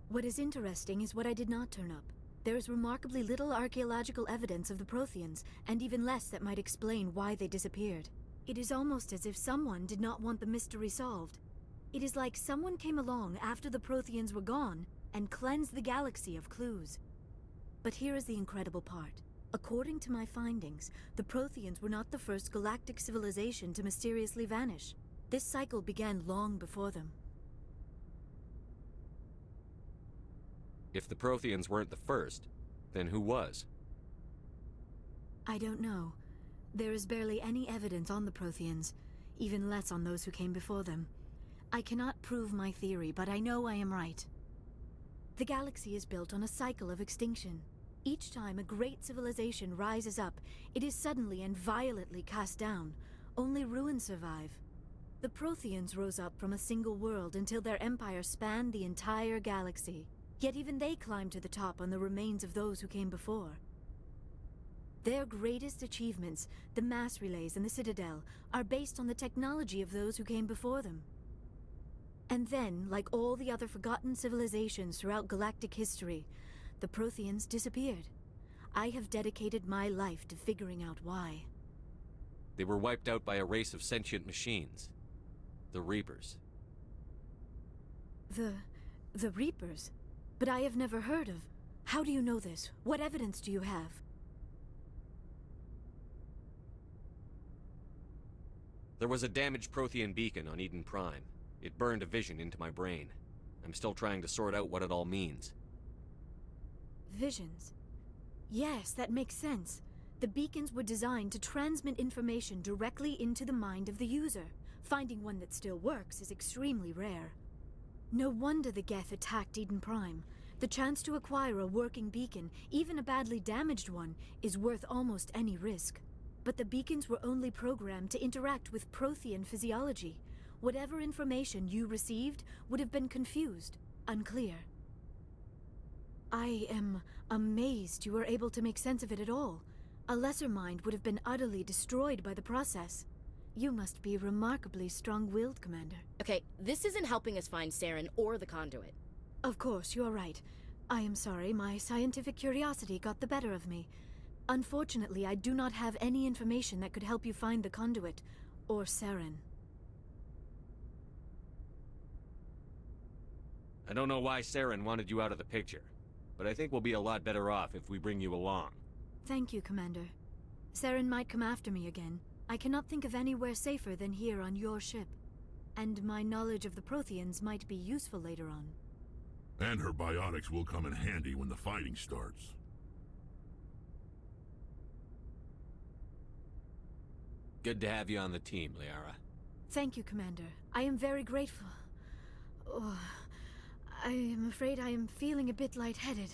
What is interesting is what I did not turn up. There is remarkably little archaeological evidence of the Protheans, and even less that might explain why they disappeared. It is almost as if someone did not want the mystery solved. It is like someone came along after the Protheans were gone and cleansed the galaxy of clues. But here is the incredible part. According to my findings, the Protheans were not the first galactic civilization to mysteriously vanish. This cycle began long before them. If the Protheans weren't the first, then who was? I don't know. There is barely any evidence on the Protheans, even less on those who came before them. I cannot prove my theory, but I know I am right. The galaxy is built on a cycle of extinction. Each time a great civilization rises up, it is suddenly and violently cast down. Only ruins survive. The Protheans rose up from a single world until their empire spanned the entire galaxy. Yet even they climbed to the top on the remains of those who came before. Their greatest achievements, the mass relays and the Citadel, are based on the technology of those who came before them. And then, like all the other forgotten civilizations throughout galactic history, the Protheans disappeared. I have dedicated my life to figuring out why. They were wiped out by a race of sentient machines. The Reapers. The Reapers? But I have never heard of... How do you know this? What evidence do you have? There was a damaged Prothean beacon on Eden Prime. It burned a vision into my brain. I'm still trying to sort out what it all means. Visions. Yes, that makes sense. The beacons were designed to transmit information directly into the mind of the user. Finding one that still works is extremely rare. No wonder the Geth attacked Eden Prime. The chance to acquire a working beacon, even a badly damaged one, is worth almost any risk. But the beacons were only programmed to interact with Prothean physiology. Whatever information you received would have been confused, unclear. I am amazed you were able to make sense of it at all. A lesser mind would have been utterly destroyed by the process. You must be remarkably strong-willed, Commander. Okay, this isn't helping us find Saren or the conduit. Of course, you are right. I am sorry, my scientific curiosity got the better of me. Unfortunately, I do not have any information that could help you find the conduit, or Saren. I don't know why Saren wanted you out of the picture, but I think we'll be a lot better off if we bring you along. Thank you, Commander. Saren might come after me again. I cannot think of anywhere safer than here on your ship. And my knowledge of the Protheans might be useful later on. And her biotics will come in handy when the fighting starts. Good to have you on the team, Liara. Thank you, Commander. I am very grateful. Oh, I am afraid I am feeling a bit lightheaded.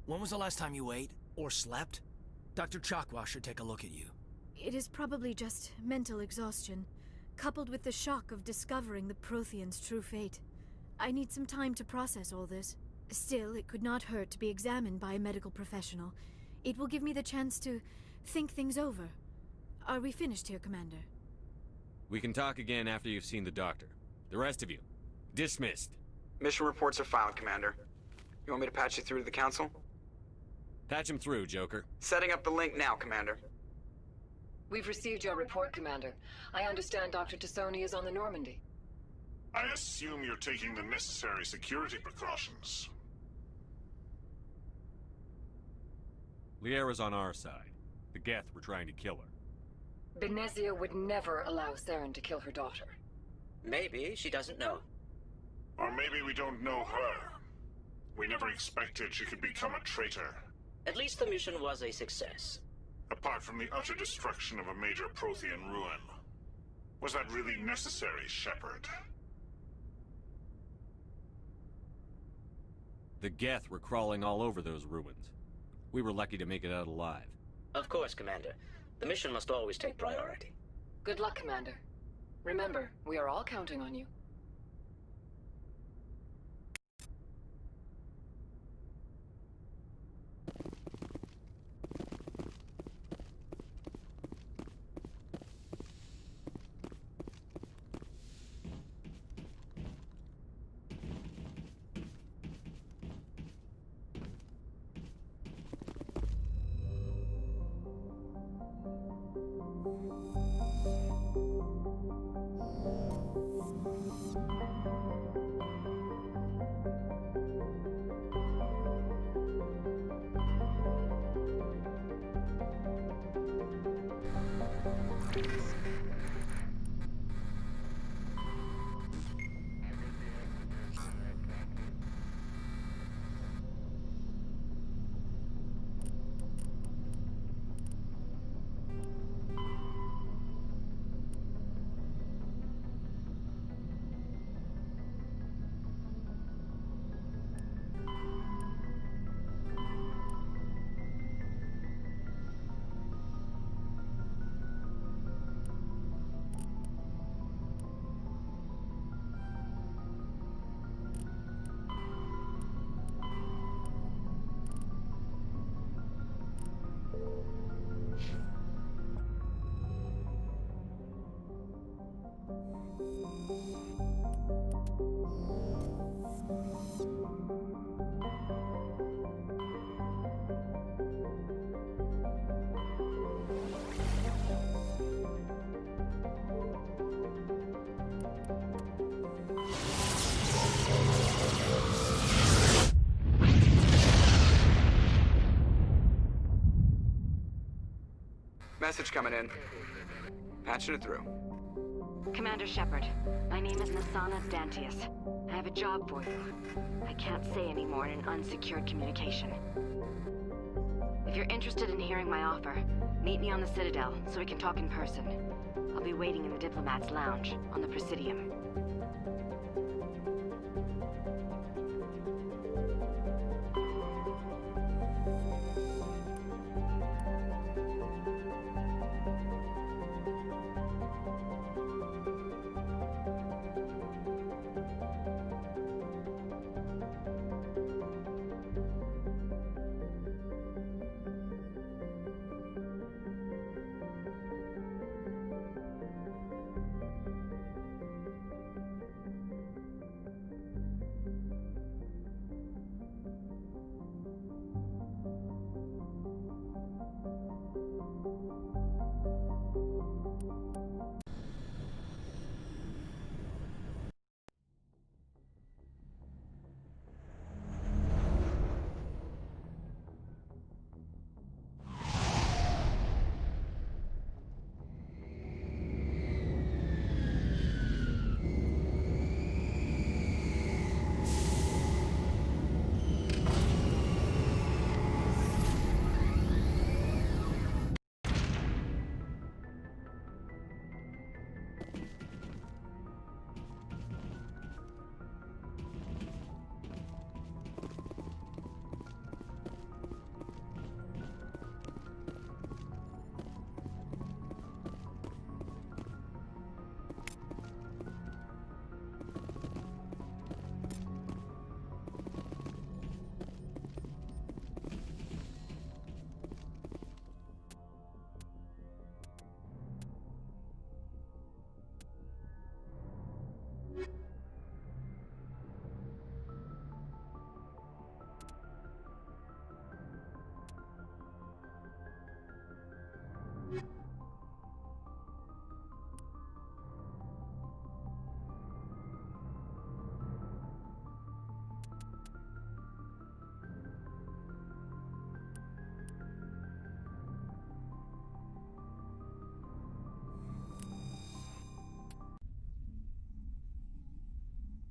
When was the last time you ate or slept? Dr. Chakwa should take a look at you. It is probably just mental exhaustion, coupled with the shock of discovering the Protheans' true fate. I need some time to process all this. Still, it could not hurt to be examined by a medical professional. It will give me the chance to think things over. Are we finished here, Commander? We can talk again after you've seen the doctor. The rest of you, dismissed. Mission reports are filed, Commander. You want me to patch you through to the Council? Patch him through, Joker. Setting up the link now, Commander. We've received your report, Commander. I understand Dr. Tassoni is on the Normandy. I assume you're taking the necessary security precautions. Liara's on our side. The Geth were trying to kill her. Benezia would never allow Saren to kill her daughter. Maybe she doesn't know. Or maybe we don't know her. We never expected she could become a traitor. At least the mission was a success. Apart from the utter destruction of a major Prothean ruin. Was that really necessary, Shepard? The Geth were crawling all over those ruins. We were lucky to make it out alive. Of course, Commander. The mission must always take priority. Good luck, Commander. Remember, we are all counting on you. Message coming in. Patching it through. Commander Shepard, my name is Nasana Dantius. I have a job for you. I can't say any more in an unsecured communication. If you're interested in hearing my offer, meet me on the Citadel so we can talk in person. I'll be waiting in the Diplomat's Lounge on the Presidium.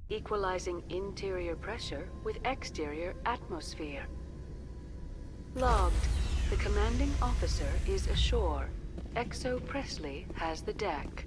Equalizing interior pressure with exterior atmosphere. Logged. The commanding officer is ashore. Exo Presley has the deck.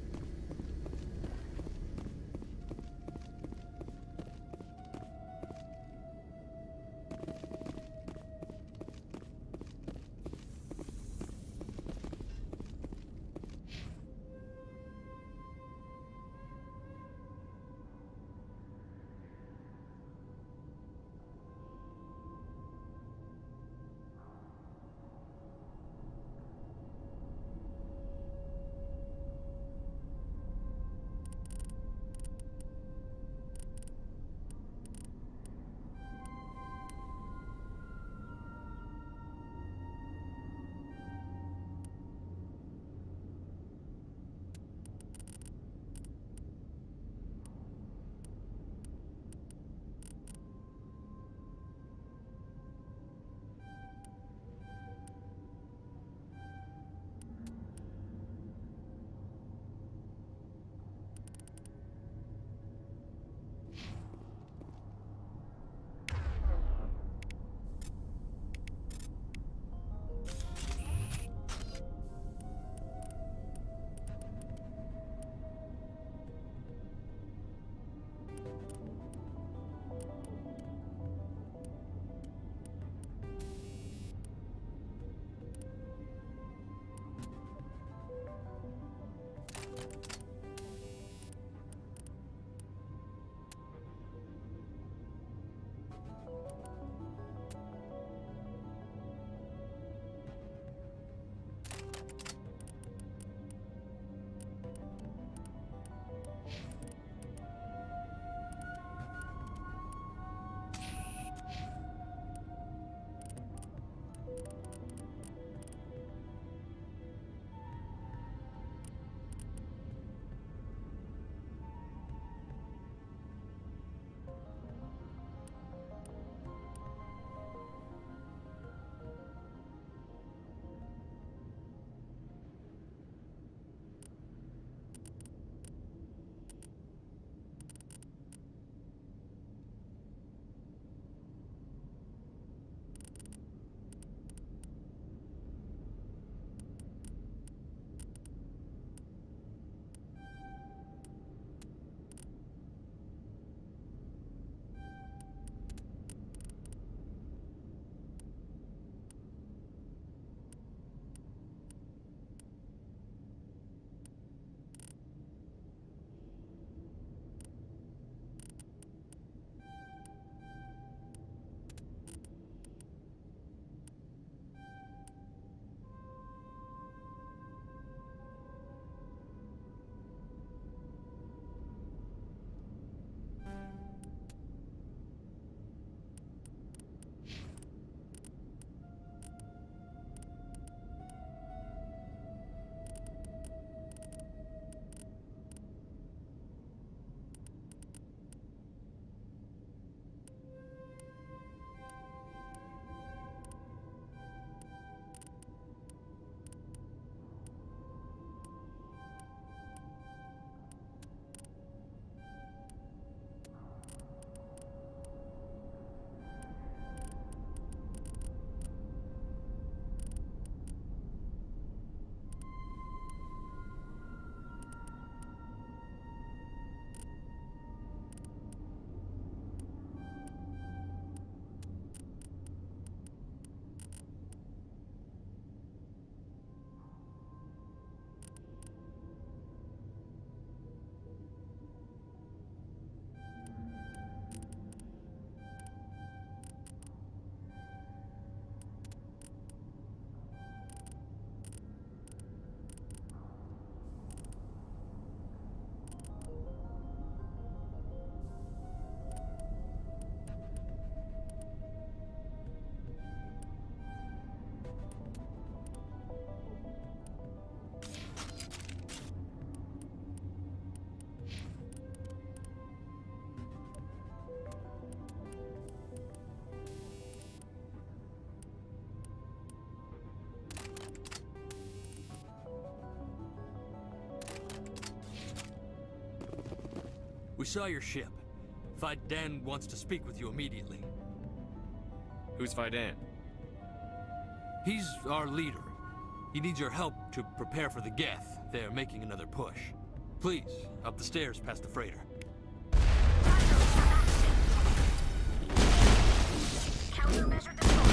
We saw your ship. Faidan wants to speak with you immediately. Who's Faidan? He's our leader. He needs your help to prepare for the Geth. They're making another push. Please, up the stairs past the freighter. Countermeasure deployed.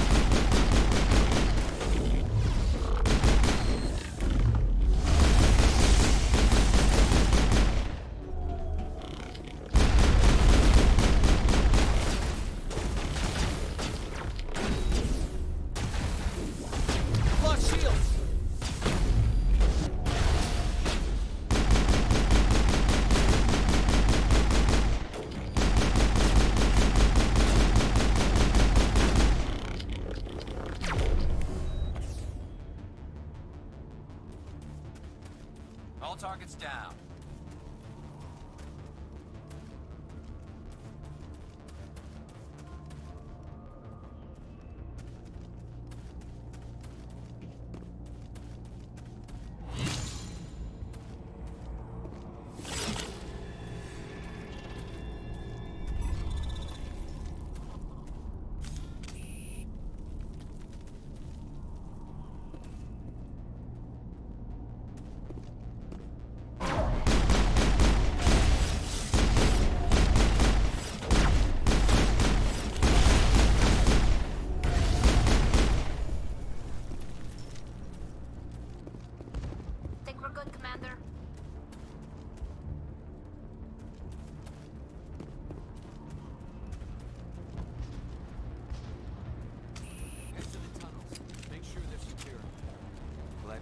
All targets down.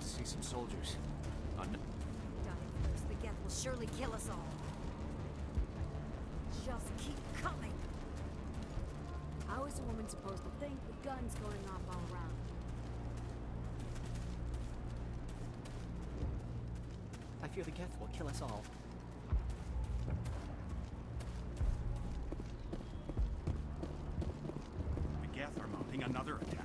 See some soldiers. Dying first, the Geth will surely kill us all. Just keep coming. How is a woman supposed to think with guns going off all around? I fear the Geth will kill us all. The Geth are mounting another attack.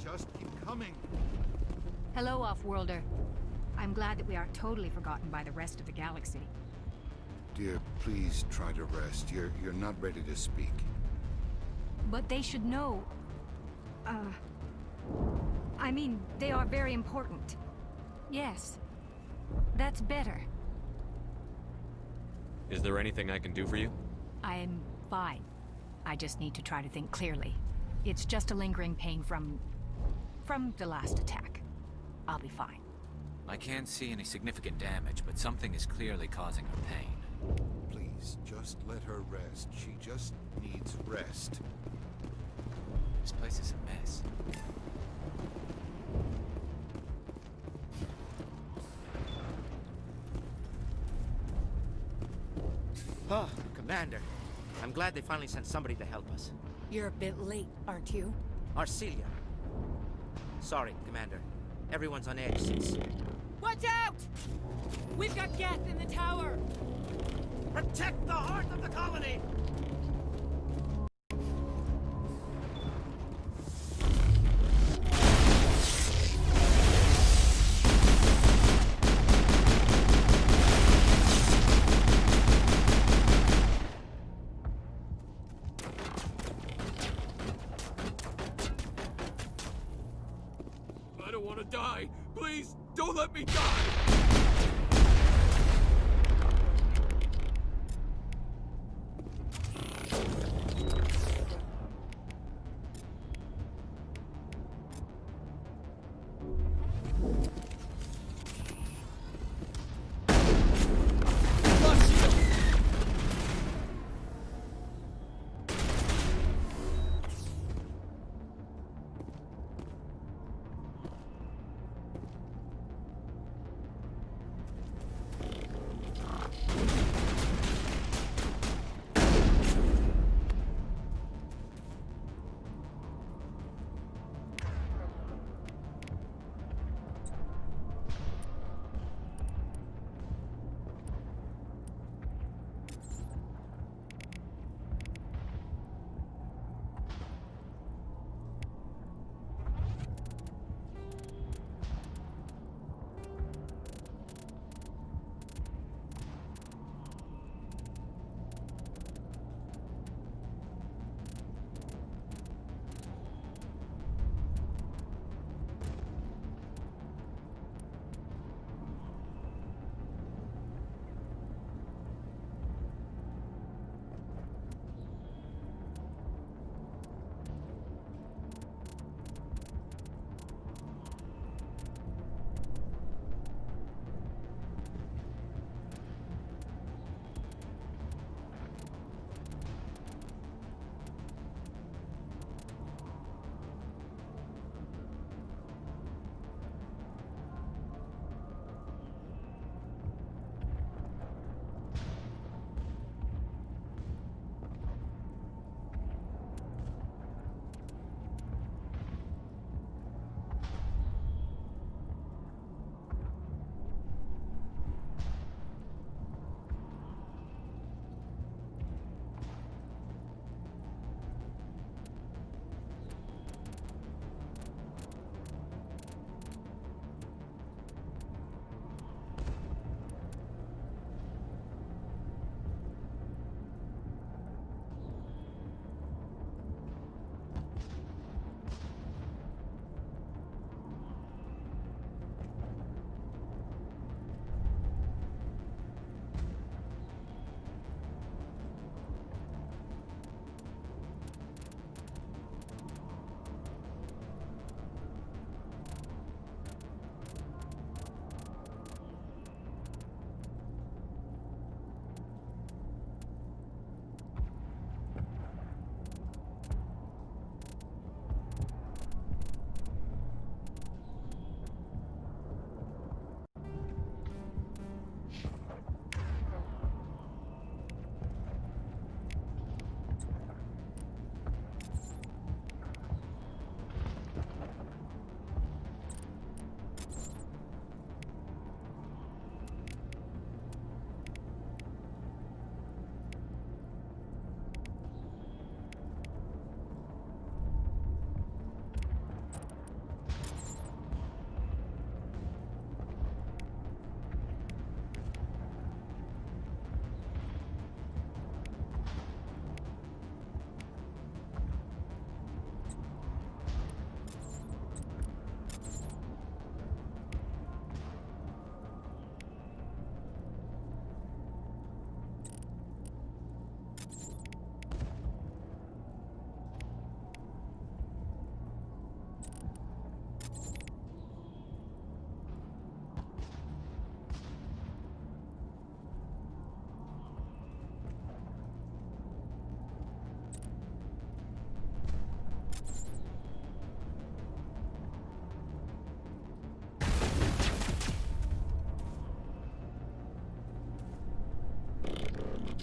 Just keep coming. Hello, Off-Worlder. I'm glad that we aren't totally forgotten by the rest of the galaxy. Dear, please try to rest. You're not ready to speak. But they should know... I mean, they are very important. Yes. That's better. Is there anything I can do for you? I'm fine. I just need to try to think clearly. It's just a lingering pain from the last attack. I'll be fine. I can't see any significant damage, but something is clearly causing her pain. Please, just let her rest. She just needs rest. This place is a mess. Oh, Commander. I'm glad they finally sent somebody to help us. You're a bit late, aren't you? Arcelia. Sorry, Commander. Everyone's on edge since... Watch out! We've got Geth in the tower! Protect the heart of the colony! I don't want to die. Please, don't let me die!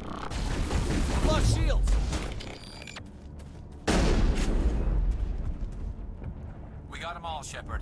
Flush shields! We got them all, Shepard.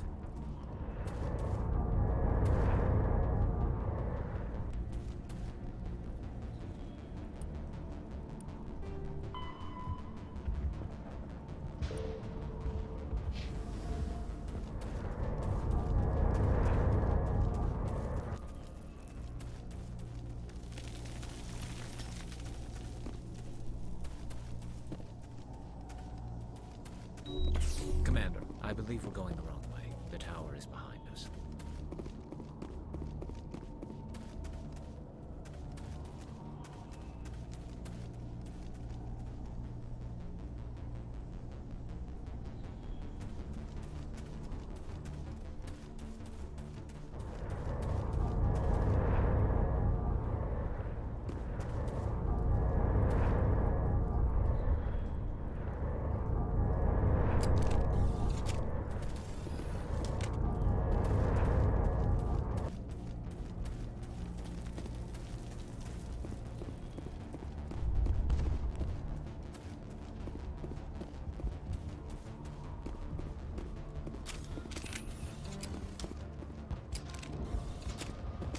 Commander, I believe we're going the wrong way. The tower is behind us.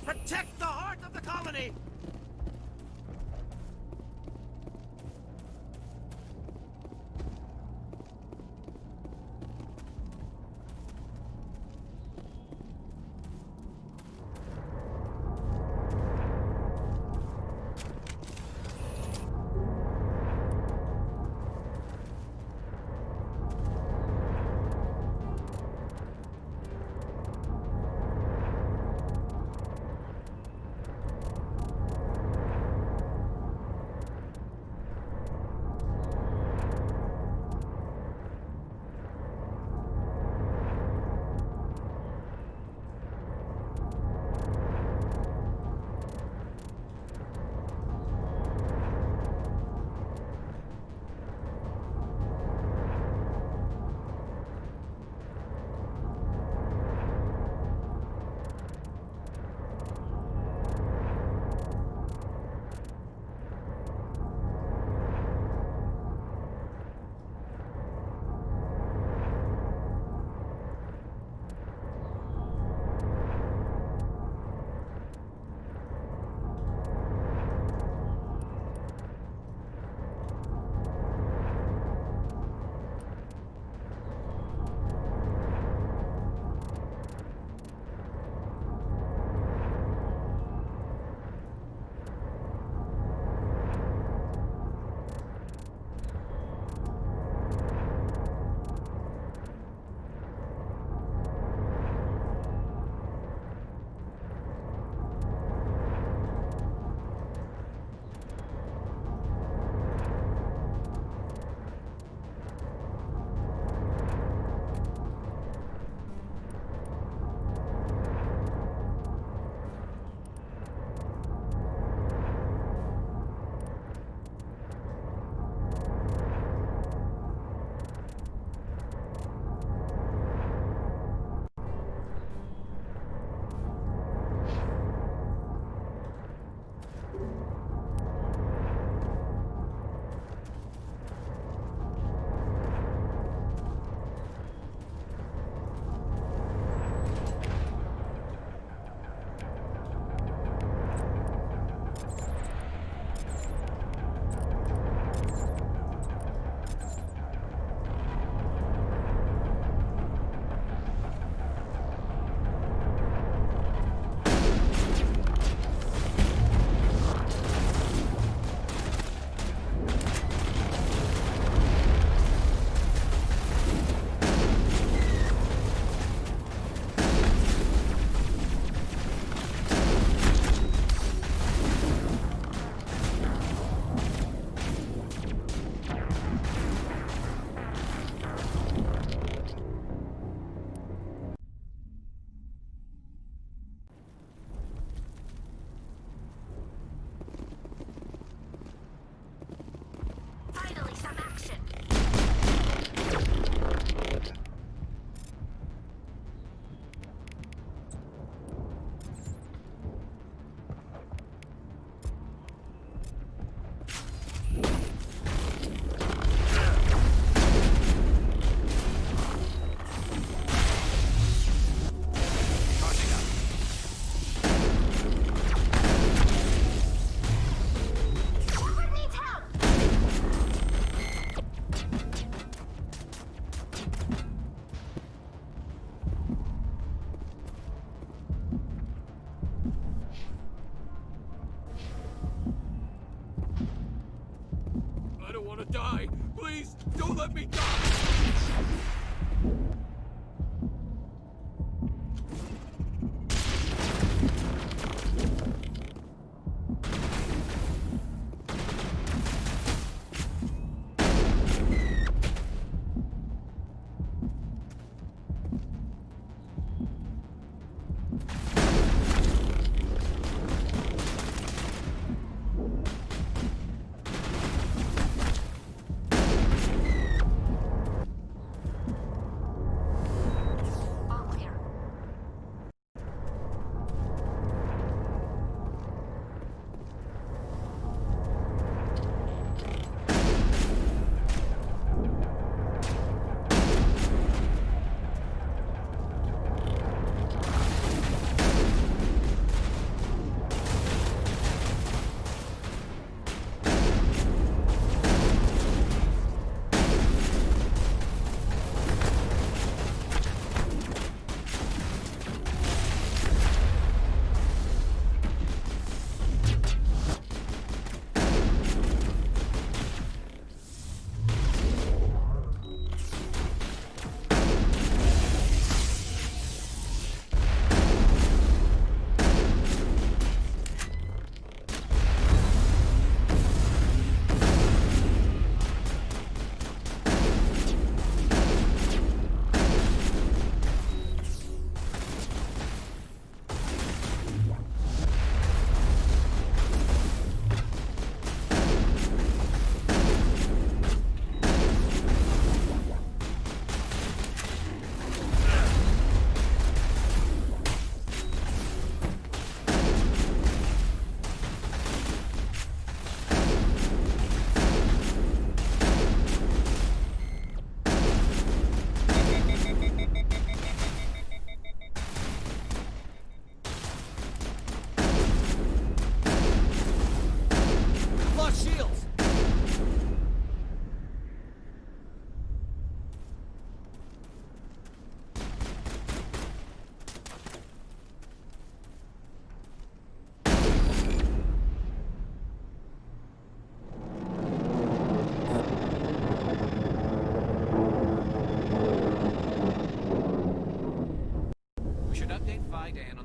Protect the heart of the colony! Please, don't let me die!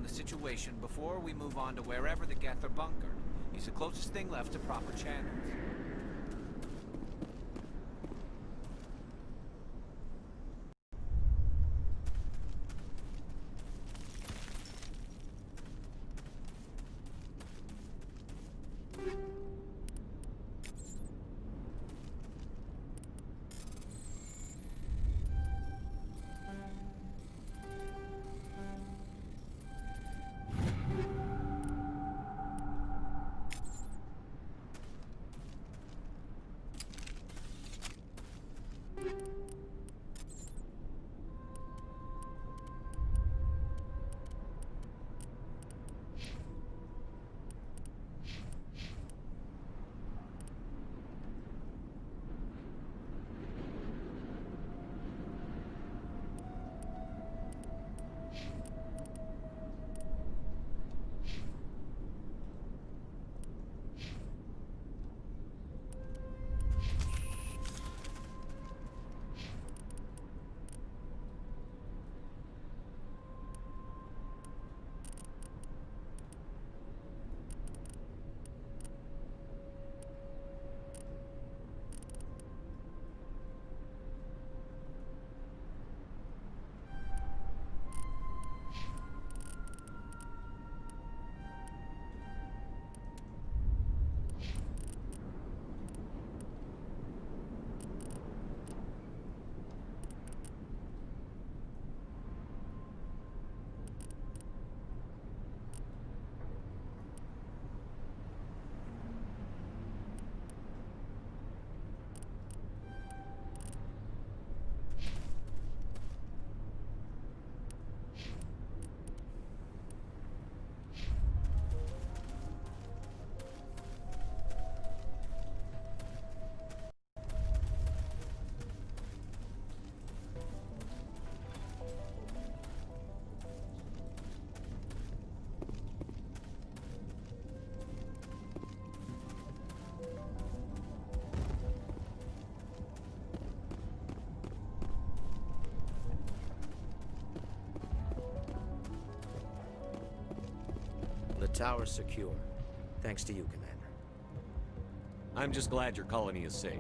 Situation before we move on to wherever the Geth are bunkered. He's the closest thing left to proper channels. tower's secure. Thanks to you, Commander. I'm just glad your colony is safe.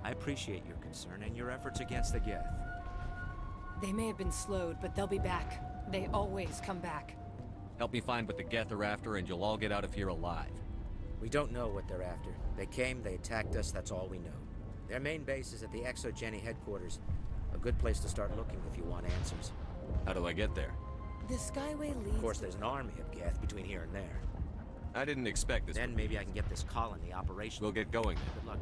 I appreciate your concern and your efforts against the Geth. They may have been slowed, but they'll be back. They always come back. Help me find what the Geth are after, and you'll all get out of here alive. We don't know what they're after. They came, they attacked us, that's all we know. Their main base is at the ExoGeni headquarters. A good place to start looking if you want answers. How do I get there? The Skyway leads... Of course, there's an army of Geth between here and there. I didn't expect this. Then maybe I can get this colony operational. We'll get going. Good luck,